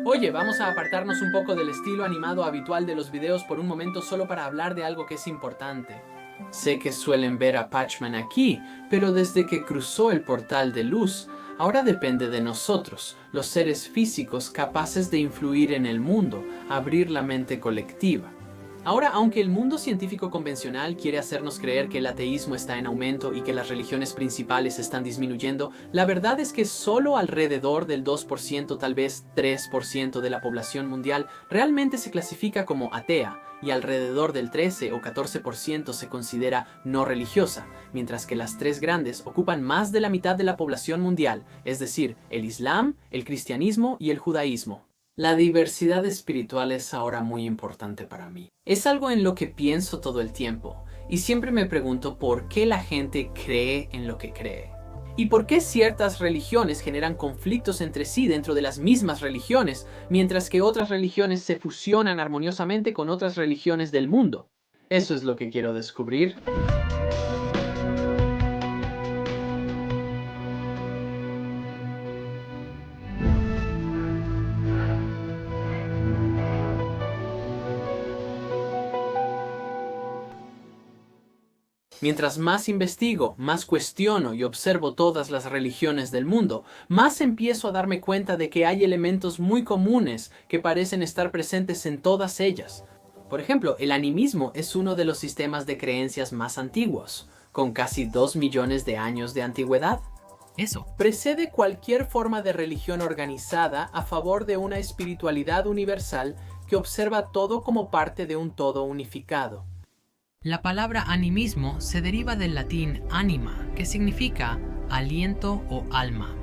Oye, vamos a apartarnos un poco del estilo animado habitual de los videos por un momento solo para hablar de algo que es importante. Sé que suelen ver a Patchman aquí, pero desde que cruzó el portal de luz, ahora depende de nosotros, los seres físicos capaces de influir en el mundo, abrir la mente colectiva. Ahora, aunque el mundo científico convencional quiere hacernos creer que el ateísmo está en aumento y que las religiones principales están disminuyendo, la verdad es que solo alrededor del 2%, tal vez 3% de la población mundial realmente se clasifica como atea, y alrededor del 13 o 14% se considera no religiosa, mientras que las tres grandes ocupan más de la mitad de la población mundial, es decir, el Islam, el cristianismo y el judaísmo. La diversidad espiritual es ahora muy importante para mí. Es algo en lo que pienso todo el tiempo, y siempre me pregunto por qué la gente cree en lo que cree. ¿Y por qué ciertas religiones generan conflictos entre sí dentro de las mismas religiones, mientras que otras religiones se fusionan armoniosamente con otras religiones del mundo? Eso es lo que quiero descubrir. Mientras más investigo, más cuestiono y observo todas las religiones del mundo, más empiezo a darme cuenta de que hay elementos muy comunes que parecen estar presentes en todas ellas. Por ejemplo, el animismo es uno de los sistemas de creencias más antiguos, con casi 2 millones de años de antigüedad. Eso precede cualquier forma de religión organizada a favor de una espiritualidad universal que observa todo como parte de un todo unificado. La palabra animismo se deriva del latín anima, que significa aliento o alma.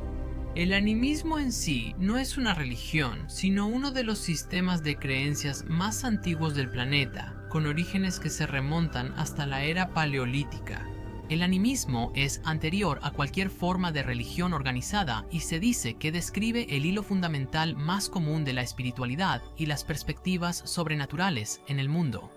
El animismo en sí no es una religión, sino uno de los sistemas de creencias más antiguos del planeta, con orígenes que se remontan hasta la era paleolítica. El animismo es anterior a cualquier forma de religión organizada y se dice que describe el hilo fundamental más común de la espiritualidad y las perspectivas sobrenaturales en el mundo.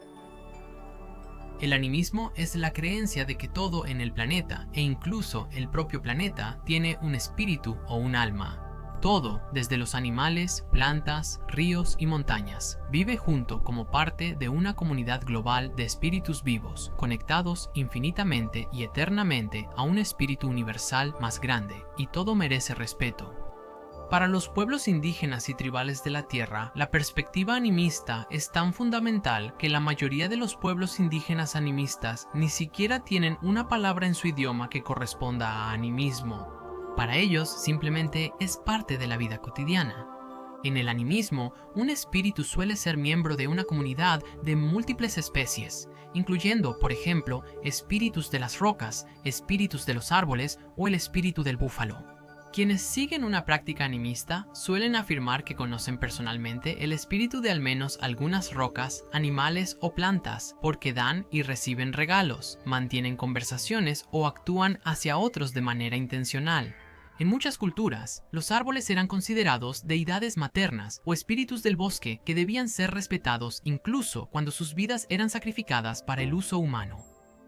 El animismo es la creencia de que todo en el planeta, e incluso el propio planeta, tiene un espíritu o un alma. Todo, desde los animales, plantas, ríos y montañas, vive junto como parte de una comunidad global de espíritus vivos, conectados infinitamente y eternamente a un espíritu universal más grande, y todo merece respeto. Para los pueblos indígenas y tribales de la Tierra, la perspectiva animista es tan fundamental que la mayoría de los pueblos indígenas animistas ni siquiera tienen una palabra en su idioma que corresponda a animismo. Para ellos, simplemente es parte de la vida cotidiana. En el animismo, un espíritu suele ser miembro de una comunidad de múltiples especies, incluyendo, por ejemplo, espíritus de las rocas, espíritus de los árboles o el espíritu del búfalo. Quienes siguen una práctica animista suelen afirmar que conocen personalmente el espíritu de al menos algunas rocas, animales o plantas, porque dan y reciben regalos, mantienen conversaciones o actúan hacia otros de manera intencional. En muchas culturas, los árboles eran considerados deidades maternas o espíritus del bosque que debían ser respetados incluso cuando sus vidas eran sacrificadas para el uso humano.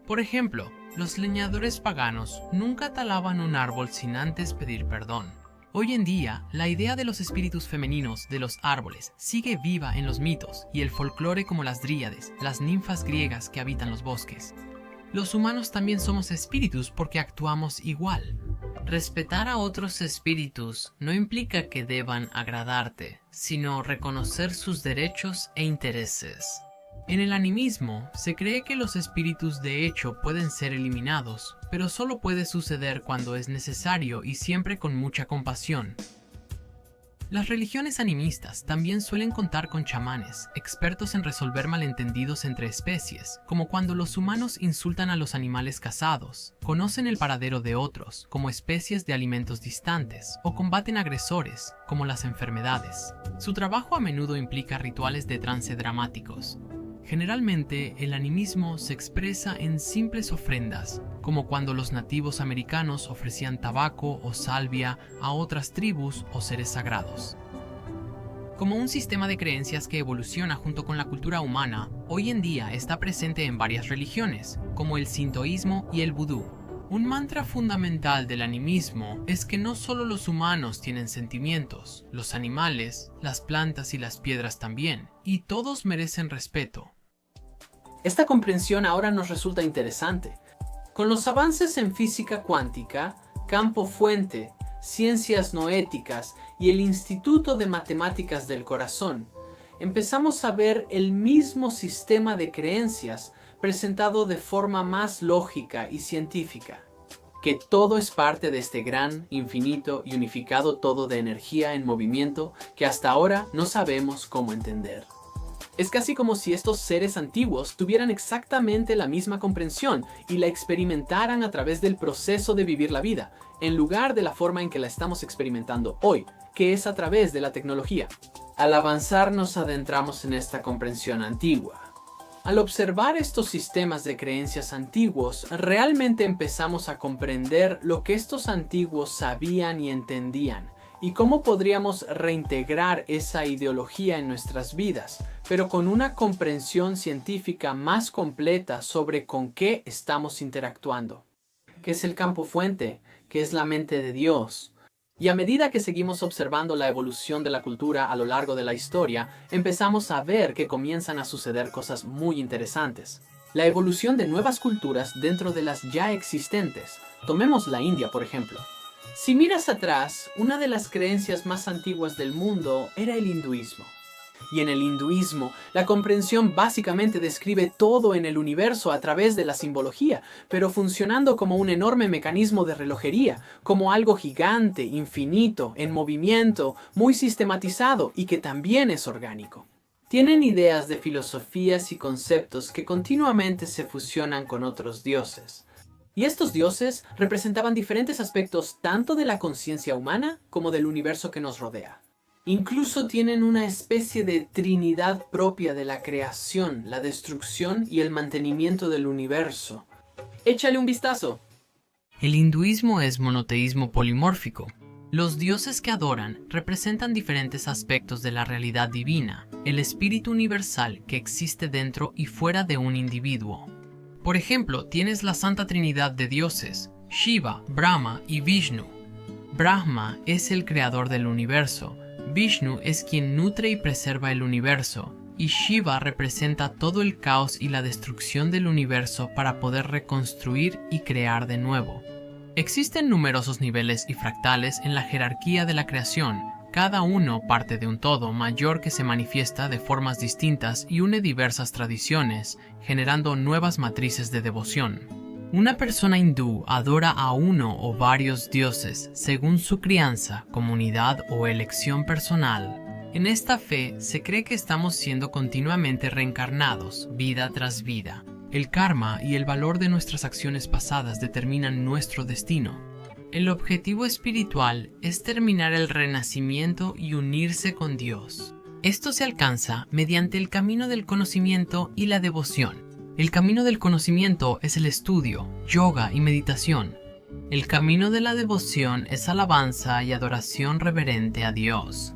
Por ejemplo, los leñadores paganos nunca talaban un árbol sin antes pedir perdón. Hoy en día, la idea de los espíritus femeninos de los árboles sigue viva en los mitos y el folclore, como las dríades, las ninfas griegas que habitan los bosques. Los humanos también somos espíritus porque actuamos igual. Respetar a otros espíritus no implica que deban agradarte, sino reconocer sus derechos e intereses. En el animismo, se cree que los espíritus de hecho pueden ser eliminados, pero solo puede suceder cuando es necesario y siempre con mucha compasión. Las religiones animistas también suelen contar con chamanes, expertos en resolver malentendidos entre especies, como cuando los humanos insultan a los animales cazados, conocen el paradero de otros, como especies de alimentos distantes, o combaten agresores, como las enfermedades. Su trabajo a menudo implica rituales de trance dramáticos. Generalmente, el animismo se expresa en simples ofrendas, como cuando los nativos americanos ofrecían tabaco o salvia a otras tribus o seres sagrados. Como un sistema de creencias que evoluciona junto con la cultura humana, hoy en día está presente en varias religiones, como el sintoísmo y el vudú. Un mantra fundamental del animismo es que no solo los humanos tienen sentimientos, los animales, las plantas y las piedras también, y todos merecen respeto. Esta comprensión ahora nos resulta interesante. Con los avances en física cuántica, campo fuente, ciencias noéticas y el Instituto de Matemáticas del Corazón, empezamos a ver el mismo sistema de creencias presentado de forma más lógica y científica, que todo es parte de este gran, infinito y unificado todo de energía en movimiento que hasta ahora no sabemos cómo entender. Es casi como si estos seres antiguos tuvieran exactamente la misma comprensión y la experimentaran a través del proceso de vivir la vida, en lugar de la forma en que la estamos experimentando hoy, que es a través de la tecnología. Al avanzar nos adentramos en esta comprensión antigua. Al observar estos sistemas de creencias antiguos, realmente empezamos a comprender lo que estos antiguos sabían y entendían, y cómo podríamos reintegrar esa ideología en nuestras vidas, pero con una comprensión científica más completa sobre con qué estamos interactuando. ¿Qué es el campo fuente? ¿Qué es la mente de Dios? Y a medida que seguimos observando la evolución de la cultura a lo largo de la historia, empezamos a ver que comienzan a suceder cosas muy interesantes. La evolución de nuevas culturas dentro de las ya existentes. Tomemos la India, por ejemplo. Si miras atrás, una de las creencias más antiguas del mundo era el hinduismo. Y en el hinduismo, la comprensión básicamente describe todo en el universo a través de la simbología, pero funcionando como un enorme mecanismo de relojería, como algo gigante, infinito, en movimiento, muy sistematizado y que también es orgánico. Tienen ideas de filosofías y conceptos que continuamente se fusionan con otros dioses. Y estos dioses representaban diferentes aspectos tanto de la conciencia humana como del universo que nos rodea. Incluso tienen una especie de trinidad propia de la creación, la destrucción y el mantenimiento del universo. Échale un vistazo. El hinduismo es monoteísmo polimórfico. Los dioses que adoran representan diferentes aspectos de la realidad divina, el espíritu universal que existe dentro y fuera de un individuo. Por ejemplo, tienes la Santa Trinidad de dioses, Shiva, Brahma y Vishnu. Brahma es el creador del universo, Vishnu es quien nutre y preserva el universo, y Shiva representa todo el caos y la destrucción del universo para poder reconstruir y crear de nuevo. Existen numerosos niveles y fractales en la jerarquía de la creación, cada uno parte de un todo mayor que se manifiesta de formas distintas y une diversas tradiciones, generando nuevas matrices de devoción. Una persona hindú adora a uno o varios dioses según su crianza, comunidad o elección personal. En esta fe se cree que estamos siendo continuamente reencarnados, vida tras vida. El karma y el valor de nuestras acciones pasadas determinan nuestro destino. El objetivo espiritual es terminar el renacimiento y unirse con Dios. Esto se alcanza mediante el camino del conocimiento y la devoción. El camino del conocimiento es el estudio, yoga y meditación. El camino de la devoción es alabanza y adoración reverente a Dios.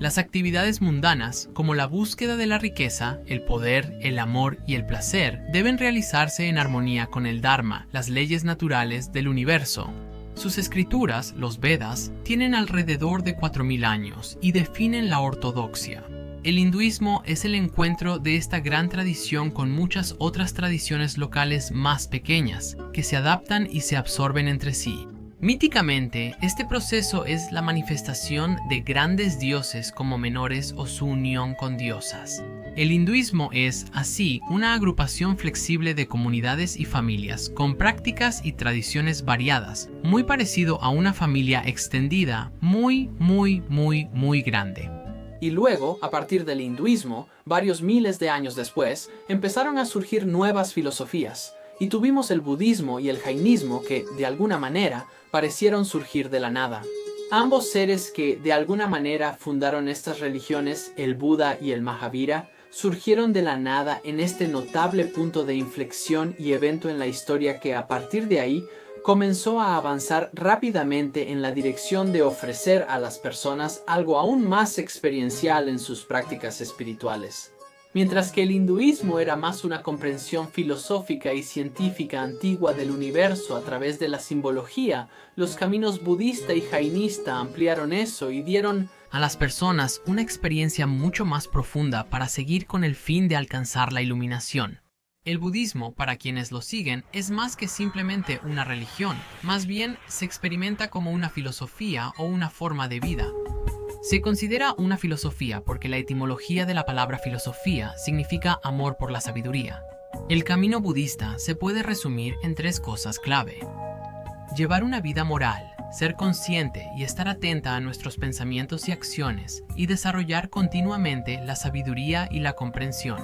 Las actividades mundanas, como la búsqueda de la riqueza, el poder, el amor y el placer, deben realizarse en armonía con el Dharma, las leyes naturales del universo. Sus escrituras, los Vedas, tienen alrededor de 4000 años y definen la ortodoxia. El hinduismo es el encuentro de esta gran tradición con muchas otras tradiciones locales más pequeñas, que se adaptan y se absorben entre sí. Míticamente, este proceso es la manifestación de grandes dioses como menores o su unión con diosas. El hinduismo es, así, una agrupación flexible de comunidades y familias, con prácticas y tradiciones variadas, muy parecido a una familia extendida, muy grande. Y luego, a partir del hinduismo, varios miles de años después, empezaron a surgir nuevas filosofías, y tuvimos el budismo y el jainismo que, de alguna manera, parecieron surgir de la nada. Ambos seres que, de alguna manera, fundaron estas religiones, el Buda y el Mahavira, surgieron de la nada en este notable punto de inflexión y evento en la historia que, a partir de ahí, comenzó a avanzar rápidamente en la dirección de ofrecer a las personas algo aún más experiencial en sus prácticas espirituales. Mientras que el hinduismo era más una comprensión filosófica y científica antigua del universo a través de la simbología, los caminos budista y jainista ampliaron eso y dieron a las personas una experiencia mucho más profunda para seguir con el fin de alcanzar la iluminación. El budismo, para quienes lo siguen, es más que simplemente una religión, más bien se experimenta como una filosofía o una forma de vida. Se considera una filosofía porque la etimología de la palabra filosofía significa amor por la sabiduría. El camino budista se puede resumir en 3 cosas clave: llevar una vida moral, ser consciente y estar atenta a nuestros pensamientos y acciones, y desarrollar continuamente la sabiduría y la comprensión.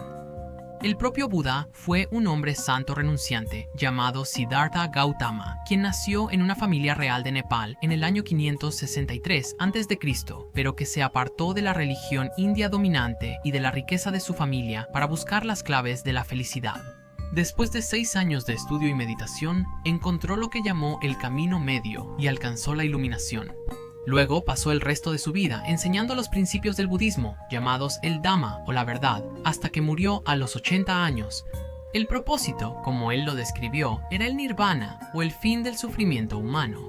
El propio Buda fue un hombre santo renunciante llamado Siddhartha Gautama, quien nació en una familia real de Nepal en el año 563 a.C., pero que se apartó de la religión india dominante y de la riqueza de su familia para buscar las claves de la felicidad. Después de 6 años de estudio y meditación, encontró lo que llamó el camino medio y alcanzó la iluminación. Luego pasó el resto de su vida enseñando los principios del budismo, llamados el Dhamma o la verdad, hasta que murió a los 80 años. El propósito, como él lo describió, era el nirvana o el fin del sufrimiento humano.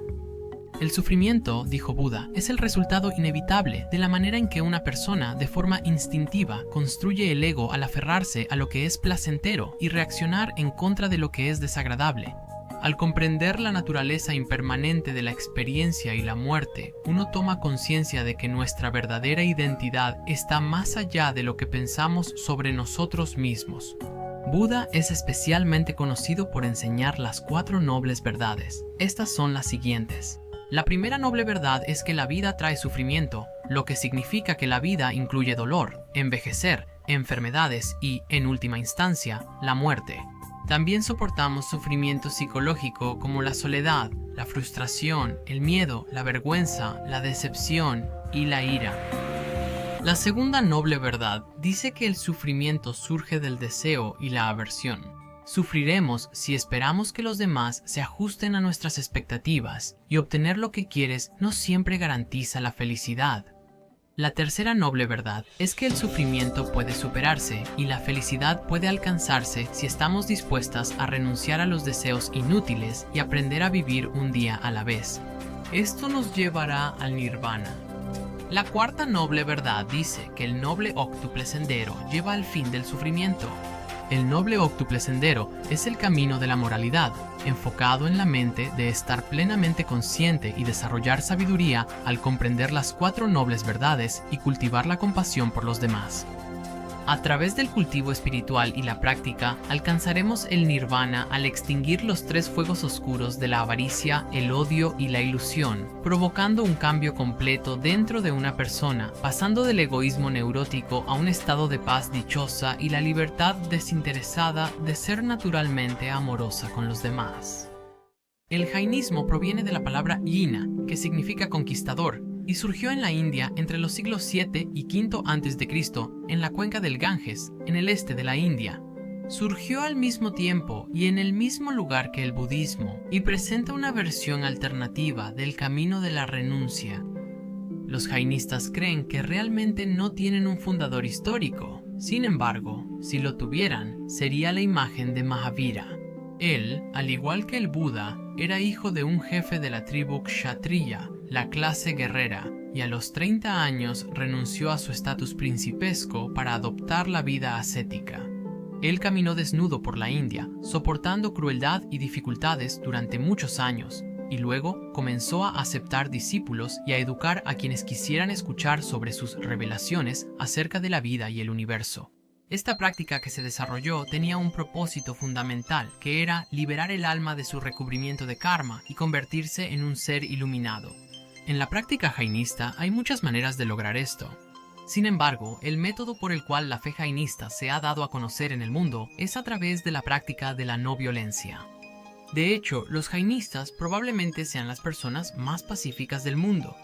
El sufrimiento, dijo Buda, es el resultado inevitable de la manera en que una persona, de forma instintiva, construye el ego al aferrarse a lo que es placentero y reaccionar en contra de lo que es desagradable. Al comprender la naturaleza impermanente de la experiencia y la muerte, uno toma conciencia de que nuestra verdadera identidad está más allá de lo que pensamos sobre nosotros mismos. Buda es especialmente conocido por enseñar las 4 nobles verdades. Estas son las siguientes. La primera noble verdad es que la vida trae sufrimiento, lo que significa que la vida incluye dolor, envejecer, enfermedades y, en última instancia, la muerte. También soportamos sufrimiento psicológico como la soledad, la frustración, el miedo, la vergüenza, la decepción y la ira. La segunda noble verdad dice que el sufrimiento surge del deseo y la aversión. Sufriremos si esperamos que los demás se ajusten a nuestras expectativas, y obtener lo que quieres no siempre garantiza la felicidad. La tercera noble verdad es que el sufrimiento puede superarse y la felicidad puede alcanzarse si estamos dispuestas a renunciar a los deseos inútiles y aprender a vivir un día a la vez. Esto nos llevará al nirvana. La cuarta noble verdad dice que el noble óctuple sendero lleva al fin del sufrimiento. El noble óctuple sendero es el camino de la moralidad, enfocado en la mente de estar plenamente consciente y desarrollar sabiduría al comprender las 4 nobles verdades y cultivar la compasión por los demás. A través del cultivo espiritual y la práctica, alcanzaremos el nirvana al extinguir los 3 fuegos oscuros de la avaricia, el odio y la ilusión, provocando un cambio completo dentro de una persona, pasando del egoísmo neurótico a un estado de paz dichosa y la libertad desinteresada de ser naturalmente amorosa con los demás. El jainismo proviene de la palabra yina, que significa conquistador, y surgió en la India entre los siglos 7 y V a.C. en la cuenca del Ganges, en el este de la India. Surgió al mismo tiempo y en el mismo lugar que el budismo y presenta una versión alternativa del camino de la renuncia. Los jainistas creen que realmente no tienen un fundador histórico. Sin embargo, si lo tuvieran, sería la imagen de Mahavira. Él, al igual que el Buda, era hijo de un jefe de la tribu Kshatriya, la clase guerrera, y a los 30 años renunció a su estatus principesco para adoptar la vida ascética. Él caminó desnudo por la India, soportando crueldad y dificultades durante muchos años, y luego comenzó a aceptar discípulos y a educar a quienes quisieran escuchar sobre sus revelaciones acerca de la vida y el universo. Esta práctica que se desarrolló tenía un propósito fundamental, que era liberar el alma de su recubrimiento de karma y convertirse en un ser iluminado. En la práctica jainista hay muchas maneras de lograr esto. Sin embargo, el método por el cual la fe jainista se ha dado a conocer en el mundo es a través de la práctica de la no violencia. De hecho, los jainistas probablemente sean las personas más pacíficas del mundo.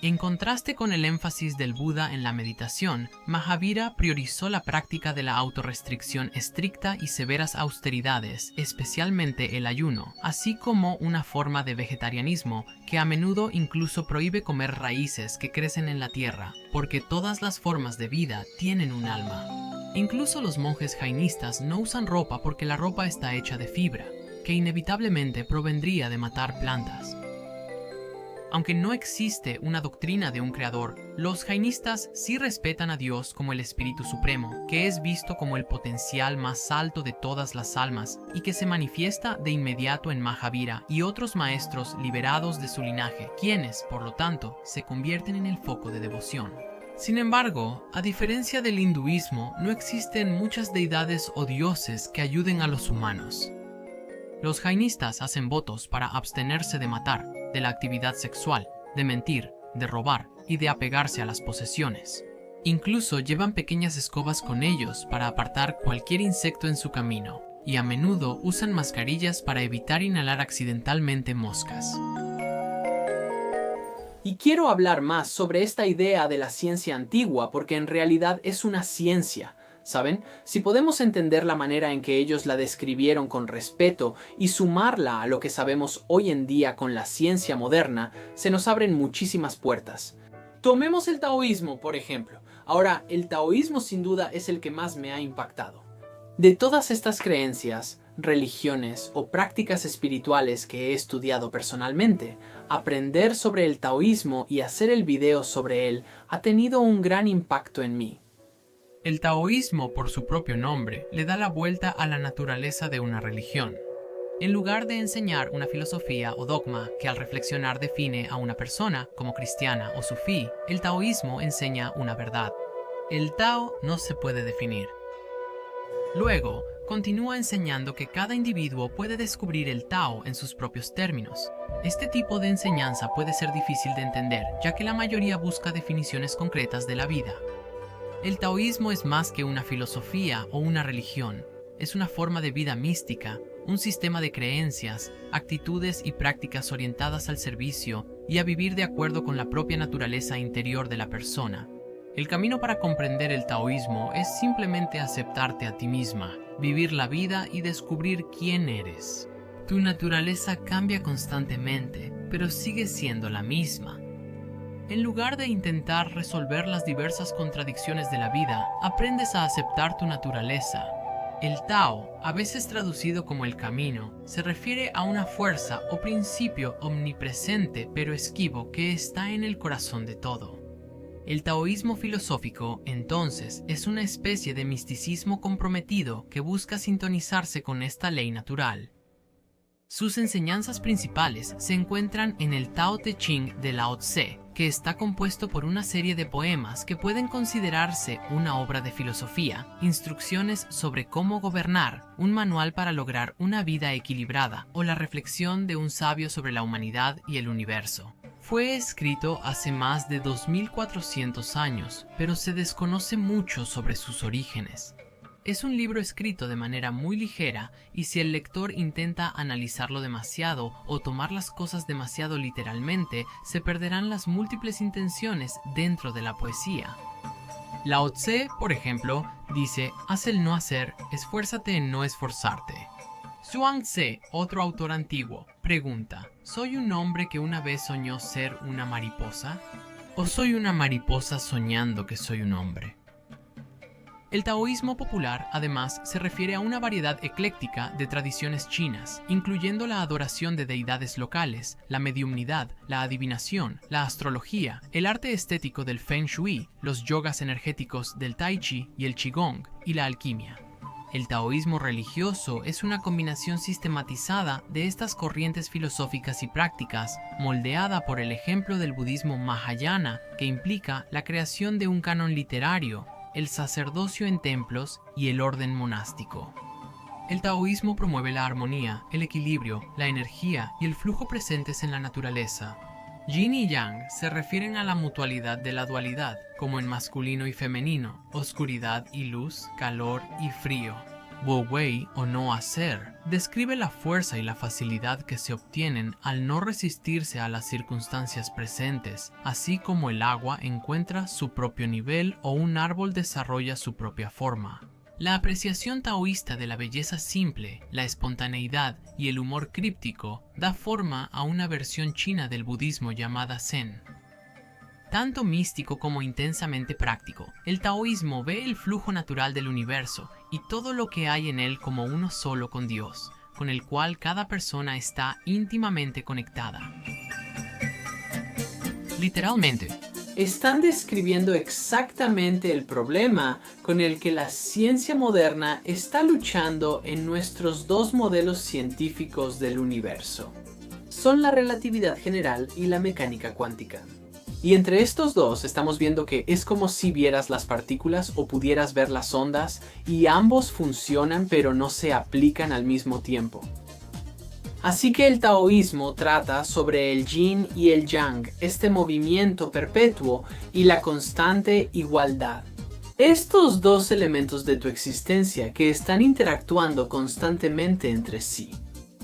En contraste con el énfasis del Buda en la meditación, Mahavira priorizó la práctica de la autorrestricción estricta y severas austeridades, especialmente el ayuno, así como una forma de vegetarianismo que a menudo incluso prohíbe comer raíces que crecen en la tierra, porque todas las formas de vida tienen un alma. Incluso los monjes jainistas no usan ropa porque la ropa está hecha de fibra, que inevitablemente provendría de matar plantas. Aunque no existe una doctrina de un creador, los jainistas sí respetan a Dios como el Espíritu Supremo, que es visto como el potencial más alto de todas las almas y que se manifiesta de inmediato en Mahavira y otros maestros liberados de su linaje, quienes, por lo tanto, se convierten en el foco de devoción. Sin embargo, a diferencia del hinduismo, no existen muchas deidades o dioses que ayuden a los humanos. Los jainistas hacen votos para abstenerse de matar, de la actividad sexual, de mentir, de robar y de apegarse a las posesiones. Incluso llevan pequeñas escobas con ellos para apartar cualquier insecto en su camino, y a menudo usan mascarillas para evitar inhalar accidentalmente moscas. Y quiero hablar más sobre esta idea de la ciencia antigua porque en realidad es una ciencia. ¿Saben? Si podemos entender la manera en que ellos la describieron con respeto y sumarla a lo que sabemos hoy en día con la ciencia moderna, se nos abren muchísimas puertas. Tomemos el taoísmo, por ejemplo. Ahora, el taoísmo sin duda es el que más me ha impactado. De todas estas creencias, religiones o prácticas espirituales que he estudiado personalmente, aprender sobre el taoísmo y hacer el video sobre él ha tenido un gran impacto en mí. El taoísmo, por su propio nombre, le da la vuelta a la naturaleza de una religión. En lugar de enseñar una filosofía o dogma que al reflexionar define a una persona como cristiana o sufí, el taoísmo enseña una verdad. El Tao no se puede definir. Luego, continúa enseñando que cada individuo puede descubrir el Tao en sus propios términos. Este tipo de enseñanza puede ser difícil de entender, ya que la mayoría busca definiciones concretas de la vida. El taoísmo es más que una filosofía o una religión. Es una forma de vida mística, un sistema de creencias, actitudes y prácticas orientadas al servicio y a vivir de acuerdo con la propia naturaleza interior de la persona. El camino para comprender el taoísmo es simplemente aceptarte a ti misma, vivir la vida y descubrir quién eres. Tu naturaleza cambia constantemente, pero sigue siendo la misma. En lugar de intentar resolver las diversas contradicciones de la vida, aprendes a aceptar tu naturaleza. El Tao, a veces traducido como el camino, se refiere a una fuerza o principio omnipresente pero esquivo que está en el corazón de todo. El taoísmo filosófico, entonces, es una especie de misticismo comprometido que busca sintonizarse con esta ley natural. Sus enseñanzas principales se encuentran en el Tao Te Ching de Lao Tse, que está compuesto por una serie de poemas que pueden considerarse una obra de filosofía, instrucciones sobre cómo gobernar, un manual para lograr una vida equilibrada o la reflexión de un sabio sobre la humanidad y el universo. Fue escrito hace más de 2400 años, pero se desconoce mucho sobre sus orígenes. Es un libro escrito de manera muy ligera y si el lector intenta analizarlo demasiado o tomar las cosas demasiado literalmente, se perderán las múltiples intenciones dentro de la poesía. Lao Tse, por ejemplo, dice: haz el no hacer, esfuérzate en no esforzarte. Zhuangzi, otro autor antiguo, pregunta: ¿soy un hombre que una vez soñó ser una mariposa? ¿O soy una mariposa soñando que soy un hombre? El taoísmo popular, además, se refiere a una variedad ecléctica de tradiciones chinas, incluyendo la adoración de deidades locales, la mediumnidad, la adivinación, la astrología, el arte estético del Feng Shui, los yogas energéticos del Tai Chi y el Qigong, y la alquimia. El taoísmo religioso es una combinación sistematizada de estas corrientes filosóficas y prácticas, moldeada por el ejemplo del budismo Mahayana, que implica la creación de un canon literario, el sacerdocio en templos y el orden monástico. El taoísmo promueve la armonía, el equilibrio, la energía y el flujo presentes en la naturaleza. Yin y Yang se refieren a la mutualidad de la dualidad, como en masculino y femenino, oscuridad y luz, calor y frío. Wu Wei, o no hacer, describe la fuerza y la facilidad que se obtienen al no resistirse a las circunstancias presentes, así como el agua encuentra su propio nivel o un árbol desarrolla su propia forma. La apreciación taoísta de la belleza simple, la espontaneidad y el humor críptico da forma a una versión china del budismo llamada Zen. Tanto místico como intensamente práctico, el taoísmo ve el flujo natural del universo y todo lo que hay en él como uno solo con Dios, con el cual cada persona está íntimamente conectada. Literalmente, están describiendo exactamente el problema con el que la ciencia moderna está luchando en nuestros dos modelos científicos del universo. Son la relatividad general y la mecánica cuántica. Y entre estos dos estamos viendo que es como si vieras las partículas o pudieras ver las ondas, y ambos funcionan pero no se aplican al mismo tiempo. Así que el taoísmo trata sobre el yin y el yang, este movimiento perpetuo y la constante igualdad. Estos dos elementos de tu existencia que están interactuando constantemente entre sí.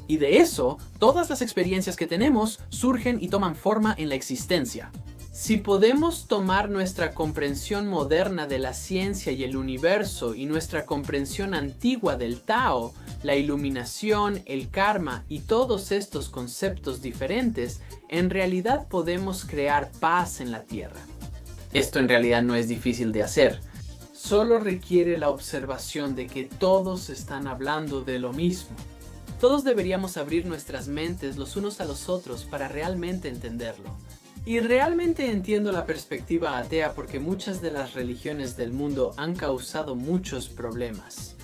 Y de eso, todas las experiencias que tenemos surgen y toman forma en la existencia. Si podemos tomar nuestra comprensión moderna de la ciencia y el universo y nuestra comprensión antigua del Tao, la iluminación, el karma y todos estos conceptos diferentes, en realidad podemos crear paz en la Tierra. Esto en realidad no es difícil de hacer. Solo requiere la observación de que todos están hablando de lo mismo. Todos deberíamos abrir nuestras mentes los unos a los otros para realmente entenderlo. Y realmente entiendo la perspectiva atea porque muchas de las religiones del mundo han causado muchos problemas.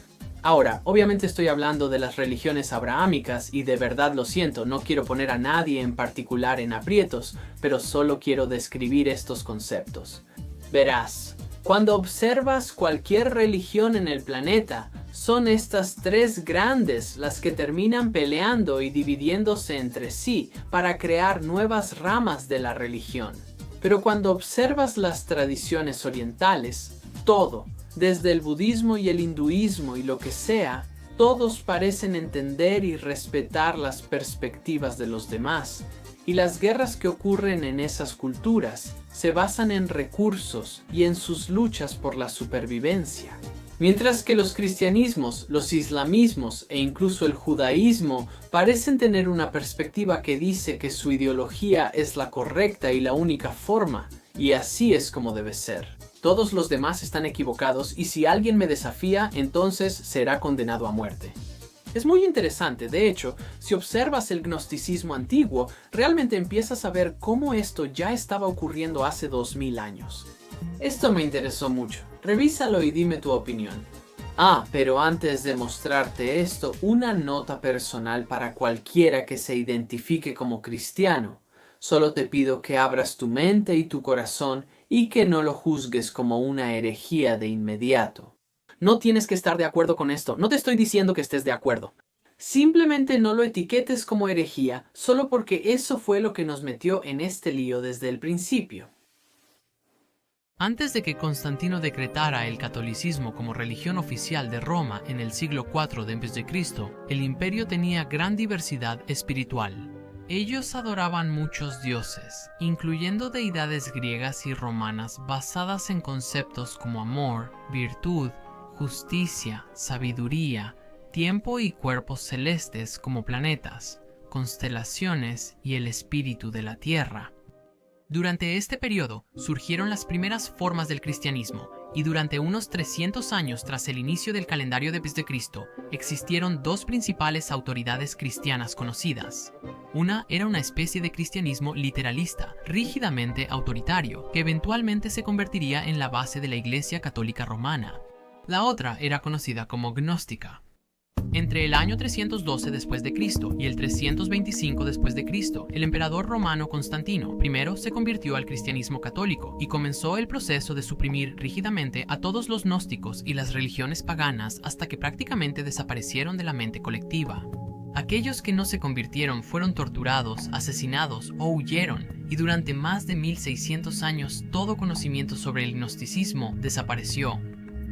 Ahora, obviamente estoy hablando de las religiones abrahámicas y de verdad lo siento, no quiero poner a nadie en particular en aprietos, pero solo quiero describir estos conceptos. Verás, cuando observas cualquier religión en el planeta, son estas tres grandes las que terminan peleando y dividiéndose entre sí para crear nuevas ramas de la religión. Pero cuando observas las tradiciones orientales, todo, desde el budismo y el hinduismo y lo que sea, todos parecen entender y respetar las perspectivas de los demás. Y las guerras que ocurren en esas culturas se basan en recursos y en sus luchas por la supervivencia. Mientras que los cristianismos, los islamismos e incluso el judaísmo parecen tener una perspectiva que dice que su ideología es la correcta y la única forma, y así es como debe ser. Todos los demás están equivocados y si alguien me desafía, entonces será condenado a muerte. Es muy interesante, de hecho, si observas el gnosticismo antiguo, realmente empiezas a ver cómo esto ya estaba ocurriendo hace 2000 años. Esto me interesó mucho. Revísalo y dime tu opinión. Pero antes de mostrarte esto, una nota personal para cualquiera que se identifique como cristiano. Solo te pido que abras tu mente y tu corazón y que no lo juzgues como una herejía de inmediato. No tienes que estar de acuerdo con esto. No te estoy diciendo que estés de acuerdo. Simplemente no lo etiquetes como herejía solo porque eso fue lo que nos metió en este lío desde el principio. Antes de que Constantino decretara el catolicismo como religión oficial de Roma en el siglo IV d.C., el imperio tenía gran diversidad espiritual. Ellos adoraban muchos dioses, incluyendo deidades griegas y romanas basadas en conceptos como amor, virtud, justicia, sabiduría, tiempo y cuerpos celestes como planetas, constelaciones y el espíritu de la tierra. Durante este periodo surgieron las primeras formas del cristianismo y durante unos 300 años tras el inicio del calendario de Cristo existieron dos principales autoridades cristianas conocidas. Una era una especie de cristianismo literalista, rígidamente autoritario, que eventualmente se convertiría en la base de la Iglesia Católica Romana. La otra era conocida como gnóstica. Entre el año 312 después de Cristo y el 325 después de Cristo, el emperador romano Constantino I se convirtió al cristianismo católico y comenzó el proceso de suprimir rígidamente a todos los gnósticos y las religiones paganas hasta que prácticamente desaparecieron de la mente colectiva. Aquellos que no se convirtieron fueron torturados, asesinados o huyeron, y durante más de 1600 años todo conocimiento sobre el gnosticismo desapareció.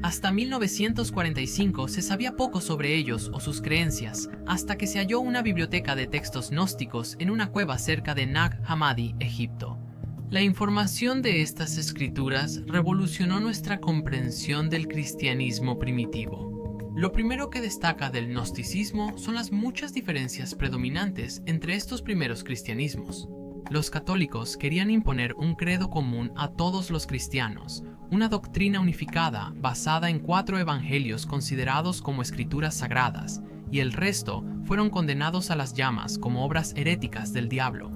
Hasta 1945 se sabía poco sobre ellos o sus creencias, hasta que se halló una biblioteca de textos gnósticos en una cueva cerca de Nag Hammadi, Egipto. La información de estas escrituras revolucionó nuestra comprensión del cristianismo primitivo. Lo primero que destaca del gnosticismo son las muchas diferencias predominantes entre estos primeros cristianismos. Los católicos querían imponer un credo común a todos los cristianos, una doctrina unificada basada en 4 evangelios considerados como escrituras sagradas, y el resto fueron condenados a las llamas como obras heréticas del diablo.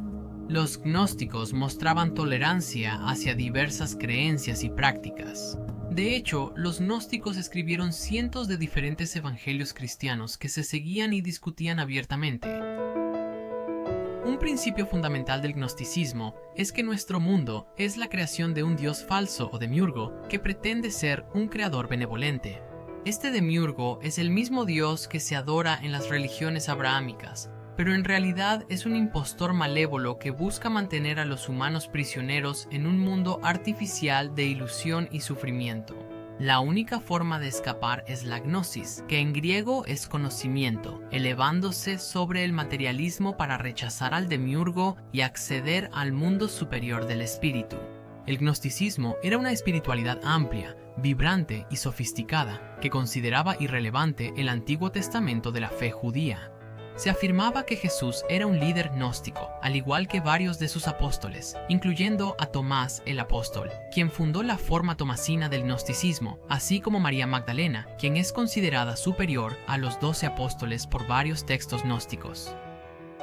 Los gnósticos mostraban tolerancia hacia diversas creencias y prácticas. De hecho, los gnósticos escribieron cientos de diferentes evangelios cristianos que se seguían y discutían abiertamente. Un principio fundamental del gnosticismo es que nuestro mundo es la creación de un dios falso o demiurgo que pretende ser un creador benevolente. Este demiurgo es el mismo dios que se adora en las religiones abrahámicas, pero en realidad es un impostor malévolo que busca mantener a los humanos prisioneros en un mundo artificial de ilusión y sufrimiento. La única forma de escapar es la gnosis, que en griego es conocimiento, elevándose sobre el materialismo para rechazar al demiurgo y acceder al mundo superior del espíritu. El gnosticismo era una espiritualidad amplia, vibrante y sofisticada, que consideraba irrelevante el Antiguo Testamento de la fe judía. Se afirmaba que Jesús era un líder gnóstico, al igual que varios de sus apóstoles, incluyendo a Tomás el apóstol, quien fundó la forma tomasina del gnosticismo, así como María Magdalena, quien es considerada superior a los 12 apóstoles por varios textos gnósticos.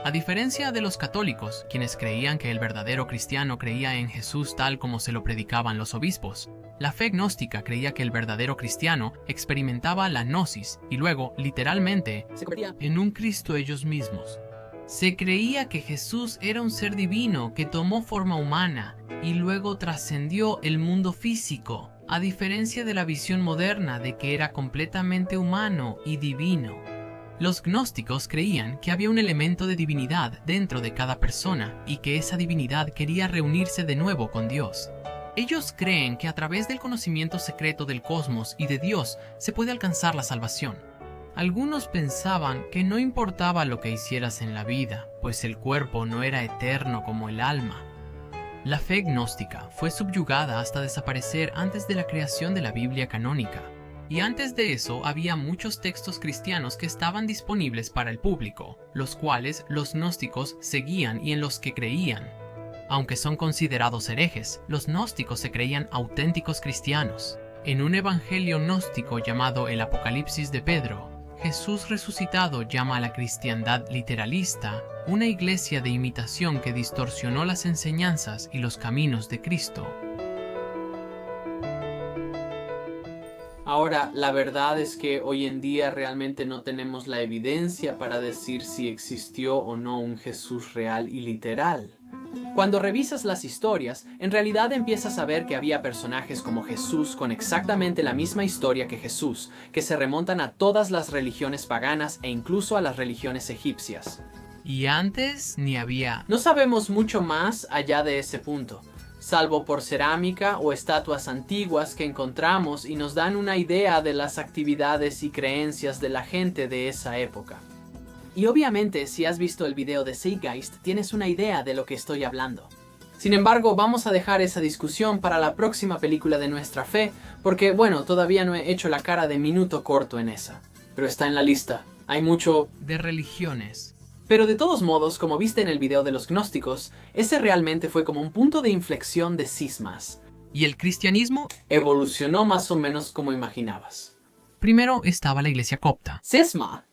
A diferencia de los católicos, quienes creían que el verdadero cristiano creía en Jesús tal como se lo predicaban los obispos, la fe gnóstica creía que el verdadero cristiano experimentaba la gnosis y luego, literalmente, se convertía en un Cristo ellos mismos. Se creía que Jesús era un ser divino que tomó forma humana y luego trascendió el mundo físico, a diferencia de la visión moderna de que era completamente humano y divino. Los gnósticos creían que había un elemento de divinidad dentro de cada persona y que esa divinidad quería reunirse de nuevo con Dios. Ellos creen que a través del conocimiento secreto del cosmos y de Dios se puede alcanzar la salvación. Algunos pensaban que no importaba lo que hicieras en la vida, pues el cuerpo no era eterno como el alma. La fe gnóstica fue subyugada hasta desaparecer antes de la creación de la Biblia canónica. Y antes de eso había muchos textos cristianos que estaban disponibles para el público, los cuales los gnósticos seguían y en los que creían. Aunque son considerados herejes, los gnósticos se creían auténticos cristianos. En un evangelio gnóstico llamado el Apocalipsis de Pedro, Jesús resucitado llama a la cristiandad literalista una iglesia de imitación que distorsionó las enseñanzas y los caminos de Cristo. Ahora, la verdad es que hoy en día realmente no tenemos la evidencia para decir si existió o no un Jesús real y literal. Cuando revisas las historias, en realidad empiezas a ver que había personajes como Jesús con exactamente la misma historia que Jesús, que se remontan a todas las religiones paganas e incluso a las religiones egipcias. Y antes ni había. No sabemos mucho más allá de ese punto, salvo por cerámica o estatuas antiguas que encontramos y nos dan una idea de las actividades y creencias de la gente de esa época. Y obviamente, si has visto el video de Zeitgeist, tienes una idea de lo que estoy hablando. Sin embargo, vamos a dejar esa discusión para la próxima película de nuestra fe, porque, bueno, todavía no he hecho la cara de minuto corto en esa. Pero está en la lista. Hay mucho de religiones. Pero de todos modos, como viste en el video de los gnósticos, ese realmente fue como un punto de inflexión de cismas. ¿Y el cristianismo? Evolucionó más o menos como imaginabas. Primero estaba la iglesia copta. Cisma.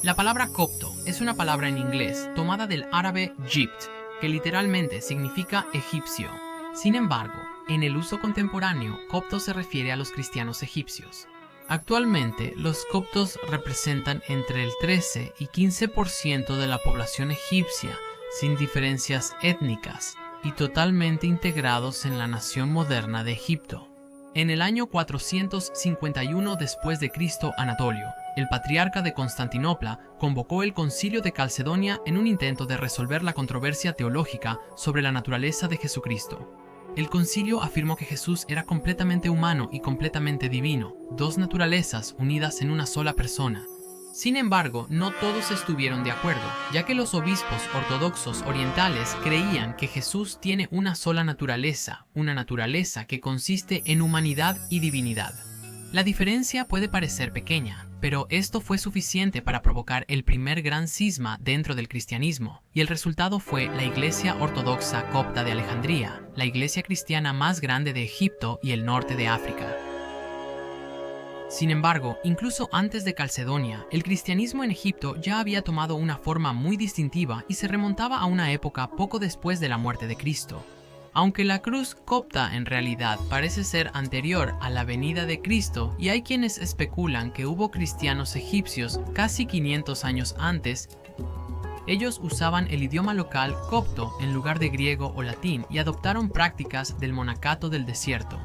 La palabra copto es una palabra en inglés tomada del árabe jibt, que literalmente significa egipcio. Sin embargo, en el uso contemporáneo, copto se refiere a los cristianos egipcios. Actualmente, los coptos representan entre el 13 y 15% de la población egipcia, sin diferencias étnicas, y totalmente integrados en la nación moderna de Egipto. En el año 451 después de Cristo Anatolio, el patriarca de Constantinopla convocó el Concilio de Calcedonia en un intento de resolver la controversia teológica sobre la naturaleza de Jesucristo. El concilio afirmó que Jesús era completamente humano y completamente divino, dos naturalezas unidas en una sola persona. Sin embargo, no todos estuvieron de acuerdo, ya que los obispos ortodoxos orientales creían que Jesús tiene una sola naturaleza, una naturaleza que consiste en humanidad y divinidad. La diferencia puede parecer pequeña, pero esto fue suficiente para provocar el primer gran cisma dentro del cristianismo, y el resultado fue la Iglesia Ortodoxa Copta de Alejandría, la iglesia cristiana más grande de Egipto y el norte de África. Sin embargo, incluso antes de Calcedonia, el cristianismo en Egipto ya había tomado una forma muy distintiva y se remontaba a una época poco después de la muerte de Cristo. Aunque la cruz copta en realidad parece ser anterior a la venida de Cristo, y hay quienes especulan que hubo cristianos egipcios casi 500 años antes, ellos usaban el idioma local copto en lugar de griego o latín y adoptaron prácticas del monacato del desierto.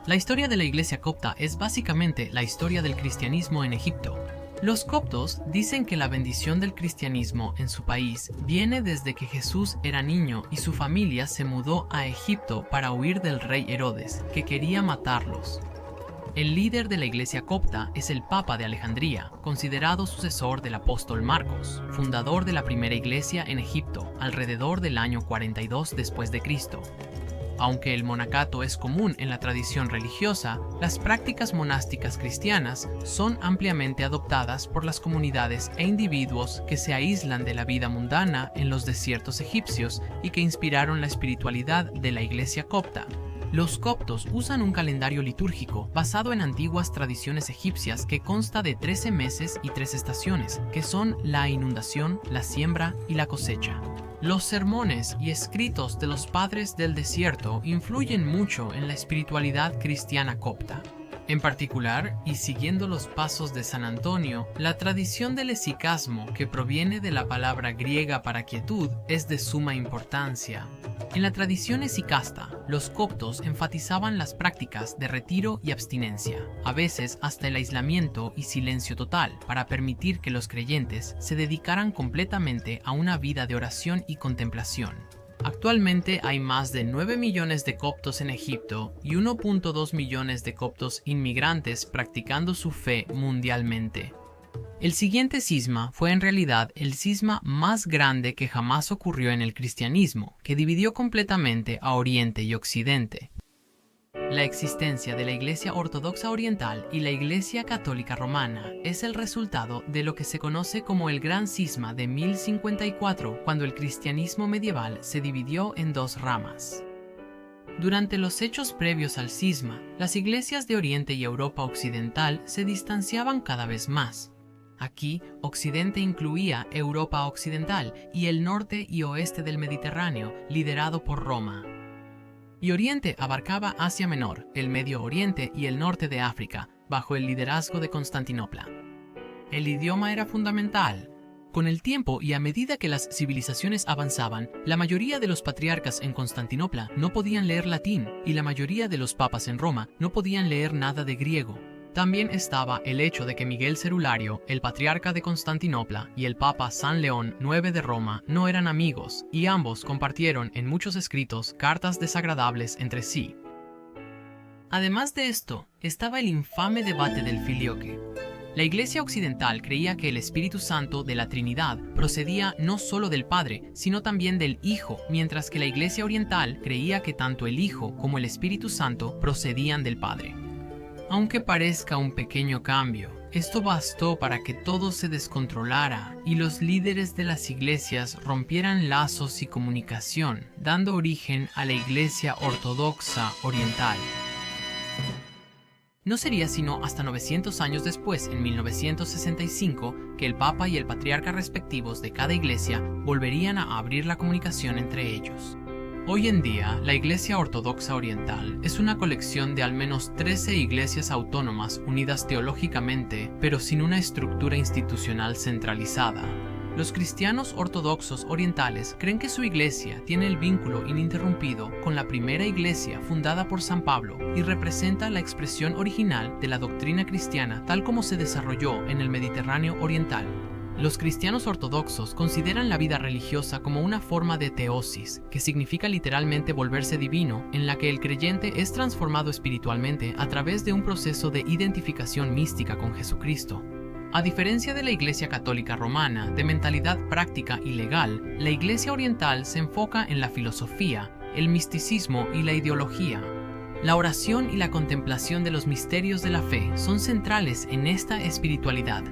La historia de la iglesia copta es básicamente la historia del cristianismo en Egipto. Los coptos dicen que la bendición del cristianismo en su país viene desde que Jesús era niño y su familia se mudó a Egipto para huir del rey Herodes, que quería matarlos. El líder de la iglesia copta es el Papa de Alejandría, considerado sucesor del apóstol Marcos, fundador de la primera iglesia en Egipto, alrededor del año 42 después de Cristo. Aunque el monacato es común en la tradición religiosa, las prácticas monásticas cristianas son ampliamente adoptadas por las comunidades e individuos que se aíslan de la vida mundana en los desiertos egipcios y que inspiraron la espiritualidad de la iglesia copta. Los coptos usan un calendario litúrgico basado en antiguas tradiciones egipcias que consta de 13 meses y 3 estaciones, que son la inundación, la siembra y la cosecha. Los sermones y escritos de los padres del desierto influyen mucho en la espiritualidad cristiana copta. En particular, y siguiendo los pasos de San Antonio, la tradición del esicasmo, que proviene de la palabra griega para quietud, es de suma importancia. En la tradición esicasta, los coptos enfatizaban las prácticas de retiro y abstinencia, a veces hasta el aislamiento y silencio total, para permitir que los creyentes se dedicaran completamente a una vida de oración y contemplación. Actualmente hay más de 9 millones de coptos en Egipto y 1.2 millones de coptos inmigrantes practicando su fe mundialmente. El siguiente cisma fue en realidad el cisma más grande que jamás ocurrió en el cristianismo, que dividió completamente a Oriente y Occidente. La existencia de la Iglesia Ortodoxa Oriental y la Iglesia Católica Romana es el resultado de lo que se conoce como el Gran Cisma de 1054, cuando el cristianismo medieval se dividió en dos ramas. Durante los hechos previos al cisma, las iglesias de Oriente y Europa Occidental se distanciaban cada vez más. Aquí, Occidente incluía Europa Occidental y el norte y oeste del Mediterráneo, liderado por Roma. Y Oriente abarcaba Asia Menor, el Medio Oriente y el norte de África, bajo el liderazgo de Constantinopla. El idioma era fundamental. Con el tiempo y a medida que las civilizaciones avanzaban, la mayoría de los patriarcas en Constantinopla no podían leer latín y la mayoría de los papas en Roma no podían leer nada de griego. También estaba el hecho de que Miguel Cerulario, el patriarca de Constantinopla, y el papa San León IX de Roma no eran amigos, y ambos compartieron en muchos escritos cartas desagradables entre sí. Además de esto, estaba el infame debate del filioque. La Iglesia Occidental creía que el Espíritu Santo de la Trinidad procedía no solo del Padre, sino también del Hijo, mientras que la Iglesia Oriental creía que tanto el Hijo como el Espíritu Santo procedían del Padre. Aunque parezca un pequeño cambio, esto bastó para que todo se descontrolara y los líderes de las iglesias rompieran lazos y comunicación, dando origen a la Iglesia Ortodoxa Oriental. No sería sino hasta 900 años después, en 1965, que el Papa y el Patriarca respectivos de cada iglesia volverían a abrir la comunicación entre ellos. Hoy en día, la Iglesia Ortodoxa Oriental es una colección de al menos 13 iglesias autónomas unidas teológicamente, pero sin una estructura institucional centralizada. Los cristianos ortodoxos orientales creen que su iglesia tiene el vínculo ininterrumpido con la primera iglesia fundada por San Pablo y representa la expresión original de la doctrina cristiana tal como se desarrolló en el Mediterráneo oriental. Los cristianos ortodoxos consideran la vida religiosa como una forma de teosis, que significa literalmente volverse divino, en la que el creyente es transformado espiritualmente a través de un proceso de identificación mística con Jesucristo. A diferencia de la Iglesia Católica Romana, de mentalidad práctica y legal, la Iglesia Oriental se enfoca en la filosofía, el misticismo y la ideología. La oración y la contemplación de los misterios de la fe son centrales en esta espiritualidad.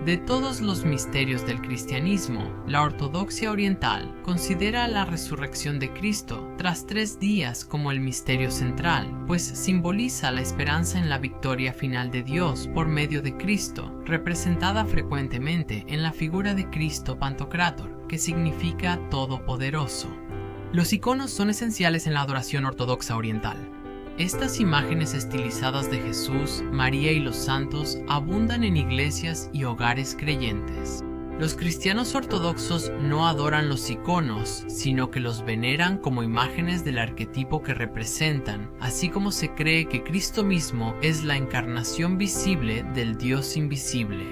De todos los misterios del cristianismo, la ortodoxia oriental considera la resurrección de Cristo tras 3 días como el misterio central, pues simboliza la esperanza en la victoria final de Dios por medio de Cristo, representada frecuentemente en la figura de Cristo Pantocrátor, que significa todopoderoso. Los iconos son esenciales en la adoración ortodoxa oriental. Estas imágenes estilizadas de Jesús, María y los santos abundan en iglesias y hogares creyentes. Los cristianos ortodoxos no adoran los iconos, sino que los veneran como imágenes del arquetipo que representan, así como se cree que Cristo mismo es la encarnación visible del Dios invisible.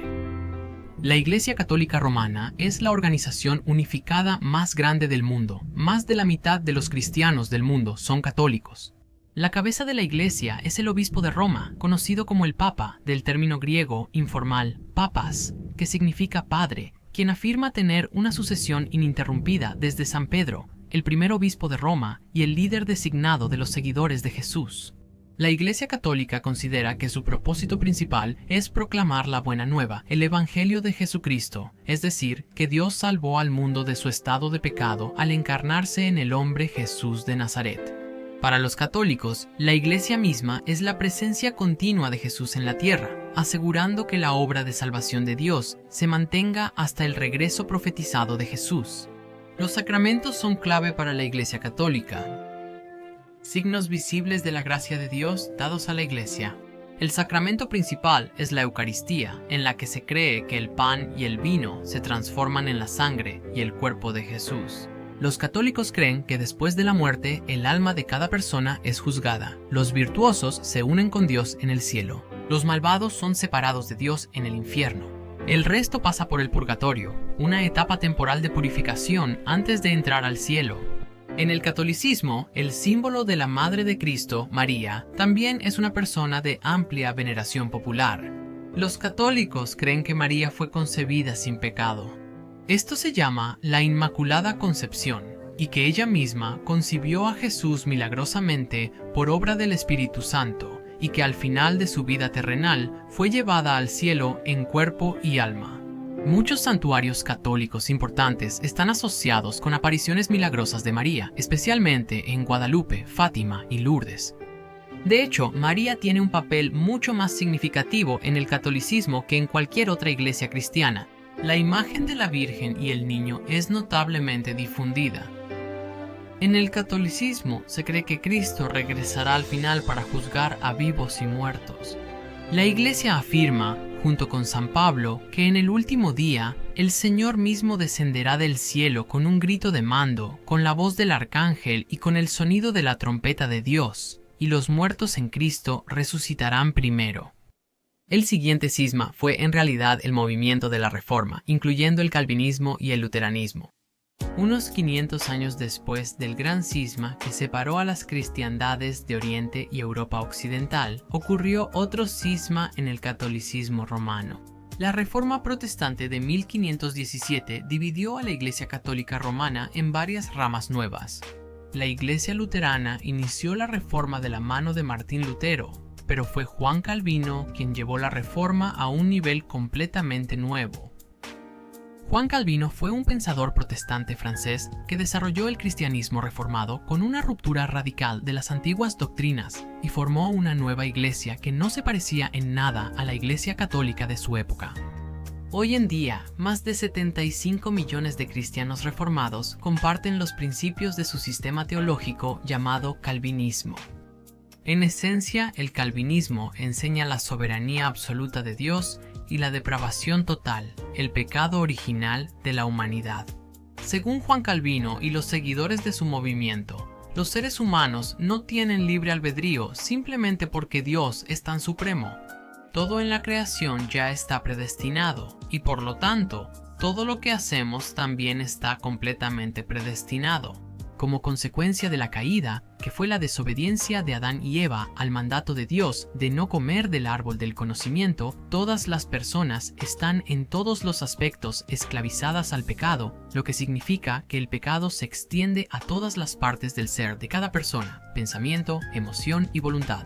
La Iglesia Católica Romana es la organización unificada más grande del mundo. Más de la mitad de los cristianos del mundo son católicos. La cabeza de la Iglesia es el obispo de Roma, conocido como el Papa, del término griego informal papas, que significa padre, quien afirma tener una sucesión ininterrumpida desde San Pedro, el primer obispo de Roma y el líder designado de los seguidores de Jesús. La Iglesia Católica considera que su propósito principal es proclamar la buena nueva, el Evangelio de Jesucristo, es decir, que Dios salvó al mundo de su estado de pecado al encarnarse en el hombre Jesús de Nazaret. Para los católicos, la Iglesia misma es la presencia continua de Jesús en la tierra, asegurando que la obra de salvación de Dios se mantenga hasta el regreso profetizado de Jesús. Los sacramentos son clave para la Iglesia Católica. Signos visibles de la gracia de Dios dados a la Iglesia. El sacramento principal es la Eucaristía, en la que se cree que el pan y el vino se transforman en la sangre y el cuerpo de Jesús. Los católicos creen que después de la muerte, el alma de cada persona es juzgada. Los virtuosos se unen con Dios en el cielo. Los malvados son separados de Dios en el infierno. El resto pasa por el purgatorio, una etapa temporal de purificación antes de entrar al cielo. En el catolicismo, el símbolo de la Madre de Cristo, María, también es una persona de amplia veneración popular. Los católicos creen que María fue concebida sin pecado. Esto se llama la Inmaculada Concepción, y que ella misma concibió a Jesús milagrosamente por obra del Espíritu Santo, y que al final de su vida terrenal fue llevada al cielo en cuerpo y alma. Muchos santuarios católicos importantes están asociados con apariciones milagrosas de María, especialmente en Guadalupe, Fátima y Lourdes. De hecho, María tiene un papel mucho más significativo en el catolicismo que en cualquier otra iglesia cristiana. La imagen de la Virgen y el niño es notablemente difundida. En el catolicismo se cree que Cristo regresará al final para juzgar a vivos y muertos. La Iglesia afirma, junto con San Pablo, que en el último día el Señor mismo descenderá del cielo con un grito de mando, con la voz del arcángel y con el sonido de la trompeta de Dios, y los muertos en Cristo resucitarán primero. El siguiente cisma fue en realidad el movimiento de la Reforma, incluyendo el calvinismo y el luteranismo. Unos 500 años después del gran cisma que separó a las cristiandades de Oriente y Europa Occidental, ocurrió otro cisma en el catolicismo romano. La Reforma Protestante de 1517 dividió a la Iglesia Católica Romana en varias ramas nuevas. La Iglesia Luterana inició la Reforma de la mano de Martín Lutero, pero fue Juan Calvino quien llevó la Reforma a un nivel completamente nuevo. Juan Calvino fue un pensador protestante francés que desarrolló el cristianismo reformado con una ruptura radical de las antiguas doctrinas y formó una nueva iglesia que no se parecía en nada a la Iglesia Católica de su época. Hoy en día, más de 75 millones de cristianos reformados comparten los principios de su sistema teológico llamado calvinismo. En esencia, el calvinismo enseña la soberanía absoluta de Dios y la depravación total, el pecado original de la humanidad. Según Juan Calvino y los seguidores de su movimiento, los seres humanos no tienen libre albedrío simplemente porque Dios es tan supremo. Todo en la creación ya está predestinado y por lo tanto, todo lo que hacemos también está completamente predestinado. como consecuencia de la caída, que fue la desobediencia de Adán y Eva al mandato de Dios de no comer del árbol del conocimiento, todas las personas están en todos los aspectos esclavizadas al pecado, lo que significa que el pecado se extiende a todas las partes del ser de cada persona, pensamiento, emoción y voluntad.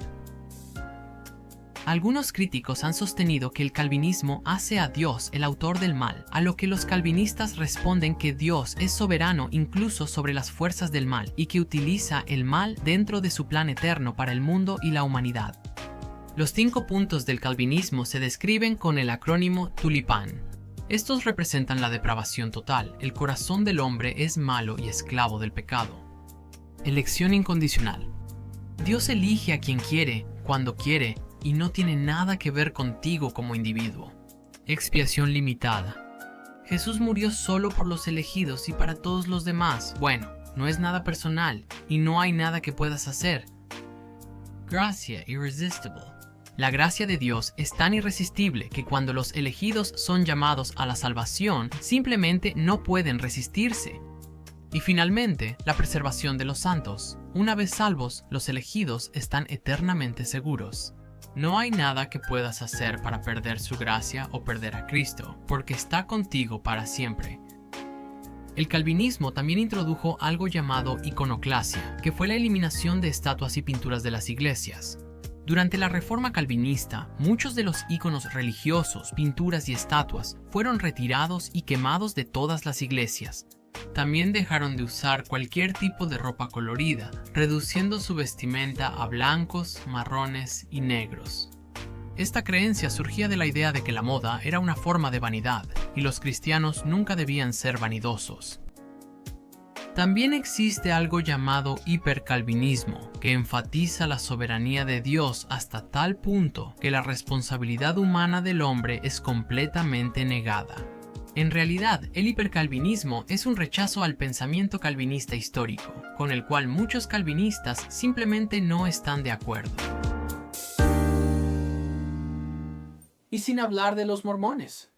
Algunos críticos han sostenido que el calvinismo hace a Dios el autor del mal, a lo que los calvinistas responden que Dios es soberano incluso sobre las fuerzas del mal y que utiliza el mal dentro de su plan eterno para el mundo y la humanidad. Los 5 puntos del calvinismo se describen con el acrónimo Tulipán. Estos representan la depravación total. El corazón del hombre es malo y esclavo del pecado. Elección incondicional. Dios elige a quien quiere, cuando quiere, y no tiene nada que ver contigo como individuo. Expiación limitada. Jesús murió solo por los elegidos y para todos los demás. Bueno, no es nada personal y no hay nada que puedas hacer. Gracia irresistible. La gracia de Dios es tan irresistible que cuando los elegidos son llamados a la salvación, simplemente no pueden resistirse. Y finalmente, la preservación de los santos. Una vez salvos, los elegidos están eternamente seguros. No hay nada que puedas hacer para perder su gracia o perder a Cristo, porque está contigo para siempre. El calvinismo también introdujo algo llamado iconoclasia, que fue la eliminación de estatuas y pinturas de las iglesias. Durante la Reforma calvinista, muchos de los íconos religiosos, pinturas y estatuas fueron retirados y quemados de todas las iglesias. También dejaron de usar cualquier tipo de ropa colorida, reduciendo su vestimenta a blancos, marrones y negros. Esta creencia surgía de la idea de que la moda era una forma de vanidad, y los cristianos nunca debían ser vanidosos. También existe algo llamado hipercalvinismo, que enfatiza la soberanía de Dios hasta tal punto que la responsabilidad humana del hombre es completamente negada. En realidad, el hipercalvinismo es un rechazo al pensamiento calvinista histórico, con el cual muchos calvinistas simplemente no están de acuerdo. Y sin hablar de los mormones.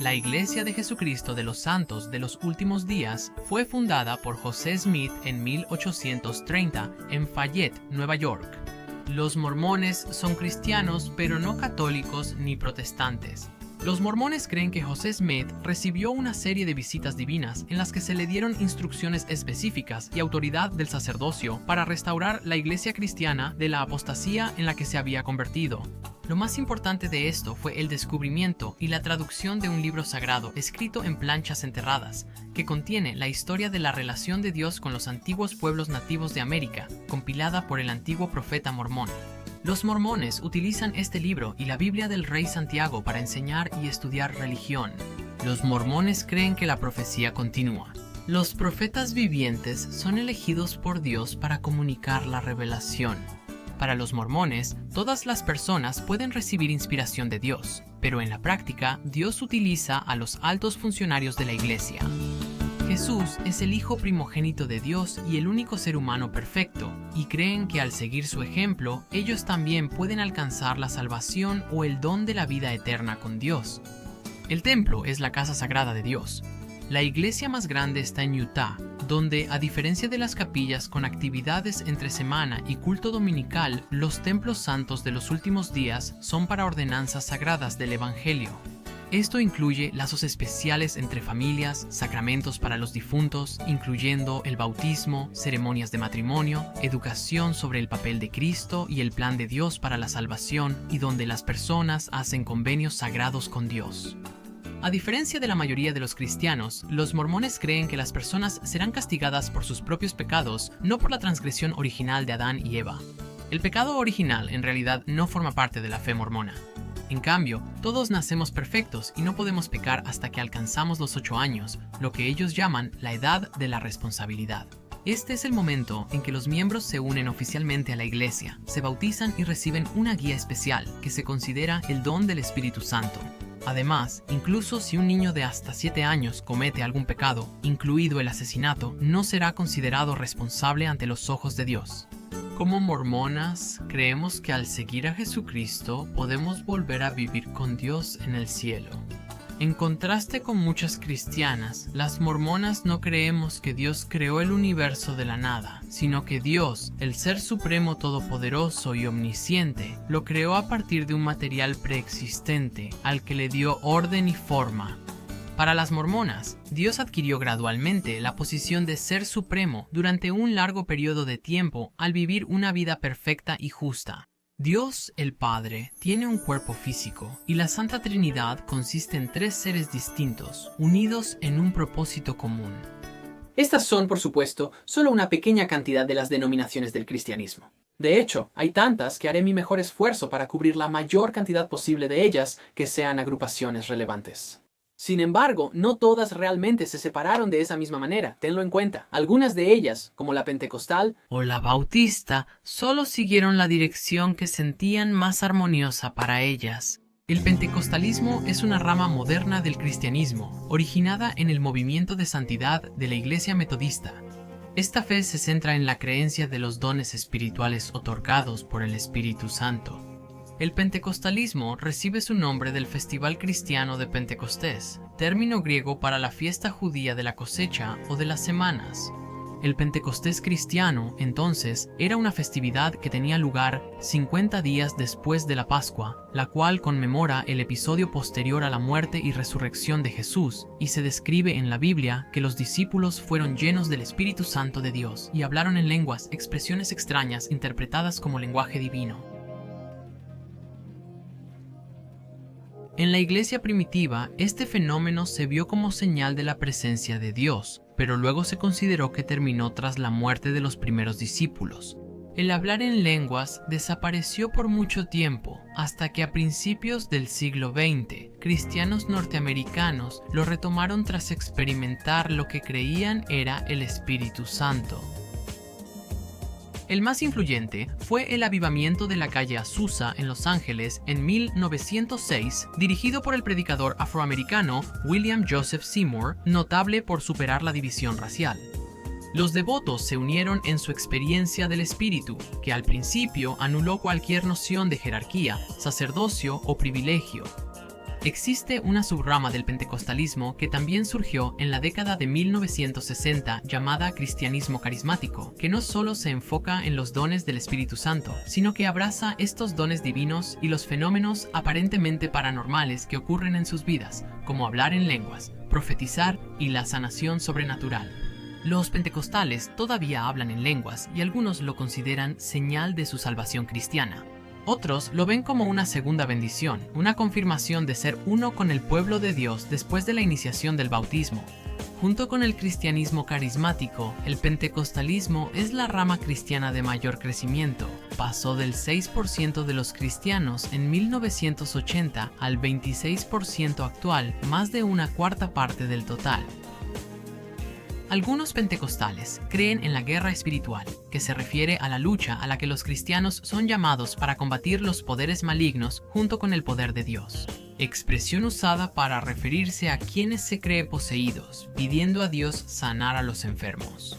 La Iglesia de Jesucristo de los Santos de los Últimos Días fue fundada por José Smith en 1830 en Fayette, Nueva York. Los mormones son cristianos, pero no católicos ni protestantes. Los mormones creen que José Smith recibió una serie de visitas divinas en las que se le dieron instrucciones específicas y autoridad del sacerdocio para restaurar la iglesia cristiana de la apostasía en la que se había convertido. Lo más importante de esto fue el descubrimiento y la traducción de un libro sagrado escrito en planchas enterradas, que contiene la historia de la relación de Dios con los antiguos pueblos nativos de América, compilada por el antiguo profeta mormón. Los mormones utilizan este libro y la Biblia del Rey Santiago para enseñar y estudiar religión. Los mormones creen que la profecía continúa. Los profetas vivientes son elegidos por Dios para comunicar la revelación. Para los mormones, todas las personas pueden recibir inspiración de Dios, pero en la práctica, Dios utiliza a los altos funcionarios de la iglesia. Jesús es el Hijo primogénito de Dios y el único ser humano perfecto, y creen que al seguir su ejemplo, ellos también pueden alcanzar la salvación o el don de la vida eterna con Dios. El templo es la casa sagrada de Dios. La iglesia más grande está en Utah, donde, a diferencia de las capillas con actividades entre semana y culto dominical, los templos santos de los últimos días son para ordenanzas sagradas del Evangelio. Esto incluye lazos especiales entre familias, sacramentos para los difuntos, incluyendo el bautismo, ceremonias de matrimonio, educación sobre el papel de Cristo y el plan de Dios para la salvación, y donde las personas hacen convenios sagrados con Dios. A diferencia de la mayoría de los cristianos, los mormones creen que las personas serán castigadas por sus propios pecados, no por la transgresión original de Adán y Eva. El pecado original en realidad no forma parte de la fe mormona. En cambio, todos nacemos perfectos y no podemos pecar hasta que alcanzamos los 8 años, lo que ellos llaman la edad de la responsabilidad. Este es el momento en que los miembros se unen oficialmente a la iglesia, se bautizan y reciben una guía especial, que se considera el don del Espíritu Santo. Además, incluso si un niño de hasta 7 años comete algún pecado, incluido el asesinato, no será considerado responsable ante los ojos de Dios. Como mormonas, creemos que al seguir a Jesucristo podemos volver a vivir con Dios en el cielo. En contraste con muchas cristianas, las mormonas no creemos que Dios creó el universo de la nada, sino que Dios, el Ser Supremo Todopoderoso y Omnisciente, lo creó a partir de un material preexistente, al que le dio orden y forma. Para las mormonas, Dios adquirió gradualmente la posición de Ser Supremo durante un largo periodo de tiempo al vivir una vida perfecta y justa. Dios, el Padre, tiene un cuerpo físico, y la Santa Trinidad consiste en 3 seres distintos, unidos en un propósito común. Estas son, por supuesto, solo una pequeña cantidad de las denominaciones del cristianismo. De hecho, hay tantas que haré mi mejor esfuerzo para cubrir la mayor cantidad posible de ellas que sean agrupaciones relevantes. Sin embargo, no todas realmente se separaron de esa misma manera, tenlo en cuenta. Algunas de ellas, como la pentecostal o la bautista, solo siguieron la dirección que sentían más armoniosa para ellas. El pentecostalismo es una rama moderna del cristianismo, originada en el movimiento de santidad de la Iglesia Metodista. Esta fe se centra en la creencia de los dones espirituales otorgados por el Espíritu Santo. El pentecostalismo recibe su nombre del Festival Cristiano de Pentecostés, término griego para la fiesta judía de la cosecha o de las semanas. El Pentecostés cristiano, entonces, era una festividad que tenía lugar 50 días después de la Pascua, la cual conmemora el episodio posterior a la muerte y resurrección de Jesús, y se describe en la Biblia que los discípulos fueron llenos del Espíritu Santo de Dios y hablaron en lenguas, expresiones extrañas interpretadas como lenguaje divino. En la iglesia primitiva, este fenómeno se vio como señal de la presencia de Dios, pero luego se consideró que terminó tras la muerte de los primeros discípulos. El hablar en lenguas desapareció por mucho tiempo, hasta que a principios del siglo XX, cristianos norteamericanos lo retomaron tras experimentar lo que creían era el Espíritu Santo. El más influyente fue el avivamiento de la calle Azusa en Los Ángeles en 1906, dirigido por el predicador afroamericano William Joseph Seymour, notable por superar la división racial. Los devotos se unieron en su experiencia del Espíritu, que al principio anuló cualquier noción de jerarquía, sacerdocio o privilegio. Existe una subrama del pentecostalismo que también surgió en la década de 1960 llamada cristianismo carismático, que no solo se enfoca en los dones del Espíritu Santo, sino que abraza estos dones divinos y los fenómenos aparentemente paranormales que ocurren en sus vidas, como hablar en lenguas, profetizar y la sanación sobrenatural. Los pentecostales todavía hablan en lenguas y algunos lo consideran señal de su salvación cristiana. Otros lo ven como una segunda bendición, una confirmación de ser uno con el pueblo de Dios después de la iniciación del bautismo. Junto con el cristianismo carismático, el pentecostalismo es la rama cristiana de mayor crecimiento. Pasó del 6% de los cristianos en 1980 al 26% actual, más de una cuarta parte del total. Algunos pentecostales creen en la guerra espiritual, que se refiere a la lucha a la que los cristianos son llamados para combatir los poderes malignos junto con el poder de Dios. Expresión usada para referirse a quienes se creen poseídos, pidiendo a Dios sanar a los enfermos.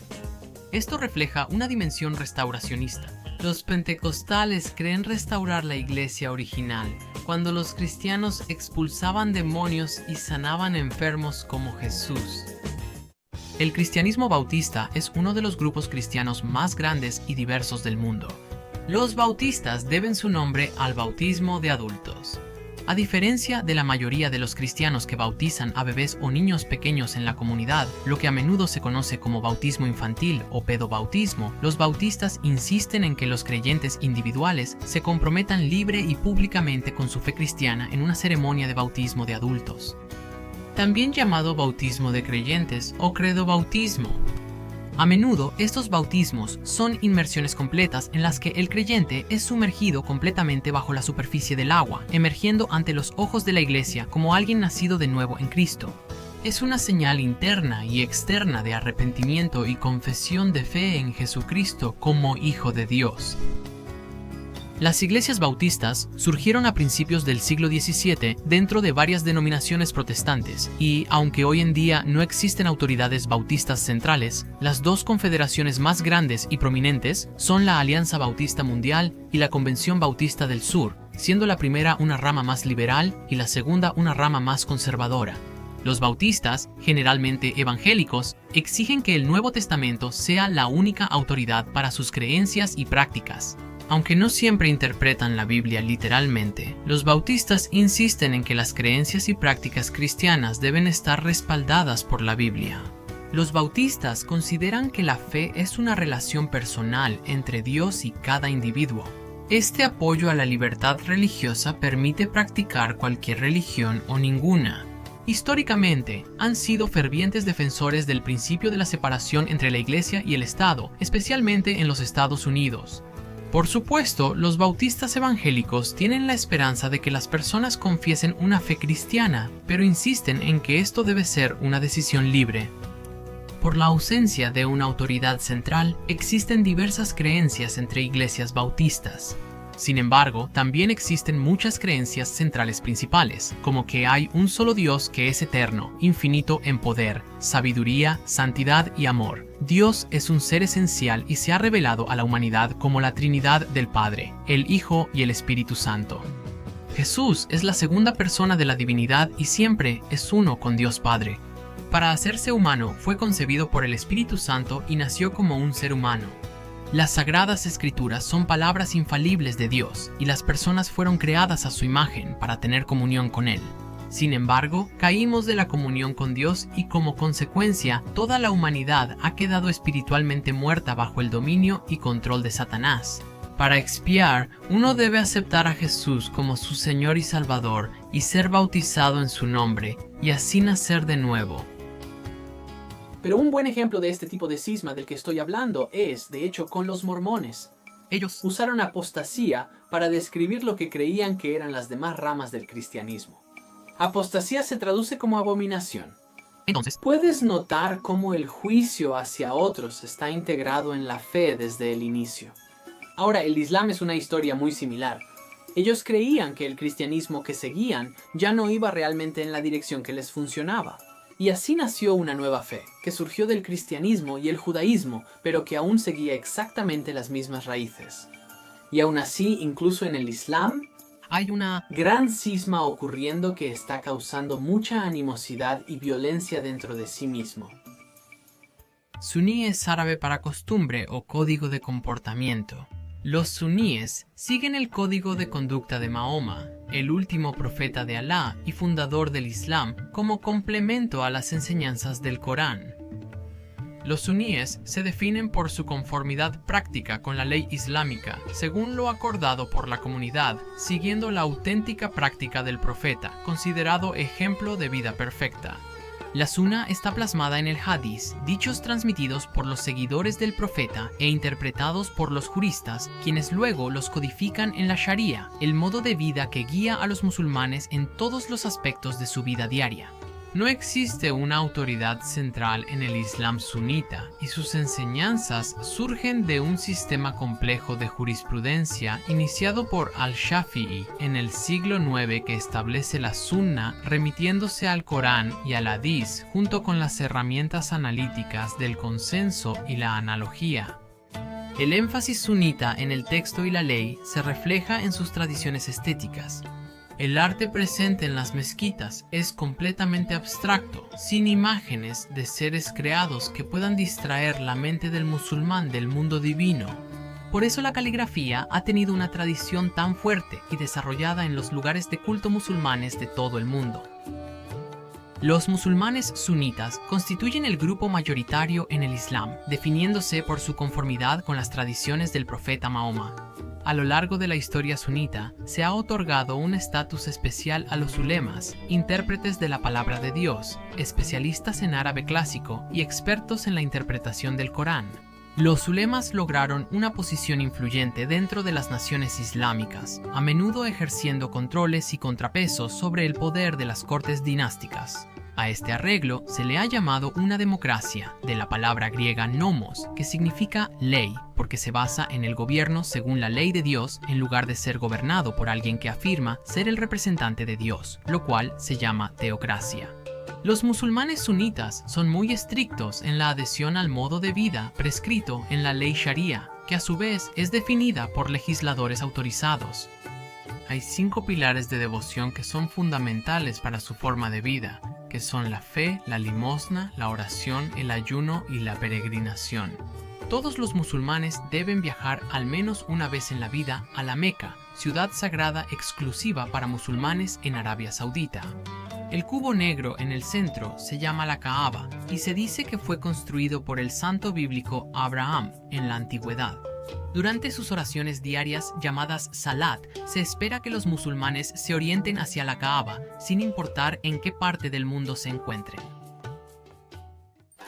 Esto refleja una dimensión restauracionista. Los pentecostales creen restaurar la iglesia original, cuando los cristianos expulsaban demonios y sanaban enfermos como Jesús. El cristianismo bautista es uno de los grupos cristianos más grandes y diversos del mundo. Los bautistas deben su nombre al bautismo de adultos. A diferencia de la mayoría de los cristianos que bautizan a bebés o niños pequeños en la comunidad, lo que a menudo se conoce como bautismo infantil o pedobautismo, los bautistas insisten en que los creyentes individuales se comprometan libre y públicamente con su fe cristiana en una ceremonia de bautismo de adultos. También llamado bautismo de creyentes o credobautismo. A menudo, estos bautismos son inmersiones completas en las que el creyente es sumergido completamente bajo la superficie del agua, emergiendo ante los ojos de la iglesia como alguien nacido de nuevo en Cristo. Es una señal interna y externa de arrepentimiento y confesión de fe en Jesucristo como Hijo de Dios. Las iglesias bautistas surgieron a principios del siglo XVII dentro de varias denominaciones protestantes y, aunque hoy en día no existen autoridades bautistas centrales, las dos confederaciones más grandes y prominentes son la Alianza Bautista Mundial y la Convención Bautista del Sur, siendo la primera una rama más liberal y la segunda una rama más conservadora. Los bautistas, generalmente evangélicos, exigen que el Nuevo Testamento sea la única autoridad para sus creencias y prácticas. Aunque no siempre interpretan la Biblia literalmente, los bautistas insisten en que las creencias y prácticas cristianas deben estar respaldadas por la Biblia. Los bautistas consideran que la fe es una relación personal entre Dios y cada individuo. Este apoyo a la libertad religiosa permite practicar cualquier religión o ninguna. Históricamente, han sido fervientes defensores del principio de la separación entre la Iglesia y el Estado, especialmente en los Estados Unidos. Por supuesto, los bautistas evangélicos tienen la esperanza de que las personas confiesen una fe cristiana, pero insisten en que esto debe ser una decisión libre. Por la ausencia de una autoridad central, existen diversas creencias entre iglesias bautistas. Sin embargo, también existen muchas creencias centrales principales, como que hay un solo Dios que es eterno, infinito en poder, sabiduría, santidad y amor. Dios es un ser esencial y se ha revelado a la humanidad como la Trinidad del Padre, el Hijo y el Espíritu Santo. Jesús es la segunda persona de la divinidad y siempre es uno con Dios Padre. Para hacerse humano, fue concebido por el Espíritu Santo y nació como un ser humano. Las Sagradas Escrituras son palabras infalibles de Dios, y las personas fueron creadas a su imagen para tener comunión con Él. Sin embargo, caímos de la comunión con Dios y como consecuencia, toda la humanidad ha quedado espiritualmente muerta bajo el dominio y control de Satanás. Para expiar, uno debe aceptar a Jesús como su Señor y Salvador y ser bautizado en su nombre, y así nacer de nuevo. Pero un buen ejemplo de este tipo de cisma del que estoy hablando es, de hecho, con los mormones. Ellos usaron apostasía para describir lo que creían que eran las demás ramas del cristianismo. Apostasía se traduce como abominación. Entonces, puedes notar cómo el juicio hacia otros está integrado en la fe desde el inicio. Ahora, el Islam es una historia muy similar. Ellos creían que el cristianismo que seguían ya no iba realmente en la dirección que les funcionaba. Y así nació una nueva fe, que surgió del cristianismo y el judaísmo, pero que aún seguía exactamente las mismas raíces. Y aún así, incluso en el Islam, hay una gran cisma ocurriendo que está causando mucha animosidad y violencia dentro de sí mismo. Suní es árabe para costumbre o código de comportamiento. Los suníes siguen el código de conducta de Mahoma, el último profeta de Alá y fundador del Islam, como complemento a las enseñanzas del Corán. Los suníes se definen por su conformidad práctica con la ley islámica, según lo acordado por la comunidad, siguiendo la auténtica práctica del profeta, considerado ejemplo de vida perfecta. La Sunna está plasmada en el Hadís, dichos transmitidos por los seguidores del profeta e interpretados por los juristas, quienes luego los codifican en la Sharia, el modo de vida que guía a los musulmanes en todos los aspectos de su vida diaria. No existe una autoridad central en el Islam sunita y sus enseñanzas surgen de un sistema complejo de jurisprudencia iniciado por al-Shafi'i en el siglo IX que establece la Sunna remitiéndose al Corán y al Hadís junto con las herramientas analíticas del consenso y la analogía. El énfasis sunita en el texto y la ley se refleja en sus tradiciones estéticas. El arte presente en las mezquitas es completamente abstracto, sin imágenes de seres creados que puedan distraer la mente del musulmán del mundo divino. Por eso la caligrafía ha tenido una tradición tan fuerte y desarrollada en los lugares de culto musulmanes de todo el mundo. Los musulmanes sunitas constituyen el grupo mayoritario en el Islam, definiéndose por su conformidad con las tradiciones del profeta Mahoma. A lo largo de la historia sunita, se ha otorgado un estatus especial a los ulemas, intérpretes de la palabra de Dios, especialistas en árabe clásico y expertos en la interpretación del Corán. Los ulemas lograron una posición influyente dentro de las naciones islámicas, a menudo ejerciendo controles y contrapesos sobre el poder de las cortes dinásticas. A este arreglo se le ha llamado una democracia, de la palabra griega nomos, que significa ley, porque se basa en el gobierno según la ley de Dios en lugar de ser gobernado por alguien que afirma ser el representante de Dios, lo cual se llama teocracia. Los musulmanes sunitas son muy estrictos en la adhesión al modo de vida prescrito en la ley Sharia, que a su vez es definida por legisladores autorizados. hay 5 pilares de devoción que son fundamentales para su forma de vida, que son la fe, la limosna, la oración, el ayuno y la peregrinación. Todos los musulmanes deben viajar al menos una vez en la vida a la Meca, ciudad sagrada exclusiva para musulmanes en Arabia Saudita. El cubo negro en el centro se llama la Kaaba y se dice que fue construido por el santo bíblico Abraham en la antigüedad. Durante sus oraciones diarias llamadas Salat, se espera que los musulmanes se orienten hacia la Kaaba, sin importar en qué parte del mundo se encuentren.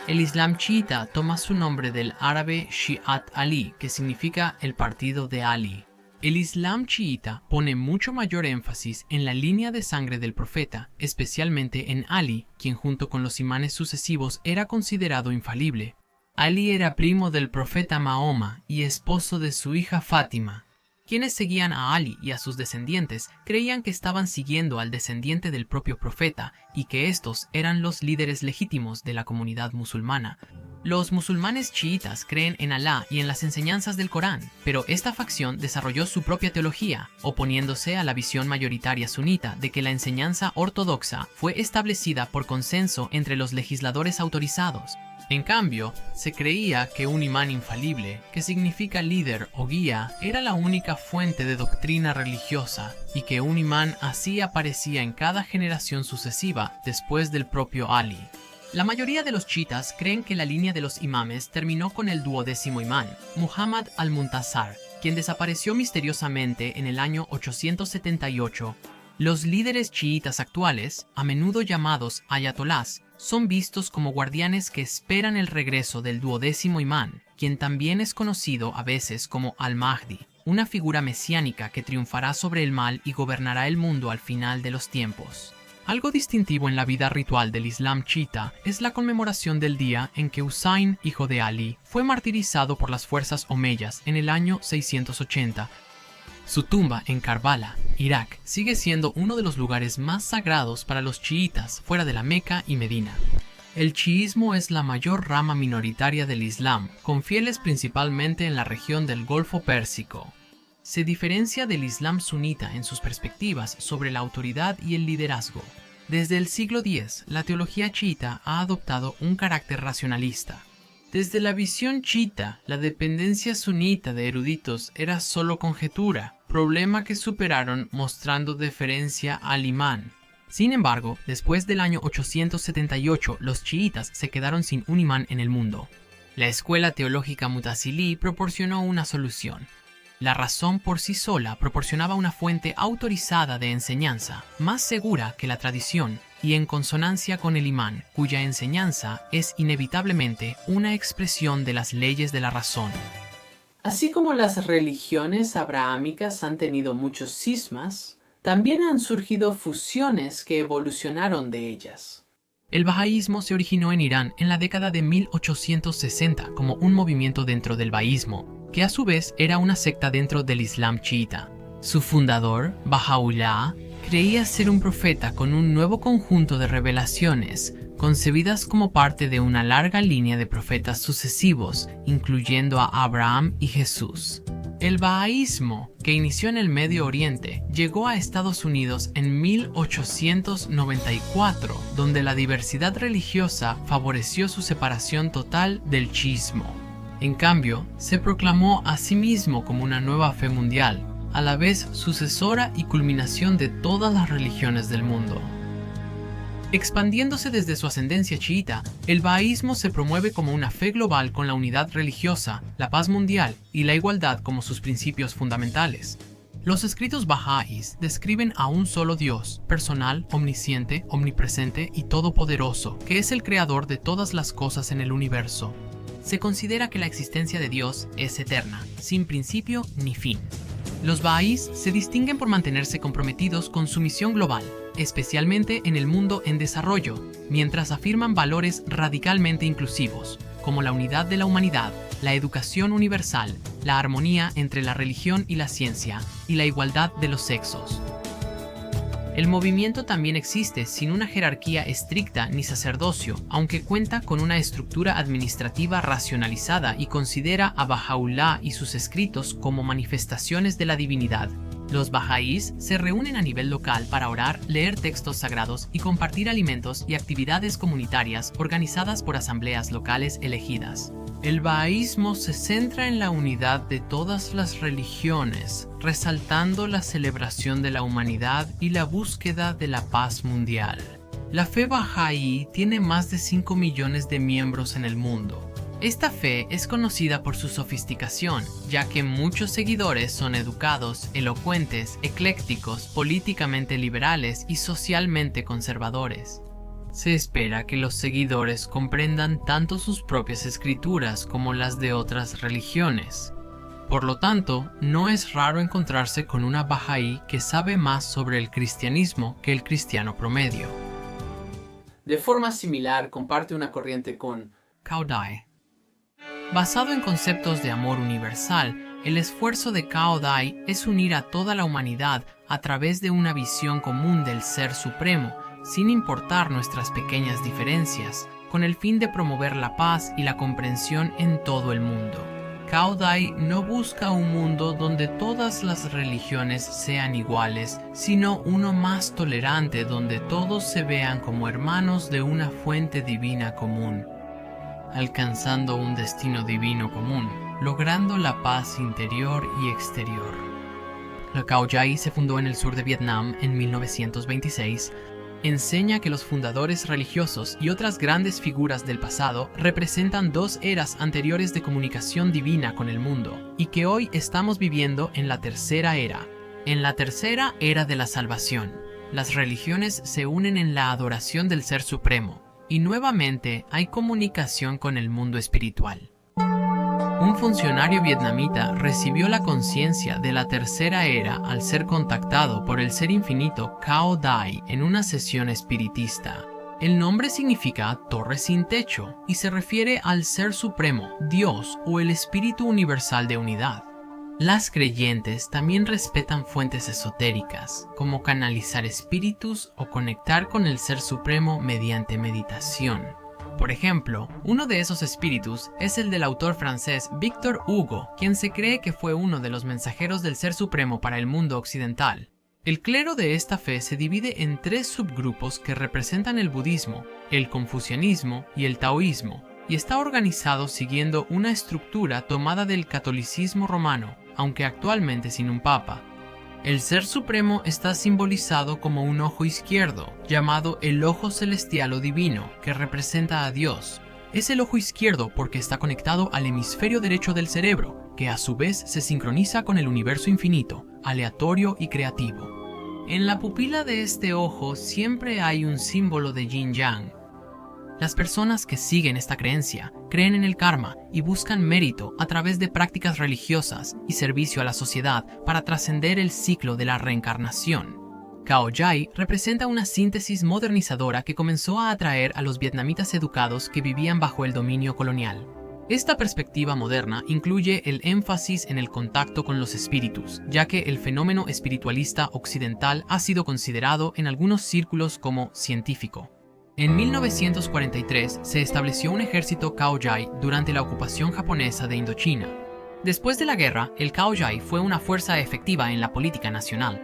El Islam chiita toma su nombre del árabe Shi'at Ali, que significa el partido de Ali. El Islam chiita pone mucho mayor énfasis en la línea de sangre del profeta, especialmente en Ali, quien junto con los imanes sucesivos era considerado infalible. Ali era primo del profeta Mahoma y esposo de su hija Fátima. Quienes seguían a Ali y a sus descendientes creían que estaban siguiendo al descendiente del propio profeta y que estos eran los líderes legítimos de la comunidad musulmana. Los musulmanes chiitas creen en Alá y en las enseñanzas del Corán, pero esta facción desarrolló su propia teología, oponiéndose a la visión mayoritaria sunita de que la enseñanza ortodoxa fue establecida por consenso entre los legisladores autorizados. En cambio, se creía que un imán infalible, que significa líder o guía, era la única fuente de doctrina religiosa y que un imán así aparecía en cada generación sucesiva después del propio Ali. La mayoría de los chiitas creen que la línea de los imames terminó con el 12º imán, Muhammad al-Muntasar, quien desapareció misteriosamente en el año 878. Los líderes chiitas actuales, a menudo llamados ayatolás, son vistos como guardianes que esperan el regreso del 12º imán, quien también es conocido a veces como al-Mahdi, una figura mesiánica que triunfará sobre el mal y gobernará el mundo al final de los tiempos. Algo distintivo en la vida ritual del Islam chiita es la conmemoración del día en que Husayn, hijo de Ali, fue martirizado por las fuerzas omeyas en el año 680. Su tumba en Karbala, Irak, sigue siendo uno de los lugares más sagrados para los chiitas fuera de la Meca y Medina. El chiismo es la mayor rama minoritaria del Islam, con fieles principalmente en la región del Golfo Pérsico. Se diferencia del Islam sunita en sus perspectivas sobre la autoridad y el liderazgo. Desde el siglo X, la teología chiita ha adoptado un carácter racionalista. Desde la visión chiita, la dependencia sunita de eruditos era solo conjetura, problema que superaron mostrando deferencia al imán. Sin embargo, después del año 878, los chiitas se quedaron sin un imán en el mundo. La escuela teológica Mutasilí proporcionó una solución. La razón por sí sola proporcionaba una fuente autorizada de enseñanza, más segura que la tradición, y en consonancia con el imán, cuya enseñanza es inevitablemente una expresión de las leyes de la razón. Así como las religiones abrahámicas han tenido muchos cismas, también han surgido fusiones que evolucionaron de ellas. El bahaísmo se originó en Irán en la década de 1860 como un movimiento dentro del bahaísmo, que a su vez era una secta dentro del Islam chiita. Su fundador, Baha'u'lláh, creía ser un profeta con un nuevo conjunto de revelaciones, concebidas como parte de una larga línea de profetas sucesivos, incluyendo a Abraham y Jesús. El bahaísmo, que inició en el Medio Oriente, llegó a Estados Unidos en 1894, donde la diversidad religiosa favoreció su separación total del chiismo. En cambio, se proclamó a sí mismo como una nueva fe mundial, a la vez sucesora y culminación de todas las religiones del mundo. Expandiéndose desde su ascendencia chiita, el bahaísmo se promueve como una fe global con la unidad religiosa, la paz mundial y la igualdad como sus principios fundamentales. Los escritos bahá'ís describen a un solo Dios, personal, omnisciente, omnipresente y todopoderoso, que es el creador de todas las cosas en el universo. Se considera que la existencia de Dios es eterna, sin principio ni fin. Los bahá'ís se distinguen por mantenerse comprometidos con su misión global, especialmente en el mundo en desarrollo, mientras afirman valores radicalmente inclusivos, como la unidad de la humanidad, la educación universal, la armonía entre la religión y la ciencia, y la igualdad de los sexos. El movimiento también existe sin una jerarquía estricta ni sacerdocio, aunque cuenta con una estructura administrativa racionalizada y considera a Baha'u'lláh y sus escritos como manifestaciones de la divinidad. Los bahá'ís se reúnen a nivel local para orar, leer textos sagrados y compartir alimentos y actividades comunitarias organizadas por asambleas locales elegidas. El bahaísmo se centra en la unidad de todas las religiones, resaltando la celebración de la humanidad y la búsqueda de la paz mundial. La fe bahá'í tiene más de 5 millones de miembros en el mundo. Esta fe es conocida por su sofisticación, ya que muchos seguidores son educados, elocuentes, eclécticos, políticamente liberales y socialmente conservadores. Se espera que los seguidores comprendan tanto sus propias escrituras como las de otras religiones. Por lo tanto, no es raro encontrarse con una bahá'í que sabe más sobre el cristianismo que el cristiano promedio. De forma similar, comparte una corriente con Cao Dai. Basado en conceptos de amor universal, el esfuerzo de Cao Dai es unir a toda la humanidad a través de una visión común del Ser Supremo, sin importar nuestras pequeñas diferencias, con el fin de promover la paz y la comprensión en todo el mundo. Cao Dai no busca un mundo donde todas las religiones sean iguales, sino uno más tolerante donde todos se vean como hermanos de una fuente divina común, alcanzando un destino divino común, logrando la paz interior y exterior. La Cao Dai se fundó en el sur de Vietnam en 1926. Enseña que los fundadores religiosos y otras grandes figuras del pasado representan dos eras anteriores de comunicación divina con el mundo, y que hoy estamos viviendo en la tercera era. En la tercera era de la salvación, las religiones se unen en la adoración del Ser Supremo, y nuevamente hay comunicación con el mundo espiritual. Un funcionario vietnamita recibió la conciencia de la tercera era al ser contactado por el ser infinito Cao Dai en una sesión espiritista. El nombre significa torre sin techo y se refiere al Ser Supremo, Dios o el Espíritu Universal de Unidad. Las creyentes también respetan fuentes esotéricas, como canalizar espíritus o conectar con el Ser Supremo mediante meditación. Por ejemplo, uno de esos espíritus es el del autor francés Victor Hugo, quien se cree que fue uno de los mensajeros del Ser Supremo para el mundo occidental. El clero de esta fe se divide en tres subgrupos que representan el budismo, el confucianismo y el taoísmo, y está organizado siguiendo una estructura tomada del catolicismo romano, aunque actualmente sin un papa. El Ser Supremo está simbolizado como un ojo izquierdo, llamado el ojo celestial o divino, que representa a Dios. Es el ojo izquierdo porque está conectado al hemisferio derecho del cerebro, que a su vez se sincroniza con el universo infinito, aleatorio y creativo. En la pupila de este ojo siempre hay un símbolo de yin-yang. Las personas que siguen esta creencia creen en el karma y buscan mérito a través de prácticas religiosas y servicio a la sociedad para trascender el ciclo de la reencarnación. Cao Dai representa una síntesis modernizadora que comenzó a atraer a los vietnamitas educados que vivían bajo el dominio colonial. Esta perspectiva moderna incluye el énfasis en el contacto con los espíritus, ya que el fenómeno espiritualista occidental ha sido considerado en algunos círculos como científico. En 1943 se estableció un ejército Cao Dai durante la ocupación japonesa de Indochina. Después de la guerra, el Cao Dai fue una fuerza efectiva en la política nacional.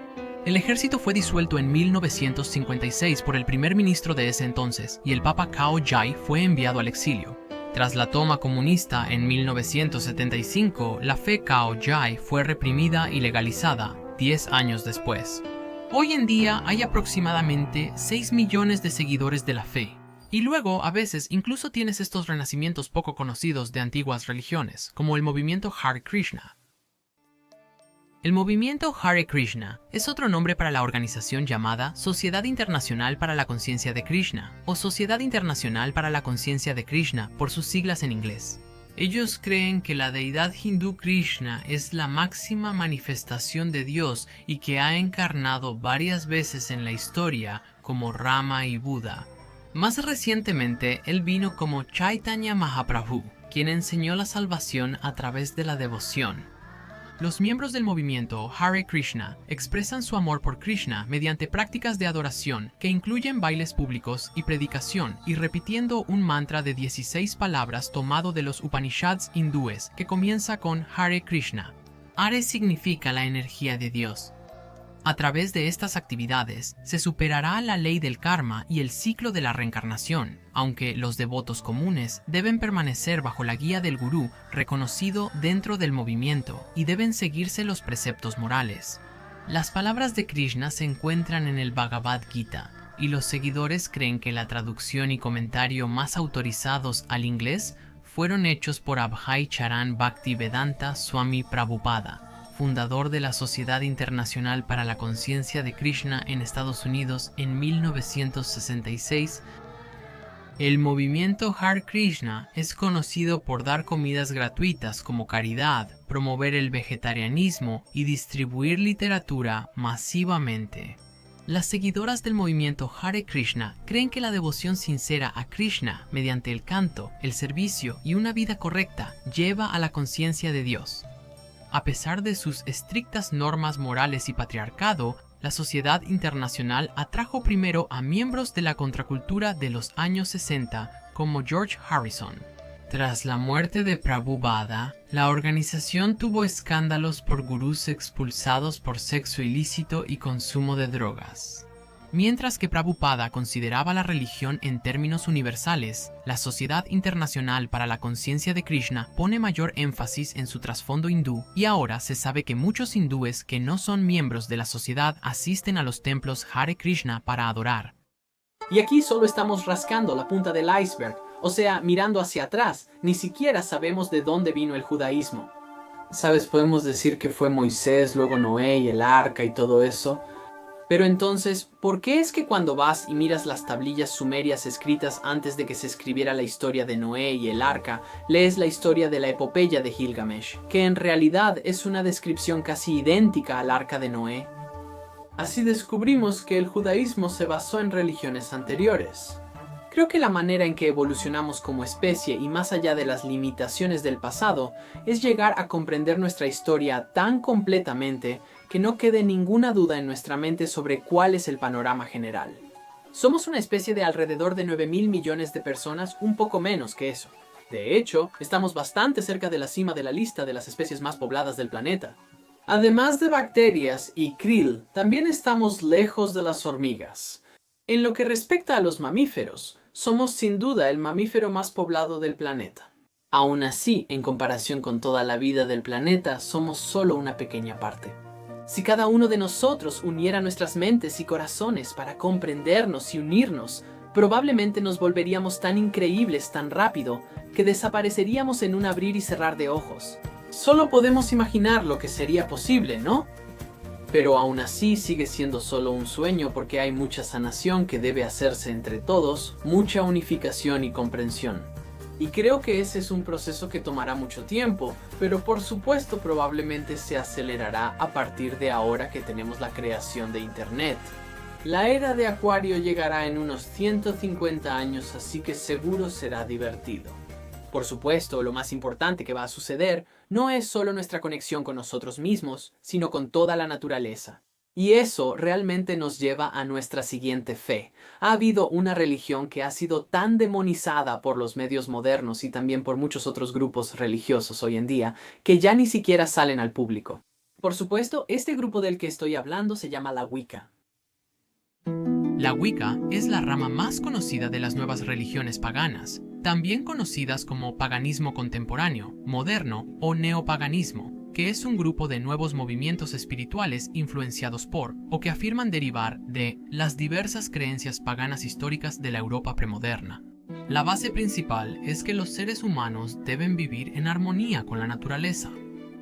El ejército fue disuelto en 1956 por el primer ministro de ese entonces y el Papa Cao Dai fue enviado al exilio. Tras la toma comunista en 1975, la fe Cao Dai fue reprimida y legalizada 10 años después. Hoy en día hay aproximadamente 6 millones de seguidores de la fe. Y luego, a veces, incluso tienes estos renacimientos poco conocidos de antiguas religiones, como el movimiento Hare Krishna. El movimiento Hare Krishna es otro nombre para la organización llamada Sociedad Internacional para la Conciencia de Krishna, o Sociedad Internacional para la Conciencia de Krishna, por sus siglas en inglés. Ellos creen que la deidad hindú Krishna es la máxima manifestación de Dios y que ha encarnado varias veces en la historia como Rama y Buda. Más recientemente, él vino como Chaitanya Mahaprabhu, quien enseñó la salvación a través de la devoción. Los miembros del movimiento Hare Krishna expresan su amor por Krishna mediante prácticas de adoración que incluyen bailes públicos y predicación y repitiendo un mantra de 16 palabras tomado de los Upanishads hindúes que comienza con Hare Krishna. Hare significa la energía de Dios. A través de estas actividades, se superará la ley del karma y el ciclo de la reencarnación, aunque los devotos comunes deben permanecer bajo la guía del gurú reconocido dentro del movimiento y deben seguirse los preceptos morales. Las palabras de Krishna se encuentran en el Bhagavad Gita, y los seguidores creen que la traducción y comentario más autorizados al inglés fueron hechos por Abhay Charan Bhaktivedanta Swami Prabhupada, fundador de la Sociedad Internacional para la Conciencia de Krishna en Estados Unidos en 1966. El movimiento Hare Krishna es conocido por dar comidas gratuitas como caridad, promover el vegetarianismo y distribuir literatura masivamente. Las seguidoras del movimiento Hare Krishna creen que la devoción sincera a Krishna mediante el canto, el servicio y una vida correcta lleva a la conciencia de Dios. A pesar de sus estrictas normas morales y patriarcado, la Sociedad Internacional atrajo primero a miembros de la contracultura de los años 60 como George Harrison. Tras la muerte de Prabhupada, la organización tuvo escándalos por gurús expulsados por sexo ilícito y consumo de drogas. Mientras que Prabhupada consideraba la religión en términos universales, la Sociedad Internacional para la Conciencia de Krishna pone mayor énfasis en su trasfondo hindú, y ahora se sabe que muchos hindúes que no son miembros de la sociedad asisten a los templos Hare Krishna para adorar. Y aquí solo estamos rascando la punta del iceberg, o sea, mirando hacia atrás, ni siquiera sabemos de dónde vino el judaísmo. ¿Sabes? Podemos decir que fue Moisés, luego Noé y el arca y todo eso. Pero entonces, ¿por qué es que cuando vas y miras las tablillas sumerias escritas antes de que se escribiera la historia de Noé y el arca, lees la historia de la epopeya de Gilgamesh, que en realidad es una descripción casi idéntica al arca de Noé? Así descubrimos que el judaísmo se basó en religiones anteriores. Creo que la manera en que evolucionamos como especie y más allá de las limitaciones del pasado es llegar a comprender nuestra historia tan completamente que no quede ninguna duda en nuestra mente sobre cuál es el panorama general. Somos una especie de alrededor de 9.000 millones de personas, un poco menos que eso. De hecho, estamos bastante cerca de la cima de la lista de las especies más pobladas del planeta. Además de bacterias y krill, también estamos lejos de las hormigas. En lo que respecta a los mamíferos, somos sin duda el mamífero más poblado del planeta. Aún así, en comparación con toda la vida del planeta, somos solo una pequeña parte. Si cada uno de nosotros uniera nuestras mentes y corazones para comprendernos y unirnos, probablemente nos volveríamos tan increíbles tan rápido que desapareceríamos en un abrir y cerrar de ojos. Solo podemos imaginar lo que sería posible, ¿no? Pero aún así sigue siendo solo un sueño porque hay mucha sanación que debe hacerse entre todos, mucha unificación y comprensión. Y creo que ese es un proceso que tomará mucho tiempo, pero por supuesto probablemente se acelerará a partir de ahora que tenemos la creación de Internet. La era de Acuario llegará en unos 150 años, así que seguro será divertido. Por supuesto, lo más importante que va a suceder no es solo nuestra conexión con nosotros mismos, sino con toda la naturaleza. Y eso realmente nos lleva a nuestra siguiente fe. Ha habido una religión que ha sido tan demonizada por los medios modernos y también por muchos otros grupos religiosos hoy en día, que ya ni siquiera salen al público. Por supuesto, este grupo del que estoy hablando se llama la Wicca. La Wicca es la rama más conocida de las nuevas religiones paganas, también conocidas como paganismo contemporáneo, moderno o neopaganismo, que es un grupo de nuevos movimientos espirituales influenciados por o que afirman derivar de las diversas creencias paganas históricas de la Europa premoderna. La base principal es que los seres humanos deben vivir en armonía con la naturaleza.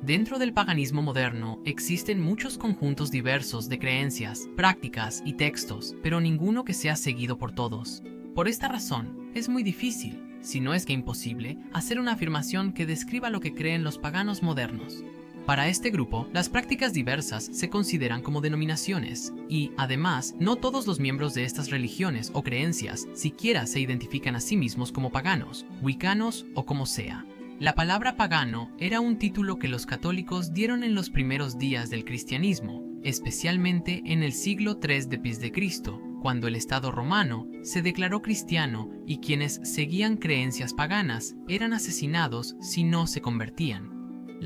Dentro del paganismo moderno existen muchos conjuntos diversos de creencias, prácticas y textos, pero ninguno que sea seguido por todos. Por esta razón, es muy difícil, si no es que imposible, hacer una afirmación que describa lo que creen los paganos modernos. Para este grupo, las prácticas diversas se consideran como denominaciones y, además, no todos los miembros de estas religiones o creencias siquiera se identifican a sí mismos como paganos, wiccanos o como sea. La palabra pagano era un título que los católicos dieron en los primeros días del cristianismo, especialmente en el siglo III después de Cristo, cuando el Estado romano se declaró cristiano y quienes seguían creencias paganas eran asesinados si no se convertían.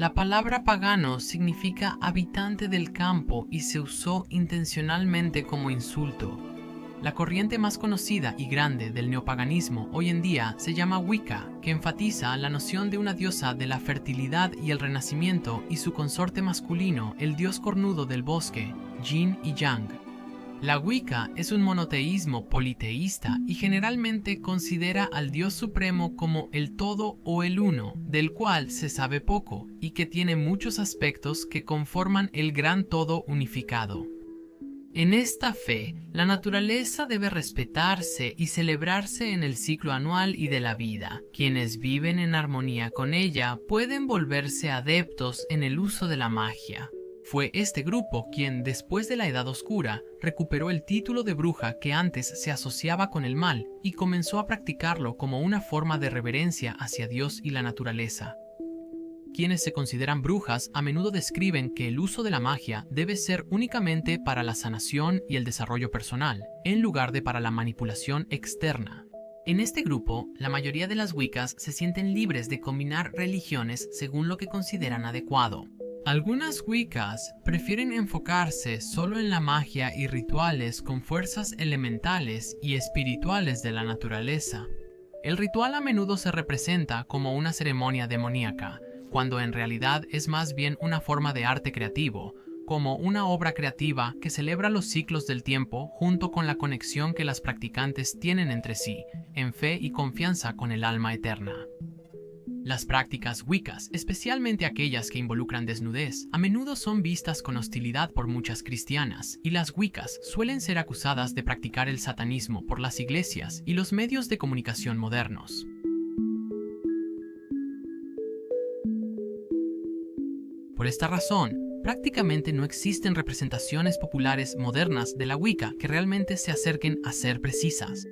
La palabra pagano significa habitante del campo y se usó intencionalmente como insulto. La corriente más conocida y grande del neopaganismo hoy en día se llama Wicca, que enfatiza la noción de una diosa de la fertilidad y el renacimiento y su consorte masculino, el dios cornudo del bosque, Yin y Yang. La Wicca es un monoteísmo politeísta y generalmente considera al Dios Supremo como el todo o el uno, del cual se sabe poco y que tiene muchos aspectos que conforman el gran todo unificado. En esta fe, la naturaleza debe respetarse y celebrarse en el ciclo anual y de la vida. Quienes viven en armonía con ella pueden volverse adeptos en el uso de la magia. Fue este grupo quien, después de la Edad Oscura, recuperó el título de bruja que antes se asociaba con el mal y comenzó a practicarlo como una forma de reverencia hacia Dios y la naturaleza. Quienes se consideran brujas a menudo describen que el uso de la magia debe ser únicamente para la sanación y el desarrollo personal, en lugar de para la manipulación externa. En este grupo, la mayoría de las Wiccas se sienten libres de combinar religiones según lo que consideran adecuado. Algunas Wiccas prefieren enfocarse solo en la magia y rituales con fuerzas elementales y espirituales de la naturaleza. El ritual a menudo se representa como una ceremonia demoníaca, cuando en realidad es más bien una forma de arte creativo, como una obra creativa que celebra los ciclos del tiempo junto con la conexión que las practicantes tienen entre sí, en fe y confianza con el alma eterna. Las prácticas Wiccas, especialmente aquellas que involucran desnudez, a menudo son vistas con hostilidad por muchas cristianas, y las Wiccas suelen ser acusadas de practicar el satanismo por las iglesias y los medios de comunicación modernos. Por esta razón, prácticamente no existen representaciones populares modernas de la Wicca que realmente se acerquen a ser precisas.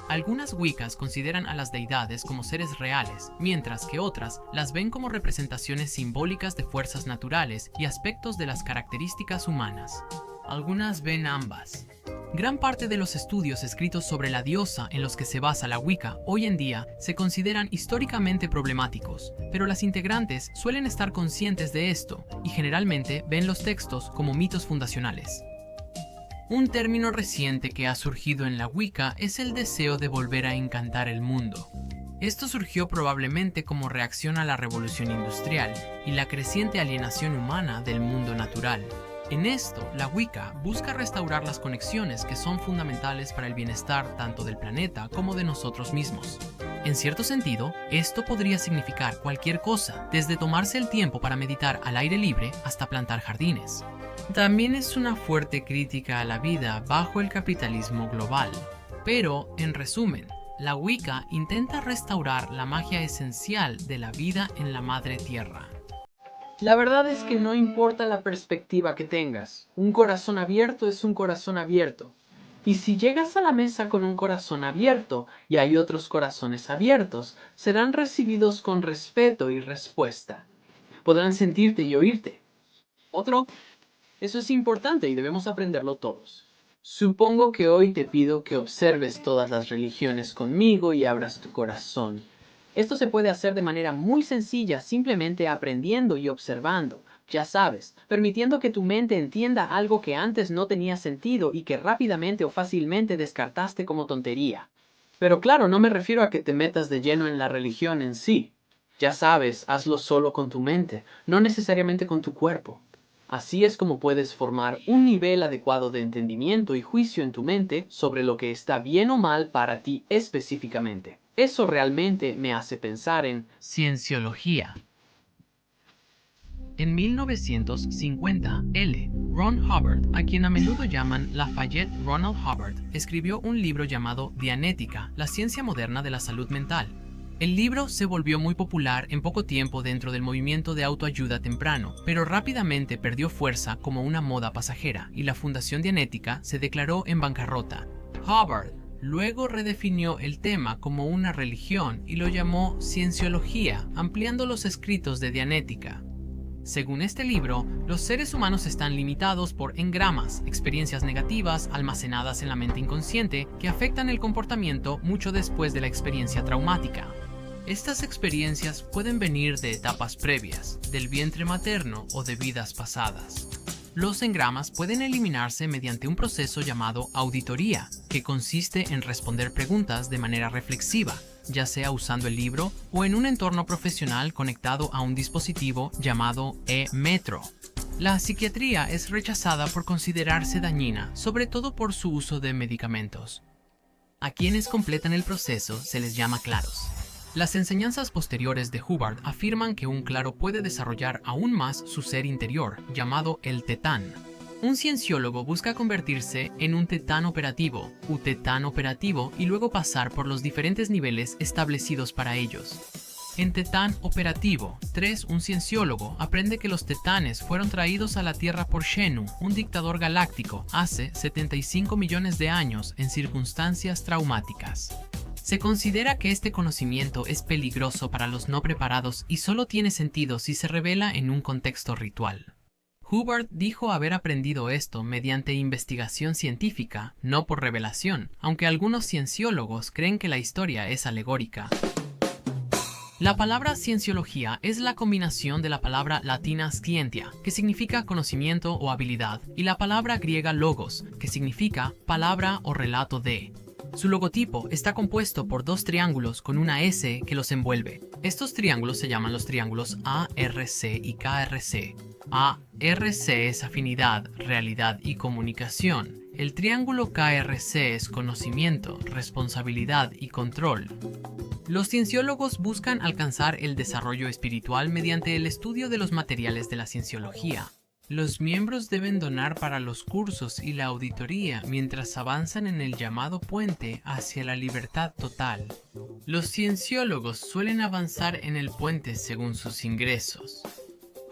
Algunas Wiccas consideran a las deidades como seres reales, mientras que otras las ven como representaciones simbólicas de fuerzas naturales y aspectos de las características humanas. Algunas ven ambas. Gran parte de los estudios escritos sobre la diosa en los que se basa la Wicca hoy en día se consideran históricamente problemáticos, pero las integrantes suelen estar conscientes de esto y generalmente ven los textos como mitos fundacionales. Un término reciente que ha surgido en la Wicca es el deseo de volver a encantar el mundo. Esto surgió probablemente como reacción a la revolución industrial y la creciente alienación humana del mundo natural. En esto, la Wicca busca restaurar las conexiones que son fundamentales para el bienestar tanto del planeta como de nosotros mismos. En cierto sentido, esto podría significar cualquier cosa, desde tomarse el tiempo para meditar al aire libre hasta plantar jardines. También es una fuerte crítica a la vida bajo el capitalismo global. Pero, en resumen, la Wicca intenta restaurar la magia esencial de la vida en la Madre Tierra. La verdad es que no importa la perspectiva que tengas, un corazón abierto es un corazón abierto. Y si llegas a la mesa con un corazón abierto y hay otros corazones abiertos, serán recibidos con respeto y respuesta. Podrán sentirte y oírte. Eso es importante y debemos aprenderlo todos. Supongo que hoy te pido que observes todas las religiones conmigo y abras tu corazón. Esto se puede hacer de manera muy sencilla, simplemente aprendiendo y observando. Ya sabes, permitiendo que tu mente entienda algo que antes no tenía sentido y que rápidamente o fácilmente descartaste como tontería. Pero claro, no me refiero a que te metas de lleno en la religión en sí. Ya sabes, hazlo solo con tu mente, no necesariamente con tu cuerpo. Así es como puedes formar un nivel adecuado de entendimiento y juicio en tu mente sobre lo que está bien o mal para ti específicamente. Eso realmente me hace pensar en Cienciología. En 1950, Ron Hubbard, a quien a menudo llaman Lafayette Ronald Hubbard, escribió un libro llamado Dianética, la ciencia moderna de la salud mental. El libro se volvió muy popular en poco tiempo dentro del movimiento de autoayuda temprano, pero rápidamente perdió fuerza como una moda pasajera y la Fundación Dianética se declaró en bancarrota. Hubbard luego redefinió el tema como una religión y lo llamó cienciología, ampliando los escritos de Dianética. Según este libro, los seres humanos están limitados por engramas, experiencias negativas almacenadas en la mente inconsciente que afectan el comportamiento mucho después de la experiencia traumática. Estas experiencias pueden venir de etapas previas, del vientre materno o de vidas pasadas. Los engramas pueden eliminarse mediante un proceso llamado auditoría, que consiste en responder preguntas de manera reflexiva, ya sea usando el libro o en un entorno profesional conectado a un dispositivo llamado e-metro. La psiquiatría es rechazada por considerarse dañina, sobre todo por su uso de medicamentos. A quienes completan el proceso se les llama claros. Las enseñanzas posteriores de Hubbard afirman que un claro puede desarrollar aún más su ser interior, llamado el tetán. Un cienciólogo busca convertirse en un tetán operativo, u tetán operativo, y luego pasar por los diferentes niveles establecidos para ellos. En Tetán Operativo 3, un cienciólogo aprende que los tetanes fueron traídos a la Tierra por Xenu, un dictador galáctico, hace 75 millones de años en circunstancias traumáticas. Se considera que este conocimiento es peligroso para los no preparados y solo tiene sentido si se revela en un contexto ritual. Hubbard dijo haber aprendido esto mediante investigación científica, no por revelación, aunque algunos cienciólogos creen que la historia es alegórica. La palabra cienciología es la combinación de la palabra latina scientia, que significa conocimiento o habilidad, y la palabra griega logos, que significa palabra o relato de. Su logotipo está compuesto por dos triángulos con una S que los envuelve. Estos triángulos se llaman los triángulos ARC y KRC. ARC es afinidad, realidad y comunicación. El triángulo KRC es conocimiento, responsabilidad y control. Los cienciólogos buscan alcanzar el desarrollo espiritual mediante el estudio de los materiales de la cienciología. Los miembros deben donar para los cursos y la auditoría mientras avanzan en el llamado puente hacia la libertad total. Los cienciólogos suelen avanzar en el puente según sus ingresos.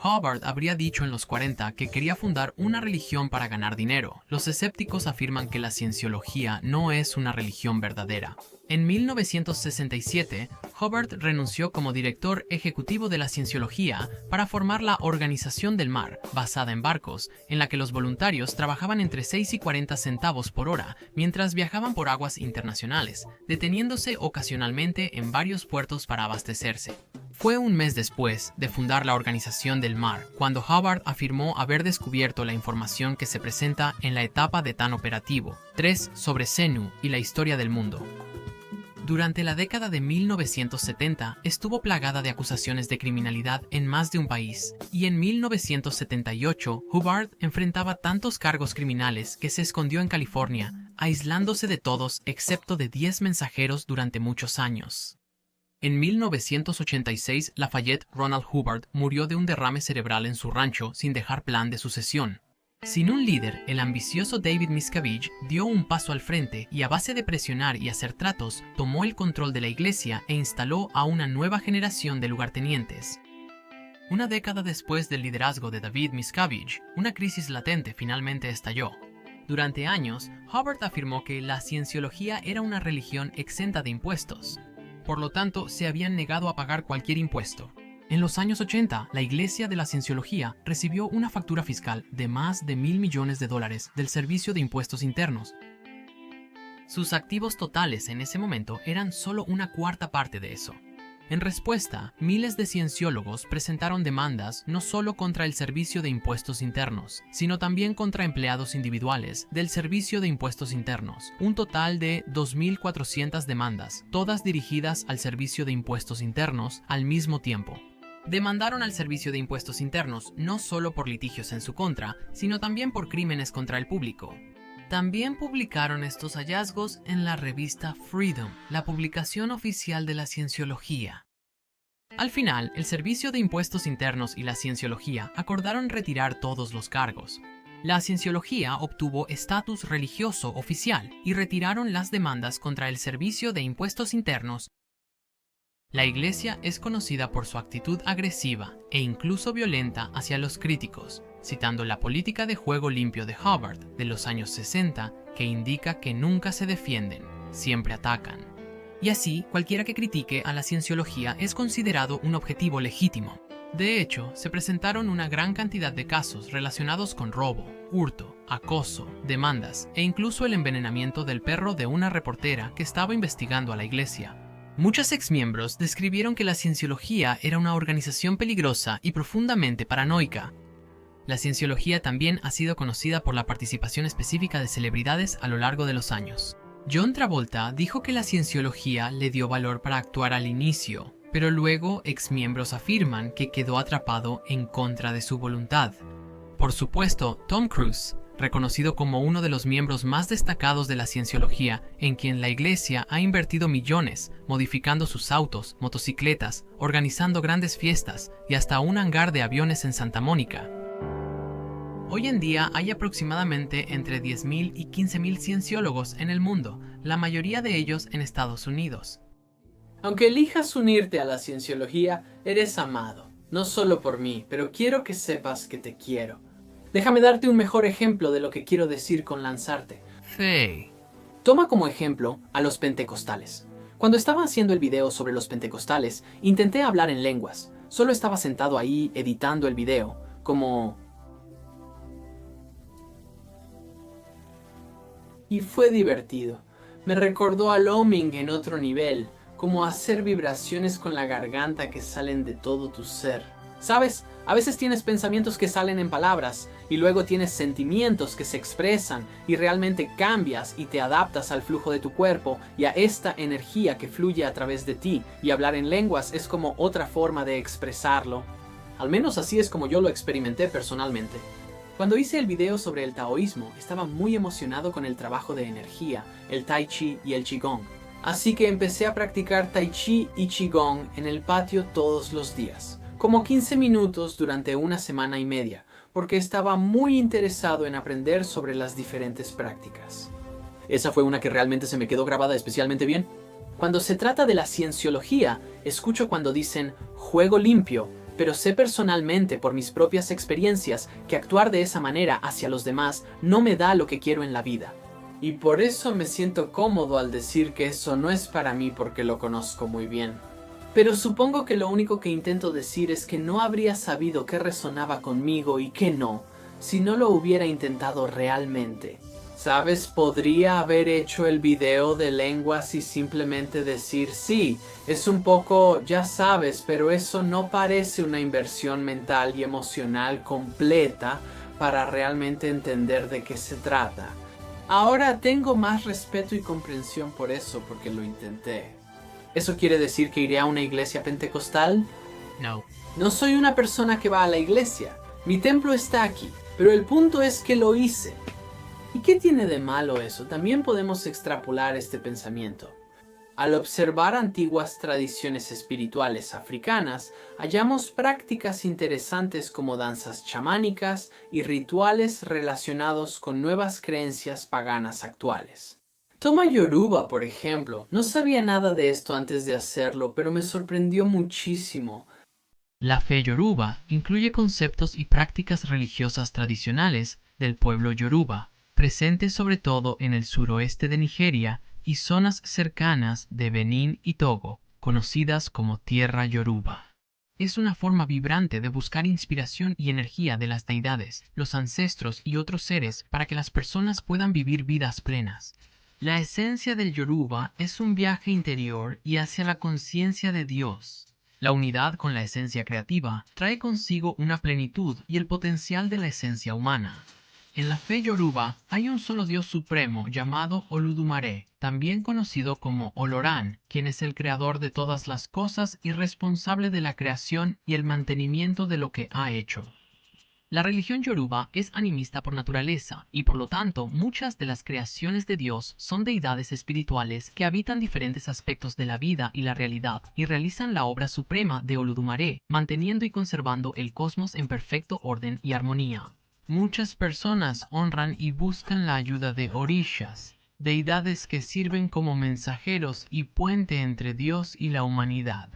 Hubbard habría dicho en los 40 que quería fundar una religión para ganar dinero. Los escépticos afirman que la cienciología no es una religión verdadera. En 1967, Hubbard renunció como director ejecutivo de la cienciología para formar la Organización del Mar, basada en barcos, en la que los voluntarios trabajaban entre 6 y 40 centavos por hora mientras viajaban por aguas internacionales, deteniéndose ocasionalmente en varios puertos para abastecerse. Fue un mes después de fundar la Organización del Mar, cuando Hubbard afirmó haber descubierto la información que se presenta en la etapa de Tetán Operativo 3 sobre Xenu y la historia del mundo. Durante la década de 1970 estuvo plagada de acusaciones de criminalidad en más de un país, y en 1978 Hubbard enfrentaba tantos cargos criminales que se escondió en California, aislándose de todos excepto de 10 mensajeros durante muchos años. En 1986, Lafayette Ronald Hubbard murió de un derrame cerebral en su rancho sin dejar plan de sucesión. Sin un líder, el ambicioso David Miscavige dio un paso al frente y a base de presionar y hacer tratos, tomó el control de la iglesia e instaló a una nueva generación de lugartenientes. Una década después del liderazgo de David Miscavige, una crisis latente finalmente estalló. Durante años, Hubbard afirmó que la cienciología era una religión exenta de impuestos. Por lo tanto, se habían negado a pagar cualquier impuesto. En los años 80, la Iglesia de la Cienciología recibió una factura fiscal de más de $1.000 millones del Servicio de Impuestos Internos. Sus activos totales en ese momento eran solo una cuarta parte de eso. En respuesta, miles de cienciólogos presentaron demandas no solo contra el Servicio de Impuestos Internos, sino también contra empleados individuales del Servicio de Impuestos Internos, un total de 2.400 demandas, todas dirigidas al Servicio de Impuestos Internos al mismo tiempo. Demandaron al Servicio de Impuestos Internos no solo por litigios en su contra, sino también por crímenes contra el público. También publicaron estos hallazgos en la revista Freedom, la publicación oficial de la cienciología. Al final, el Servicio de Impuestos Internos y la Cienciología acordaron retirar todos los cargos. La Cienciología obtuvo estatus religioso oficial y retiraron las demandas contra el Servicio de Impuestos Internos. La Iglesia es conocida por su actitud agresiva e incluso violenta hacia los críticos, citando la política de juego limpio de Hubbard de los años 60, que indica que nunca se defienden, siempre atacan. Y así, cualquiera que critique a la cienciología es considerado un objetivo legítimo. De hecho, se presentaron una gran cantidad de casos relacionados con robo, hurto, acoso, demandas e incluso el envenenamiento del perro de una reportera que estaba investigando a la Iglesia. Muchos exmiembros describieron que la cienciología era una organización peligrosa y profundamente paranoica. La cienciología también ha sido conocida por la participación específica de celebridades a lo largo de los años. John Travolta dijo que la cienciología le dio valor para actuar al inicio, pero luego exmiembros afirman que quedó atrapado en contra de su voluntad. Por supuesto, Tom Cruise, reconocido como uno de los miembros más destacados de la cienciología, en quien la iglesia ha invertido millones, modificando sus autos, motocicletas, organizando grandes fiestas y hasta un hangar de aviones en Santa Mónica. Hoy en día hay aproximadamente entre 10.000 y 15.000 cienciólogos en el mundo, la mayoría de ellos en Estados Unidos. Aunque elijas unirte a la cienciología, eres amado, no solo por mí, pero quiero que sepas que te quiero. Déjame darte un mejor ejemplo de lo que quiero decir con lanzarte. Hey. Toma como ejemplo a los pentecostales. Cuando estaba haciendo el video sobre los pentecostales, intenté hablar en lenguas. Solo estaba sentado ahí editando el video, como... Y fue divertido. Me recordó al Oming en otro nivel, como hacer vibraciones con la garganta que salen de todo tu ser. ¿Sabes? A veces tienes pensamientos que salen en palabras, y luego tienes sentimientos que se expresan, y realmente cambias y te adaptas al flujo de tu cuerpo y a esta energía que fluye a través de ti, y hablar en lenguas es como otra forma de expresarlo. Al menos así es como yo lo experimenté personalmente. Cuando hice el video sobre el taoísmo, estaba muy emocionado con el trabajo de energía, el tai chi y el qigong. Así que empecé a practicar tai chi y qigong en el patio todos los días, como 15 minutos durante una semana y media, porque estaba muy interesado en aprender sobre las diferentes prácticas. Esa fue una que realmente se me quedó grabada especialmente bien. Cuando se trata de la cienciología, escucho cuando dicen juego limpio, pero sé personalmente por mis propias experiencias que actuar de esa manera hacia los demás no me da lo que quiero en la vida. Y por eso me siento cómodo al decir que eso no es para mí porque lo conozco muy bien. Pero supongo que lo único que intento decir es que no habría sabido qué resonaba conmigo y qué no, si no lo hubiera intentado realmente. ¿Sabes? Podría haber hecho el video de lenguas y simplemente decir sí, es un poco, ya sabes, pero eso no parece una inversión mental y emocional completa para realmente entender de qué se trata. Ahora tengo más respeto y comprensión por eso porque lo intenté. ¿Eso quiere decir que iré a una iglesia pentecostal? No. No soy una persona que va a la iglesia. Mi templo está aquí, pero el punto es que lo hice. ¿Y qué tiene de malo eso? También podemos extrapolar este pensamiento. Al observar antiguas tradiciones espirituales africanas, hallamos prácticas interesantes como danzas chamánicas y rituales relacionados con nuevas creencias paganas actuales. Toma Yoruba, por ejemplo. No sabía nada de esto antes de hacerlo, pero me sorprendió muchísimo. La fe yoruba incluye conceptos y prácticas religiosas tradicionales del pueblo yoruba, presentes sobre todo en el suroeste de Nigeria y zonas cercanas de Benín y Togo, conocidas como Tierra Yoruba. Es una forma vibrante de buscar inspiración y energía de las deidades, los ancestros y otros seres para que las personas puedan vivir vidas plenas. La esencia del Yoruba es un viaje interior y hacia la conciencia de Dios. La unidad con la esencia creativa trae consigo una plenitud y el potencial de la esencia humana. En la fe yoruba hay un solo Dios supremo llamado Oludumare, también conocido como Oloran, quien es el creador de todas las cosas y responsable de la creación y el mantenimiento de lo que ha hecho. La religión yoruba es animista por naturaleza y por lo tanto muchas de las creaciones de Dios son deidades espirituales que habitan diferentes aspectos de la vida y la realidad y realizan la obra suprema de Oludumare, manteniendo y conservando el cosmos en perfecto orden y armonía. Muchas personas honran y buscan la ayuda de orishas, deidades que sirven como mensajeros y puente entre Dios y la humanidad.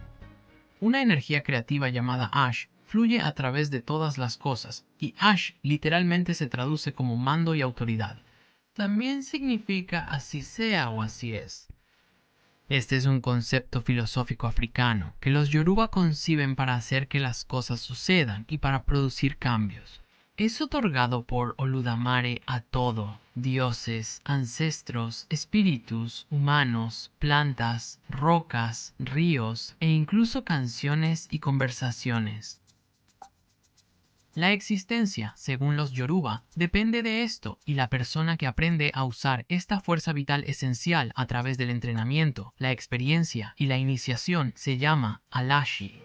Una energía creativa llamada Ash fluye a través de todas las cosas, y Ash literalmente se traduce como mando y autoridad. También significa así sea o así es. Este es un concepto filosófico africano que los Yoruba conciben para hacer que las cosas sucedan y para producir cambios. Es otorgado por Oludamare a todo: dioses, ancestros, espíritus, humanos, plantas, rocas, ríos e incluso canciones y conversaciones. La existencia, según los Yoruba, depende de esto, y la persona que aprende a usar esta fuerza vital esencial a través del entrenamiento, la experiencia y la iniciación se llama Alashi.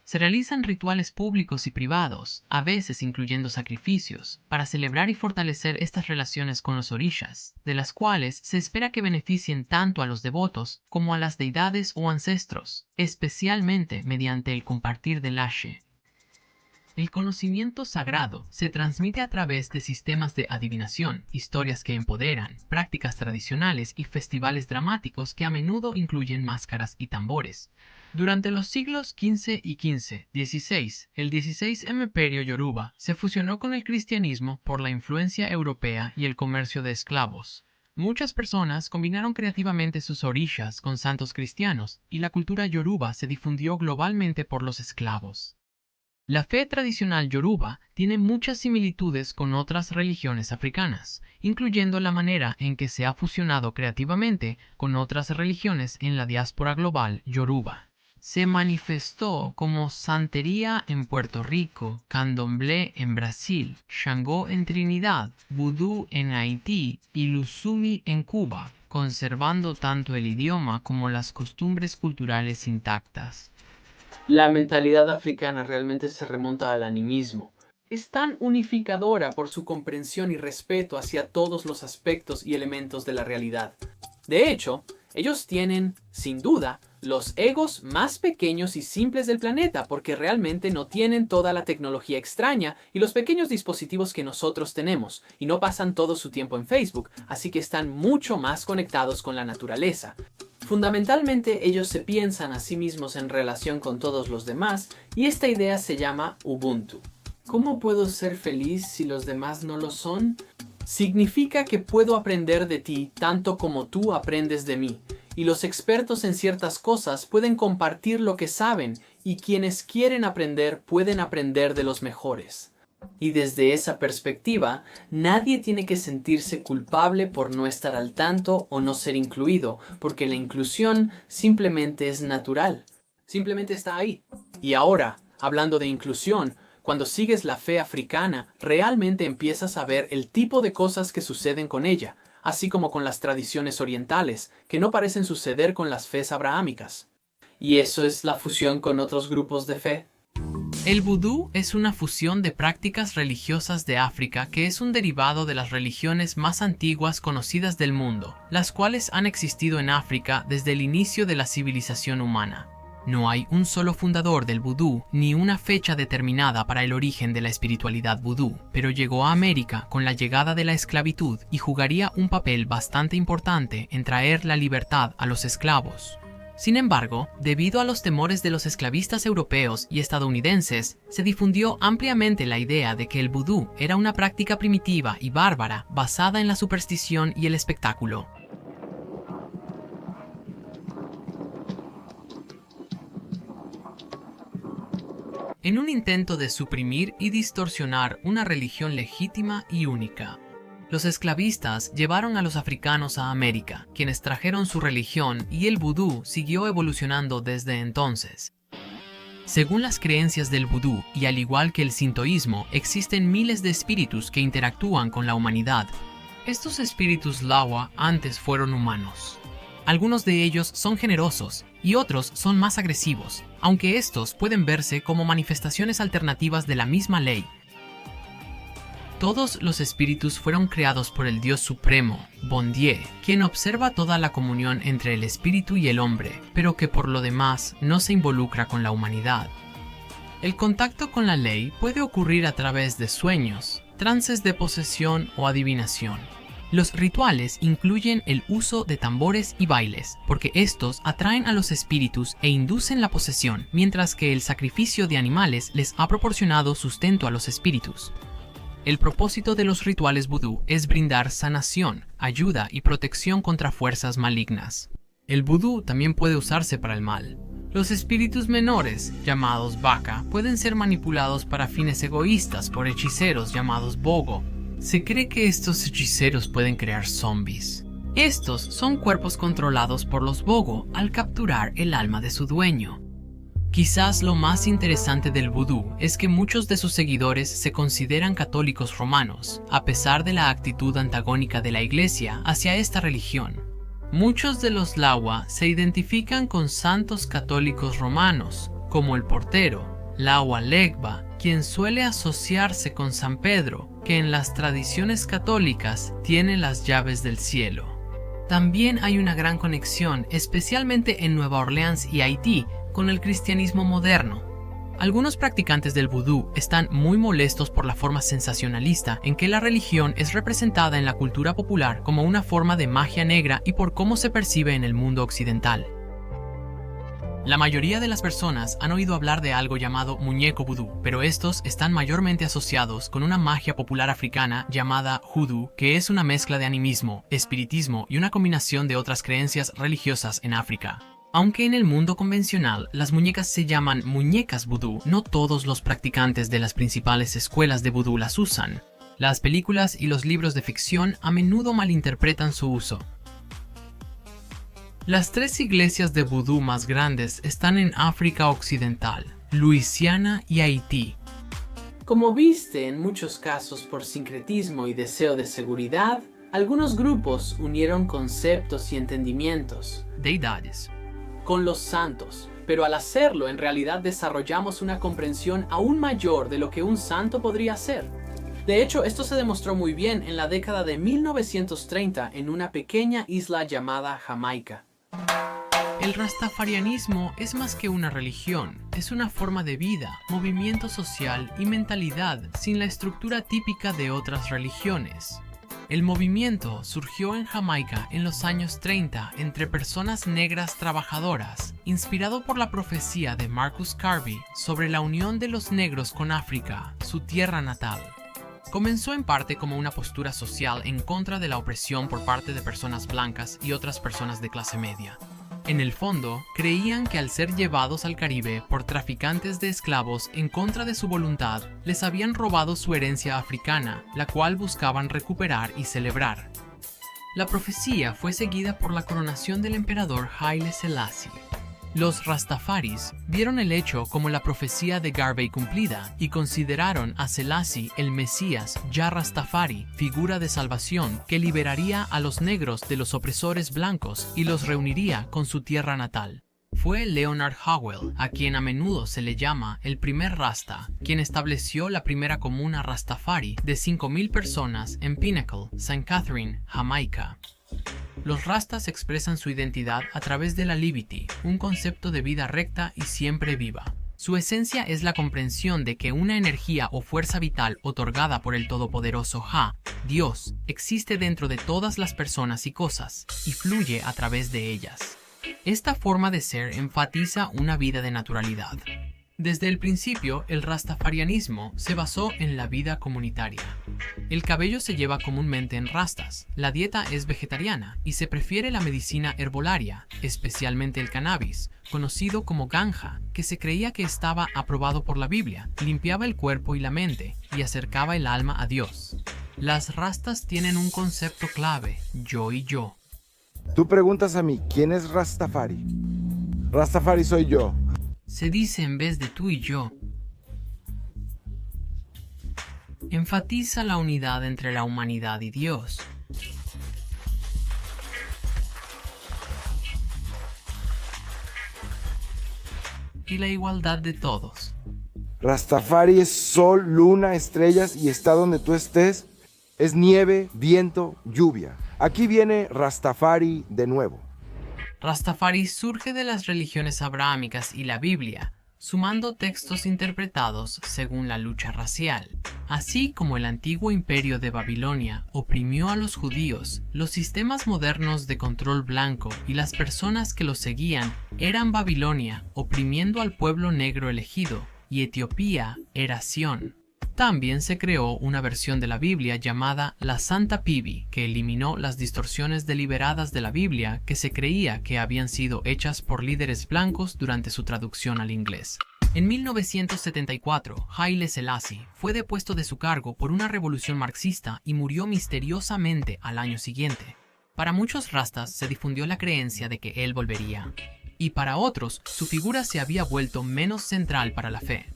Se realizan rituales públicos y privados, a veces incluyendo sacrificios, para celebrar y fortalecer estas relaciones con los orishas, de las cuales se espera que beneficien tanto a los devotos como a las deidades o ancestros, especialmente mediante el compartir del ashe. El conocimiento sagrado se transmite a través de sistemas de adivinación, historias que empoderan, prácticas tradicionales y festivales dramáticos que a menudo incluyen máscaras y tambores. Durante los siglos XV y XVI, el 16 Imperio Yoruba se fusionó con el cristianismo por la influencia europea y el comercio de esclavos. Muchas personas combinaron creativamente sus orishas con santos cristianos, y la cultura yoruba se difundió globalmente por los esclavos. La fe tradicional yoruba tiene muchas similitudes con otras religiones africanas, incluyendo la manera en que se ha fusionado creativamente con otras religiones en la diáspora global yoruba. Se manifestó como santería en Puerto Rico, candomblé en Brasil, Shango en Trinidad, vudú en Haití y Lusumi en Cuba, conservando tanto el idioma como las costumbres culturales intactas. La mentalidad africana realmente se remonta al animismo. Es tan unificadora por su comprensión y respeto hacia todos los aspectos y elementos de la realidad. De hecho, ellos tienen, sin duda, los egos más pequeños y simples del planeta, porque realmente no tienen toda la tecnología extraña y los pequeños dispositivos que nosotros tenemos, y no pasan todo su tiempo en Facebook, así que están mucho más conectados con la naturaleza. Fundamentalmente, ellos se piensan a sí mismos en relación con todos los demás, y esta idea se llama Ubuntu. ¿Cómo puedo ser feliz si los demás no lo son? Significa que puedo aprender de ti tanto como tú aprendes de mí, y los expertos en ciertas cosas pueden compartir lo que saben, y quienes quieren aprender pueden aprender de los mejores. Y desde esa perspectiva, nadie tiene que sentirse culpable por no estar al tanto o no ser incluido, porque la inclusión simplemente es natural. Simplemente está ahí. Y ahora, hablando de inclusión, cuando sigues la fe africana, realmente empiezas a ver el tipo de cosas que suceden con ella, así como con las tradiciones orientales, que no parecen suceder con las fes abrahámicas. Y eso es la fusión con otros grupos de fe. El vudú es una fusión de prácticas religiosas de África que es un derivado de las religiones más antiguas conocidas del mundo, las cuales han existido en África desde el inicio de la civilización humana. No hay un solo fundador del vudú ni una fecha determinada para el origen de la espiritualidad vudú, pero llegó a América con la llegada de la esclavitud y jugaría un papel bastante importante en traer la libertad a los esclavos. Sin embargo, debido a los temores de los esclavistas europeos y estadounidenses, se difundió ampliamente la idea de que el vudú era una práctica primitiva y bárbara basada en la superstición y el espectáculo. En un intento de suprimir y distorsionar una religión legítima y única, los esclavistas llevaron a los africanos a América, quienes trajeron su religión, y el vudú siguió evolucionando desde entonces. Según las creencias del vudú, y al igual que el sintoísmo, existen miles de espíritus que interactúan con la humanidad. Estos espíritus Lawa antes fueron humanos. Algunos de ellos son generosos y otros son más agresivos, aunque estos pueden verse como manifestaciones alternativas de la misma ley. Todos los espíritus fueron creados por el Dios Supremo, Bondye, quien observa toda la comunión entre el espíritu y el hombre, pero que por lo demás no se involucra con la humanidad. El contacto con la ley puede ocurrir a través de sueños, trances de posesión o adivinación. Los rituales incluyen el uso de tambores y bailes, porque estos atraen a los espíritus e inducen la posesión, mientras que el sacrificio de animales les ha proporcionado sustento a los espíritus. El propósito de los rituales vudú es brindar sanación, ayuda y protección contra fuerzas malignas. El vudú también puede usarse para el mal. Los espíritus menores, llamados Baka, pueden ser manipulados para fines egoístas por hechiceros llamados Bogo. Se cree que estos hechiceros pueden crear zombies. Estos son cuerpos controlados por los Bogo al capturar el alma de su dueño. Quizás lo más interesante del vudú es que muchos de sus seguidores se consideran católicos romanos, a pesar de la actitud antagónica de la Iglesia hacia esta religión. Muchos de los Lawa se identifican con santos católicos romanos, como el portero, Lawa Legba, quien suele asociarse con San Pedro, que en las tradiciones católicas tiene las llaves del cielo. También hay una gran conexión, especialmente en Nueva Orleans y Haití, con el cristianismo moderno. Algunos practicantes del vudú están muy molestos por la forma sensacionalista en que la religión es representada en la cultura popular como una forma de magia negra y por cómo se percibe en el mundo occidental. La mayoría de las personas han oído hablar de algo llamado muñeco vudú, pero estos están mayormente asociados con una magia popular africana llamada hoodoo, que es una mezcla de animismo, espiritismo y una combinación de otras creencias religiosas en África. Aunque en el mundo convencional las muñecas se llaman muñecas vudú, no todos los practicantes de las principales escuelas de vudú las usan. Las películas y los libros de ficción a menudo malinterpretan su uso. Las 3 iglesias de vudú más grandes están en África Occidental, Luisiana y Haití. Como viste, en muchos casos por sincretismo y deseo de seguridad, algunos grupos unieron conceptos y entendimientos, deidades, con los santos, pero al hacerlo en realidad desarrollamos una comprensión aún mayor de lo que un santo podría ser. De hecho, esto se demostró muy bien en la década de 1930 en una pequeña isla llamada Jamaica. El rastafarianismo es más que una religión, es una forma de vida, movimiento social y mentalidad sin la estructura típica de otras religiones. El movimiento surgió en Jamaica en los años 30 entre personas negras trabajadoras, inspirado por la profecía de Marcus Garvey sobre la unión de los negros con África, su tierra natal. Comenzó en parte como una postura social en contra de la opresión por parte de personas blancas y otras personas de clase media. En el fondo, creían que al ser llevados al Caribe por traficantes de esclavos en contra de su voluntad, les habían robado su herencia africana, la cual buscaban recuperar y celebrar. La profecía fue seguida por la coronación del emperador Haile Selassie. Los Rastafaris vieron el hecho como la profecía de Garvey cumplida y consideraron a Selassie el Mesías Ya Rastafari, figura de salvación que liberaría a los negros de los opresores blancos y los reuniría con su tierra natal. Fue Leonard Howell, a quien a menudo se le llama el primer Rasta, quien estableció la primera comuna Rastafari de 5,000 personas en Pinnacle, St. Catherine, Jamaica. Los rastas expresan su identidad a través de la Livity, un concepto de vida recta y siempre viva. Su esencia es la comprensión de que una energía o fuerza vital otorgada por el todopoderoso Ja, Dios, existe dentro de todas las personas y cosas, y fluye a través de ellas. Esta forma de ser enfatiza una vida de naturalidad. Desde el principio, el rastafarianismo se basó en la vida comunitaria. El cabello se lleva comúnmente en rastas, la dieta es vegetariana y se prefiere la medicina herbolaria, especialmente el cannabis, conocido como ganja, que se creía que estaba aprobado por la Biblia, limpiaba el cuerpo y la mente y acercaba el alma a Dios. Las rastas tienen un concepto clave, yo y yo. Tú preguntas a mí, ¿quién es Rastafari? Rastafari soy yo. Se dice en vez de tú y yo. Enfatiza la unidad entre la humanidad y Dios. Y la igualdad de todos. Rastafari es sol, luna, estrellas y está donde tú estés. Es nieve, viento, lluvia. Aquí viene Rastafari de nuevo. Rastafari surge de las religiones abrahámicas y la Biblia, sumando textos interpretados según la lucha racial. Así como el antiguo imperio de Babilonia oprimió a los judíos, los sistemas modernos de control blanco y las personas que los seguían eran Babilonia, oprimiendo al pueblo negro elegido, y Etiopía era Sión. También se creó una versión de la Biblia llamada la Santa Pibi, que eliminó las distorsiones deliberadas de la Biblia que se creía que habían sido hechas por líderes blancos durante su traducción al inglés. En 1974, Haile Selassie fue depuesto de su cargo por una revolución marxista y murió misteriosamente al año siguiente. Para muchos rastas se difundió la creencia de que él volvería, y para otros su figura se había vuelto menos central para la fe.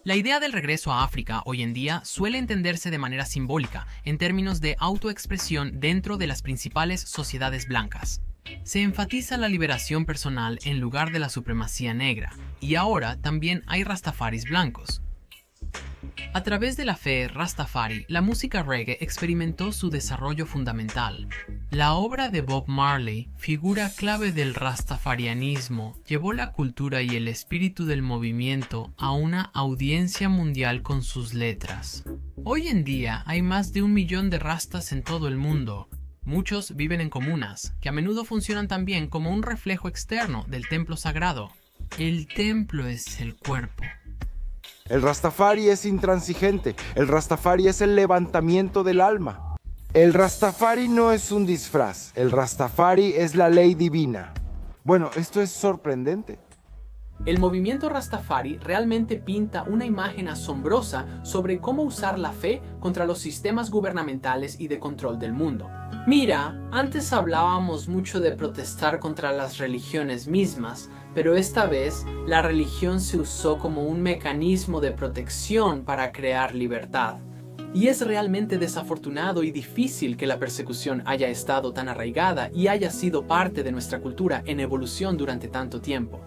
La idea del regreso a África hoy en día suele entenderse de manera simbólica en términos de autoexpresión dentro de las principales sociedades blancas. Se enfatiza la liberación personal en lugar de la supremacía negra, y ahora también hay rastafaris blancos. A través de la fe rastafari, la música reggae experimentó su desarrollo fundamental. La obra de Bob Marley, figura clave del rastafarianismo, llevó la cultura y el espíritu del movimiento a una audiencia mundial con sus letras. Hoy en día hay más de 1 millón de rastas en todo el mundo. Muchos viven en comunas, que a menudo funcionan también como un reflejo externo del templo sagrado. El templo es el cuerpo. El Rastafari es intransigente. El Rastafari es el levantamiento del alma. El Rastafari no es un disfraz. El Rastafari es la ley divina. Bueno, esto es sorprendente. El movimiento Rastafari realmente pinta una imagen asombrosa sobre cómo usar la fe contra los sistemas gubernamentales y de control del mundo. Mira, antes hablábamos mucho de protestar contra las religiones mismas, pero esta vez la religión se usó como un mecanismo de protección para crear libertad. Y es realmente desafortunado y difícil que la persecución haya estado tan arraigada y haya sido parte de nuestra cultura en evolución durante tanto tiempo.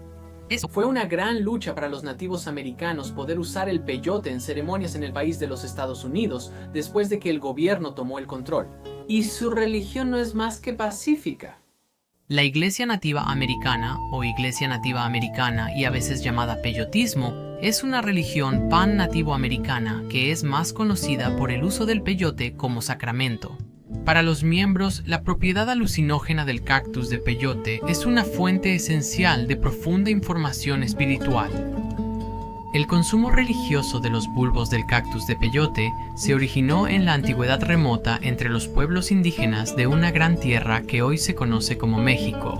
Fue una gran lucha para los nativos americanos poder usar el peyote en ceremonias en el país de los Estados Unidos después de que el gobierno tomó el control. Y su religión no es más que pacífica. La Iglesia Nativa Americana, o Iglesia Nativa Americana y a veces llamada peyotismo, es una religión pan-nativo americana que es más conocida por el uso del peyote como sacramento. Para los miembros, la propiedad alucinógena del cactus de peyote es una fuente esencial de profunda información espiritual. El consumo religioso de los bulbos del cactus de peyote se originó en la antigüedad remota entre los pueblos indígenas de una gran tierra que hoy se conoce como México.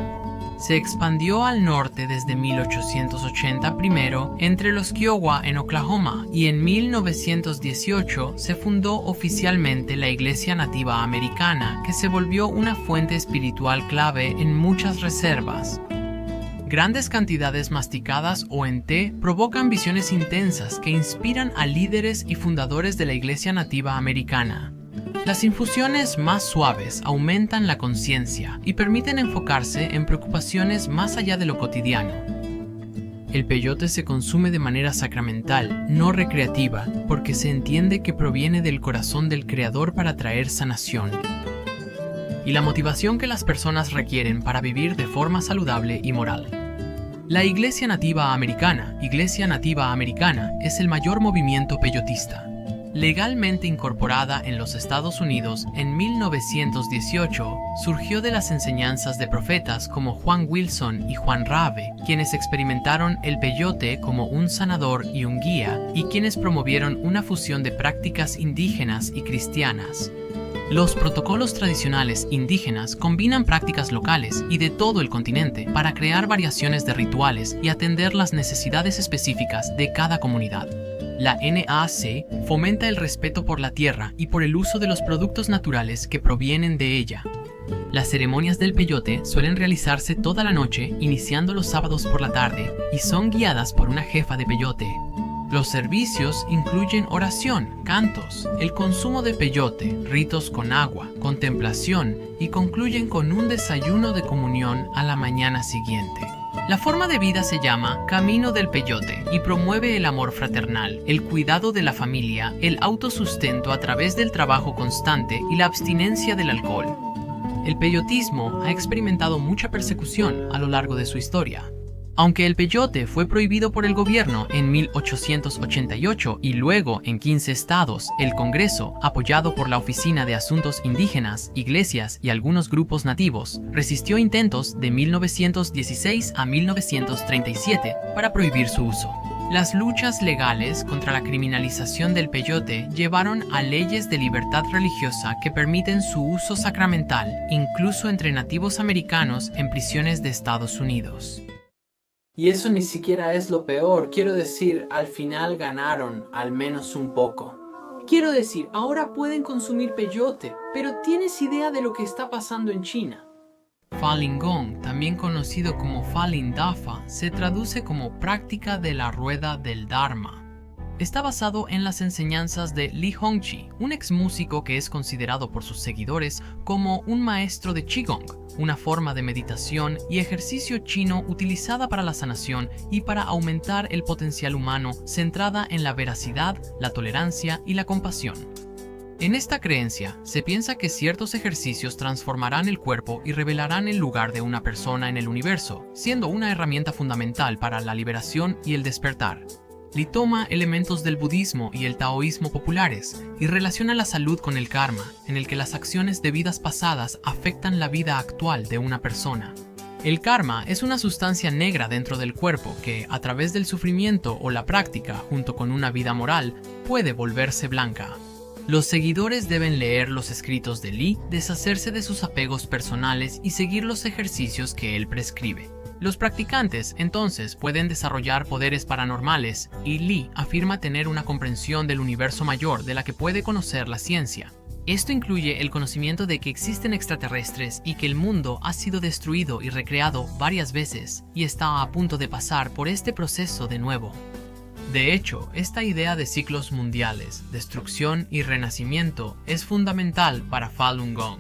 Se expandió al norte desde 1880 primero entre los Kiowa en Oklahoma y en 1918 se fundó oficialmente la Iglesia Nativa Americana, que se volvió una fuente espiritual clave en muchas reservas. Grandes cantidades masticadas o en té provocan visiones intensas que inspiran a líderes y fundadores de la Iglesia Nativa Americana. Las infusiones más suaves aumentan la conciencia y permiten enfocarse en preocupaciones más allá de lo cotidiano. El peyote se consume de manera sacramental, no recreativa, porque se entiende que proviene del corazón del Creador para traer sanación y la motivación que las personas requieren para vivir de forma saludable y moral. La Iglesia Nativa Americana, es el mayor movimiento peyotista. Legalmente incorporada en los Estados Unidos en 1918, surgió de las enseñanzas de profetas como Juan Wilson y Juan Rave, quienes experimentaron el peyote como un sanador y un guía, y quienes promovieron una fusión de prácticas indígenas y cristianas. Los protocolos tradicionales indígenas combinan prácticas locales y de todo el continente para crear variaciones de rituales y atender las necesidades específicas de cada comunidad. La NAC fomenta el respeto por la tierra y por el uso de los productos naturales que provienen de ella. Las ceremonias del peyote suelen realizarse toda la noche, iniciando los sábados por la tarde, y son guiadas por una jefa de peyote. Los servicios incluyen oración, cantos, el consumo de peyote, ritos con agua, contemplación y concluyen con un desayuno de comunión a la mañana siguiente. La forma de vida se llama Camino del Peyote y promueve el amor fraternal, el cuidado de la familia, el autosustento a través del trabajo constante y la abstinencia del alcohol. El peyotismo ha experimentado mucha persecución a lo largo de su historia. Aunque el peyote fue prohibido por el gobierno en 1888 y luego en 15 estados, el Congreso, apoyado por la Oficina de Asuntos Indígenas, iglesias y algunos grupos nativos, resistió intentos de 1916 a 1937 para prohibir su uso. Las luchas legales contra la criminalización del peyote llevaron a leyes de libertad religiosa que permiten su uso sacramental, incluso entre nativos americanos en prisiones de Estados Unidos. Y eso ni siquiera es lo peor. Quiero decir, al final ganaron, al menos un poco. Quiero decir, ahora pueden consumir peyote, pero ¿tienes idea de lo que está pasando en China? Falun Gong, también conocido como Falun Dafa, se traduce como práctica de la rueda del Dharma. Está basado en las enseñanzas de Li Hongzhi, un ex músico que es considerado por sus seguidores como un maestro de Qigong, una forma de meditación y ejercicio chino utilizada para la sanación y para aumentar el potencial humano, centrada en la veracidad, la tolerancia y la compasión. En esta creencia, se piensa que ciertos ejercicios transformarán el cuerpo y revelarán el lugar de una persona en el universo, siendo una herramienta fundamental para la liberación y el despertar. Li toma elementos del budismo y el taoísmo populares y relaciona la salud con el karma, en el que las acciones de vidas pasadas afectan la vida actual de una persona. El karma es una sustancia negra dentro del cuerpo que, a través del sufrimiento o la práctica, junto con una vida moral, puede volverse blanca. Los seguidores deben leer los escritos de Li, deshacerse de sus apegos personales y seguir los ejercicios que él prescribe. Los practicantes, entonces, pueden desarrollar poderes paranormales, y Li afirma tener una comprensión del universo mayor de la que puede conocer la ciencia. Esto incluye el conocimiento de que existen extraterrestres y que el mundo ha sido destruido y recreado varias veces y está a punto de pasar por este proceso de nuevo. De hecho, esta idea de ciclos mundiales, destrucción y renacimiento es fundamental para Falun Gong.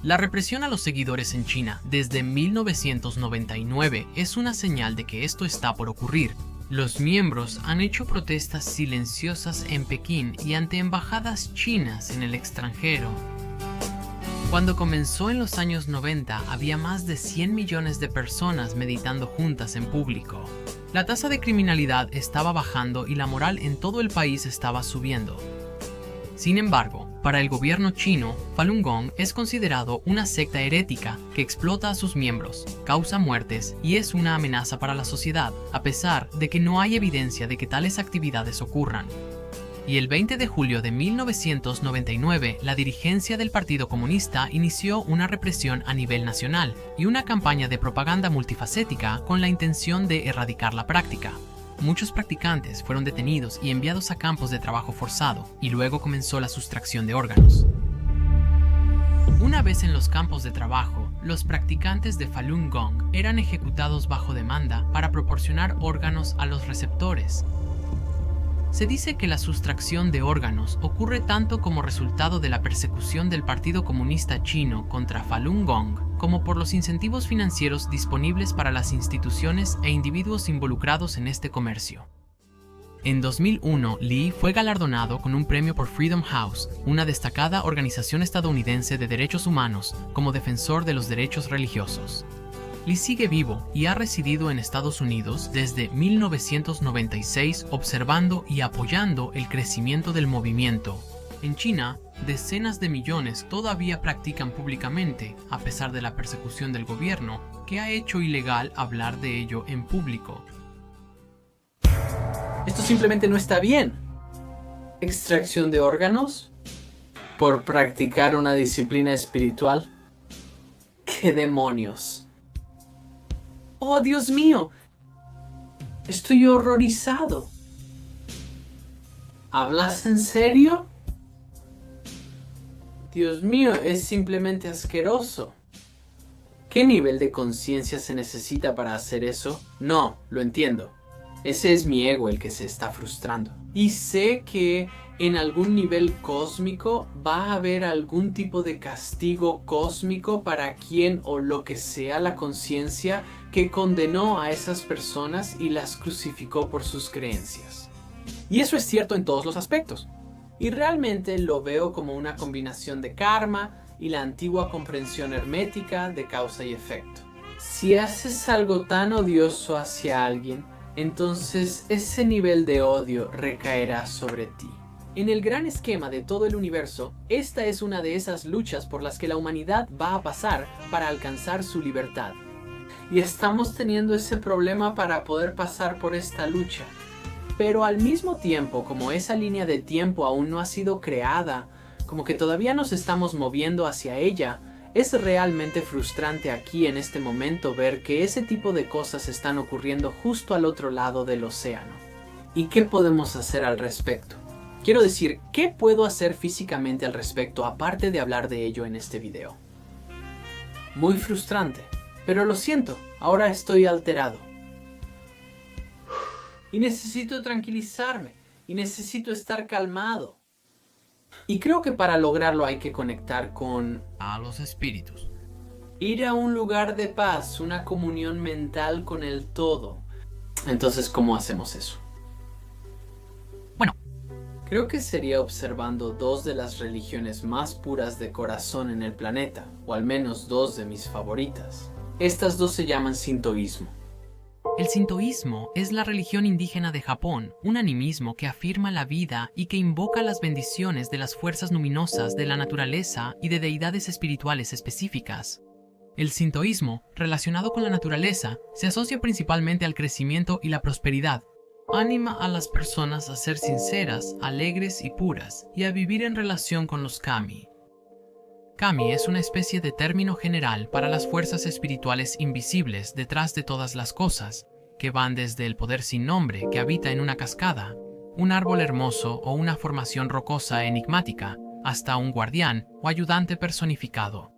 La represión a los seguidores en China desde 1999 es una señal de que esto está por ocurrir. Los miembros han hecho protestas silenciosas en Pekín y ante embajadas chinas en el extranjero. Cuando comenzó en los años 90, había más de 100 millones de personas meditando juntas en público. La tasa de criminalidad estaba bajando y la moral en todo el país estaba subiendo. Sin embargo, para el gobierno chino, Falun Gong es considerado una secta herética que explota a sus miembros, causa muertes y es una amenaza para la sociedad, a pesar de que no hay evidencia de que tales actividades ocurran. Y el 20 de julio de 1999, la dirigencia del Partido Comunista inició una represión a nivel nacional y una campaña de propaganda multifacética con la intención de erradicar la práctica. Muchos practicantes fueron detenidos y enviados a campos de trabajo forzado, y luego comenzó la sustracción de órganos. Una vez en los campos de trabajo, los practicantes de Falun Gong eran ejecutados bajo demanda para proporcionar órganos a los receptores. Se dice que la sustracción de órganos ocurre tanto como resultado de la persecución del Partido Comunista Chino contra Falun Gong, como por los incentivos financieros disponibles para las instituciones e individuos involucrados en este comercio. En 2001, Li fue galardonado con un premio por Freedom House, una destacada organización estadounidense de derechos humanos, como defensor de los derechos religiosos. Li sigue vivo y ha residido en Estados Unidos desde 1996 observando y apoyando el crecimiento del movimiento. En China, decenas de millones todavía practican públicamente, a pesar de la persecución del gobierno, que ha hecho ilegal hablar de ello en público. Esto simplemente no está bien. ¿Extracción de órganos? ¿Por practicar una disciplina espiritual? ¿Qué demonios? ¡Oh, Dios mío! Estoy horrorizado. ¿Hablas en serio? Dios mío, es simplemente asqueroso. ¿Qué nivel de conciencia se necesita para hacer eso? No, lo entiendo. Ese es mi ego el que se está frustrando. Y sé que en algún nivel cósmico va a haber algún tipo de castigo cósmico para quien o lo que sea la conciencia que condenó a esas personas y las crucificó por sus creencias. Y eso es cierto en todos los aspectos. Y realmente lo veo como una combinación de karma y la antigua comprensión hermética de causa y efecto. Si haces algo tan odioso hacia alguien, entonces ese nivel de odio recaerá sobre ti. En el gran esquema de todo el universo, esta es una de esas luchas por las que la humanidad va a pasar para alcanzar su libertad. y estamos teniendo ese problema para poder pasar por esta lucha. Pero al mismo tiempo, como esa línea de tiempo aún no ha sido creada, como que todavía nos estamos moviendo hacia ella, es realmente frustrante aquí en este momento ver que ese tipo de cosas están ocurriendo justo al otro lado del océano. ¿Y qué podemos hacer al respecto? Quiero decir, ¿qué puedo hacer físicamente al respecto aparte de hablar de ello en este video? Muy frustrante, pero lo siento, ahora estoy alterado. Y necesito tranquilizarme, y necesito estar calmado. Y creo que para lograrlo hay que conectar con a los espíritus. ir a un lugar de paz, una comunión mental con el todo. Entonces, ¿cómo hacemos eso? Bueno, Creo que sería observando dos de las religiones más puras de corazón en el planeta, o al menos dos de mis favoritas. Estas dos se llaman sintoísmo. el sintoísmo es la religión indígena de Japón, un animismo que afirma la vida y que invoca las bendiciones de las fuerzas luminosas de la naturaleza y de deidades espirituales específicas. El sintoísmo, relacionado con la naturaleza, se asocia principalmente al crecimiento y la prosperidad. Anima a las personas a ser sinceras, alegres y puras, y a vivir en relación con los kami. Kami es una especie de término general para las fuerzas espirituales invisibles detrás de todas las cosas, que van desde el poder sin nombre que habita en una cascada, un árbol hermoso o una formación rocosa enigmática, hasta un guardián o ayudante personificado.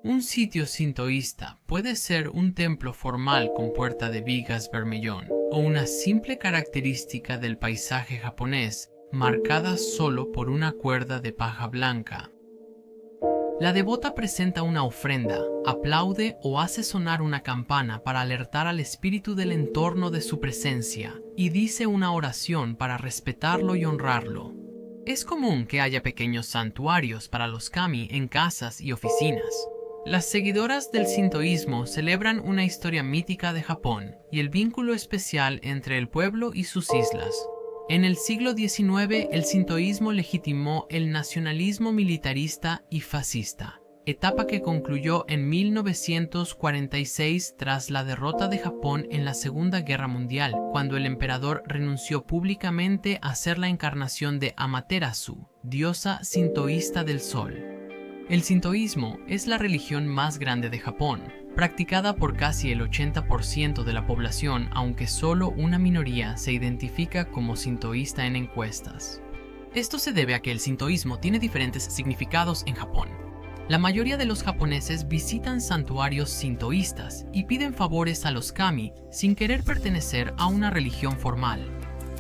Un sitio sintoísta puede ser un templo formal con puerta de vigas vermellón, o una simple característica del paisaje japonés marcada solo por una cuerda de paja blanca. La devota presenta una ofrenda, aplaude o hace sonar una campana para alertar al espíritu del entorno de su presencia y dice una oración para respetarlo y honrarlo. Es común que haya pequeños santuarios para los kami en casas y oficinas. Las seguidoras del sintoísmo celebran una historia mítica de Japón y el vínculo especial entre el pueblo y sus islas. En el siglo XIX, el sintoísmo legitimó el nacionalismo militarista y fascista, etapa que concluyó en 1946 tras la derrota de Japón en la Segunda Guerra Mundial, cuando el emperador renunció públicamente a ser la encarnación de Amaterasu, diosa sintoísta del sol. El sintoísmo es la religión más grande de Japón, practicada por casi el 80% de la población, aunque solo una minoría se identifica como sintoísta en encuestas. Esto se debe a que el sintoísmo tiene diferentes significados en Japón. La mayoría de los japoneses visitan santuarios sintoístas y piden favores a los kami sin querer pertenecer a una religión formal.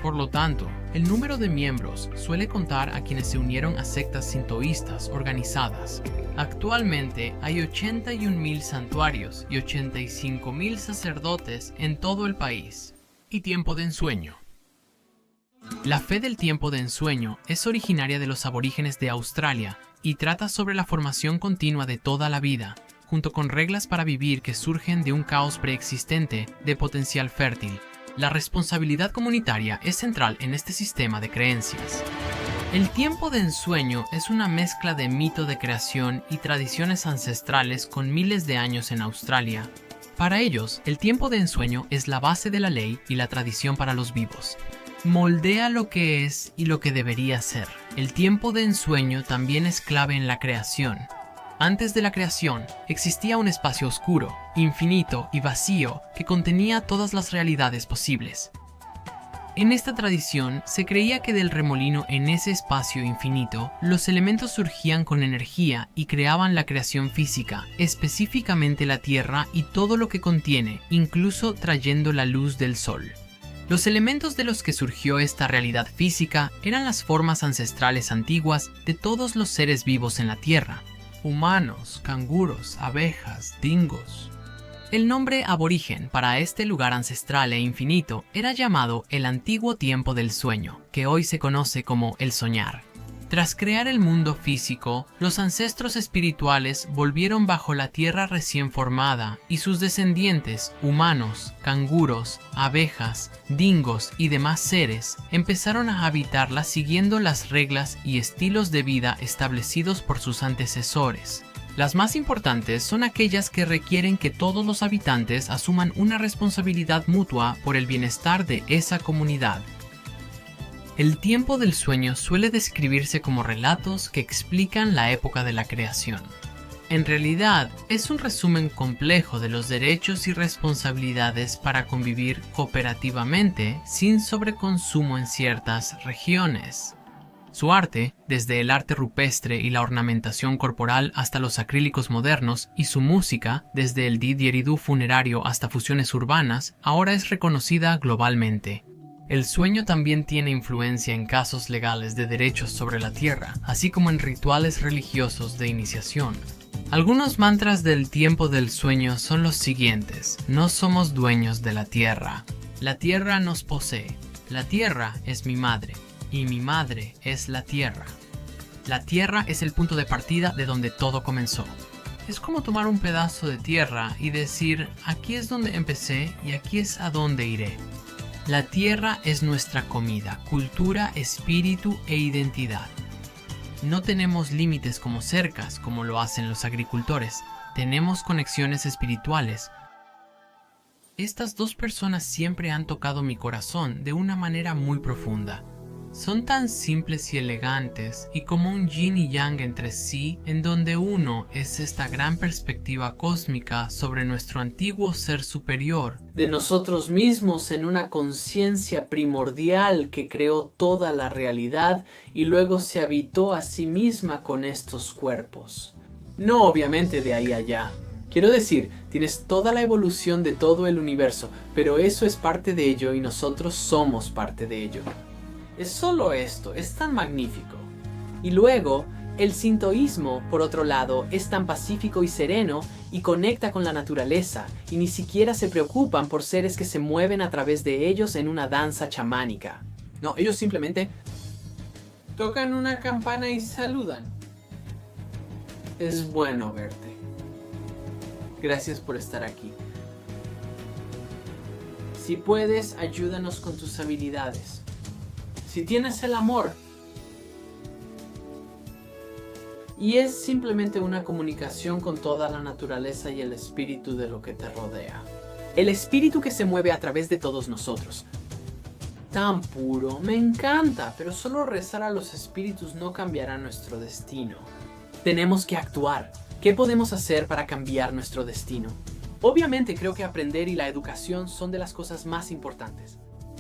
Por lo tanto, el número de miembros suele contar a quienes se unieron a sectas sintoístas organizadas. Actualmente hay 81.000 santuarios y 85.000 sacerdotes en todo el país. Y tiempo de ensueño. La fe del tiempo de ensueño es originaria de los aborígenes de Australia y trata sobre la formación continua de toda la vida, junto con reglas para vivir que surgen de un caos preexistente de potencial fértil. La responsabilidad comunitaria es central en este sistema de creencias. El tiempo de ensueño es una mezcla de mito de creación y tradiciones ancestrales con miles de años en Australia. Para ellos, el tiempo de ensueño es la base de la ley y la tradición para los vivos. Moldea lo que es y lo que debería ser. El tiempo de ensueño también es clave en la creación. Antes de la creación, existía un espacio oscuro, infinito y vacío que contenía todas las realidades posibles. En esta tradición, se creía que del remolino en ese espacio infinito, los elementos surgían con energía y creaban la creación física, específicamente la Tierra y todo lo que contiene, incluso trayendo la luz del sol. Los elementos de los que surgió esta realidad física eran las formas ancestrales antiguas de todos los seres vivos en la Tierra. Humanos, canguros, abejas, dingos. El nombre aborigen para este lugar ancestral e infinito era llamado el antiguo tiempo del sueño, que hoy se conoce como el soñar. Tras crear el mundo físico, los ancestros espirituales volvieron bajo la tierra recién formada y sus descendientes, humanos, canguros, abejas, dingos y demás seres, empezaron a habitarla siguiendo las reglas y estilos de vida establecidos por sus antecesores. Las más importantes son aquellas que requieren que todos los habitantes asuman una responsabilidad mutua por el bienestar de esa comunidad. El tiempo del sueño suele describirse como relatos que explican la época de la creación. En realidad, es un resumen complejo de los derechos y responsabilidades para convivir cooperativamente sin sobreconsumo en ciertas regiones. Su arte, desde el arte rupestre y la ornamentación corporal hasta los acrílicos modernos, y su música, desde el didgeridoo funerario hasta fusiones urbanas, ahora es reconocida globalmente. El sueño también tiene influencia en casos legales de derechos sobre la tierra, así como en rituales religiosos de iniciación. Algunos mantras del tiempo del sueño son los siguientes: no somos dueños de la tierra nos posee, la tierra es mi madre, y mi madre es la tierra. La tierra es el punto de partida de donde todo comenzó. Es como tomar un pedazo de tierra y decir, aquí es donde empecé y aquí es a donde iré. La tierra es nuestra comida, cultura, espíritu e identidad. No tenemos límites como cercas, como lo hacen los agricultores. Tenemos conexiones espirituales. Estas dos personas siempre han tocado mi corazón de una manera muy profunda. Son tan simples y elegantes, y como un yin y yang entre sí, en donde uno es esta gran perspectiva cósmica sobre nuestro antiguo ser superior, de nosotros mismos en una conciencia primordial que creó toda la realidad y luego se habitó a sí misma con estos cuerpos. No obviamente de ahí allá. Quiero decir, tienes toda la evolución de todo el universo, pero eso es parte de ello y nosotros somos parte de ello. Es solo esto, es tan magnífico. Y luego, el sintoísmo, por otro lado, es tan pacífico y sereno y conecta con la naturaleza, y ni siquiera se preocupan por seres que se mueven a través de ellos en una danza chamánica. No, ellos simplemente tocan una campana y saludan. Es bueno verte. Gracias por estar aquí. Si puedes, ayúdanos con tus habilidades. Si tienes el amor. Y es simplemente una comunicación con toda la naturaleza y el espíritu de lo que te rodea. El espíritu que se mueve a través de todos nosotros. Tan puro, me encanta, pero solo rezar a los espíritus no cambiará nuestro destino. Tenemos que actuar. ¿Qué podemos hacer para cambiar nuestro destino? Obviamente creo que aprender y la educación son de las cosas más importantes.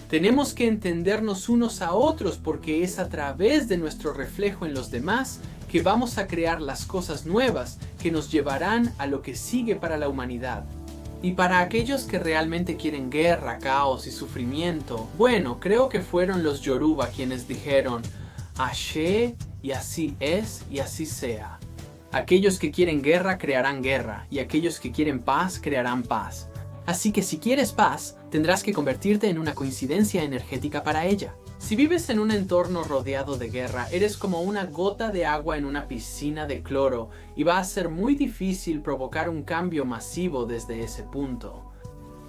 Tenemos que entendernos unos a otros porque es a través de nuestro reflejo en los demás que vamos a crear las cosas nuevas que nos llevarán a lo que sigue para la humanidad. Y para aquellos que realmente quieren guerra, caos y sufrimiento, bueno, creo que fueron los Yoruba quienes dijeron Ashe, y así es y así sea. Aquellos que quieren guerra crearán guerra, y aquellos que quieren paz crearán paz. Así que si quieres paz, tendrás que convertirte en una coincidencia energética para ella. Si vives en un entorno rodeado de guerra, eres como una gota de agua en una piscina de cloro y va a ser muy difícil provocar un cambio masivo desde ese punto.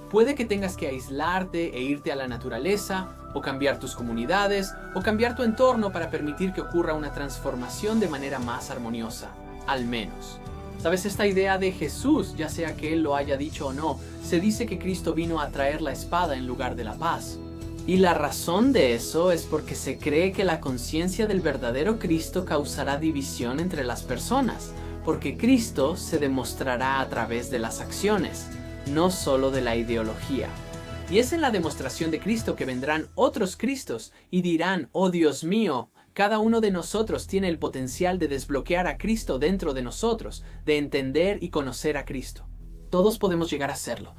Puede que tengas que aislarte e irte a la naturaleza, o cambiar tus comunidades, o cambiar tu entorno para permitir que ocurra una transformación de manera más armoniosa, al menos. ¿Sabes? Esta idea de Jesús, ya sea que Él lo haya dicho o no, se dice que Cristo vino a traer la espada en lugar de la paz. Y la razón de eso es porque se cree que la conciencia del verdadero Cristo causará división entre las personas, porque Cristo se demostrará a través de las acciones, no solo de la ideología. Y es en la demostración de Cristo que vendrán otros Cristos y dirán, oh Dios mío, cada uno de nosotros tiene el potencial de desbloquear a Cristo dentro de nosotros, de entender y conocer a Cristo. Todos podemos llegar a hacerlo.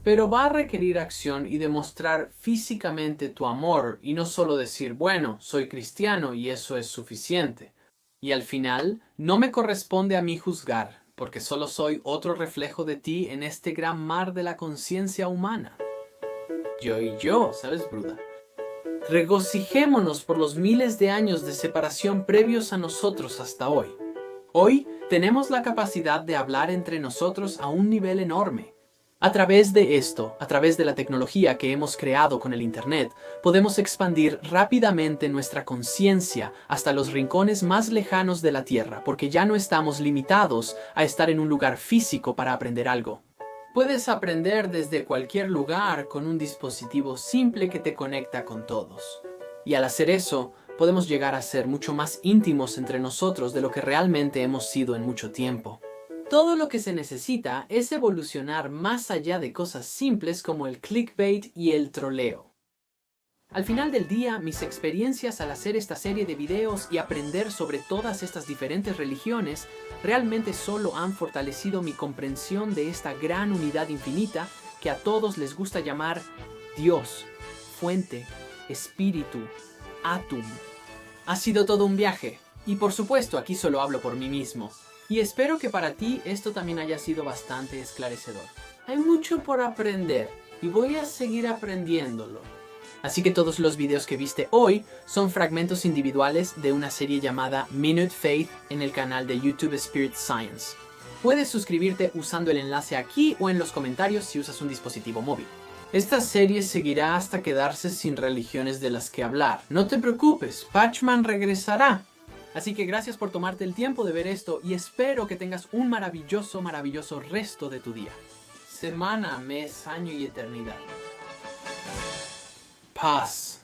Pero va a requerir acción y demostrar físicamente tu amor y no solo decir, bueno, soy cristiano y eso es suficiente. Y al final, no me corresponde a mí juzgar, porque solo soy otro reflejo de ti en este gran mar de la conciencia humana. Yo y yo, ¿sabes, Bruda? Regocijémonos por los miles de años de separación previos a nosotros hasta hoy. Hoy tenemos la capacidad de hablar entre nosotros a un nivel enorme. A través de esto, a través de la tecnología que hemos creado con el Internet, podemos expandir rápidamente nuestra conciencia hasta los rincones más lejanos de la Tierra, porque ya no estamos limitados a estar en un lugar físico para aprender algo. Puedes aprender desde cualquier lugar con un dispositivo simple que te conecta con todos. Y al hacer eso, podemos llegar a ser mucho más íntimos entre nosotros de lo que realmente hemos sido en mucho tiempo. Todo lo que se necesita es evolucionar más allá de cosas simples como el clickbait y el troleo. Al final del día, mis experiencias al hacer esta serie de videos y aprender sobre todas estas diferentes religiones realmente solo han fortalecido mi comprensión de esta gran unidad infinita que a todos les gusta llamar Dios, fuente, espíritu, átum. Ha sido todo un viaje, y por supuesto aquí solo hablo por mí mismo. Y espero que para ti esto también haya sido bastante esclarecedor. Hay mucho por aprender y voy a seguir aprendiéndolo. Así que todos los videos que viste hoy son fragmentos individuales de una serie llamada Minute Faith en el canal de YouTube Spirit Science. Puedes suscribirte usando el enlace aquí o en los comentarios si usas un dispositivo móvil. Esta serie seguirá hasta quedarse sin religiones de las que hablar. No te preocupes, Pachman regresará. Así que gracias por tomarte el tiempo de ver esto y espero que tengas un maravilloso, maravilloso resto de tu día. Semana, mes, año y eternidad. Paz.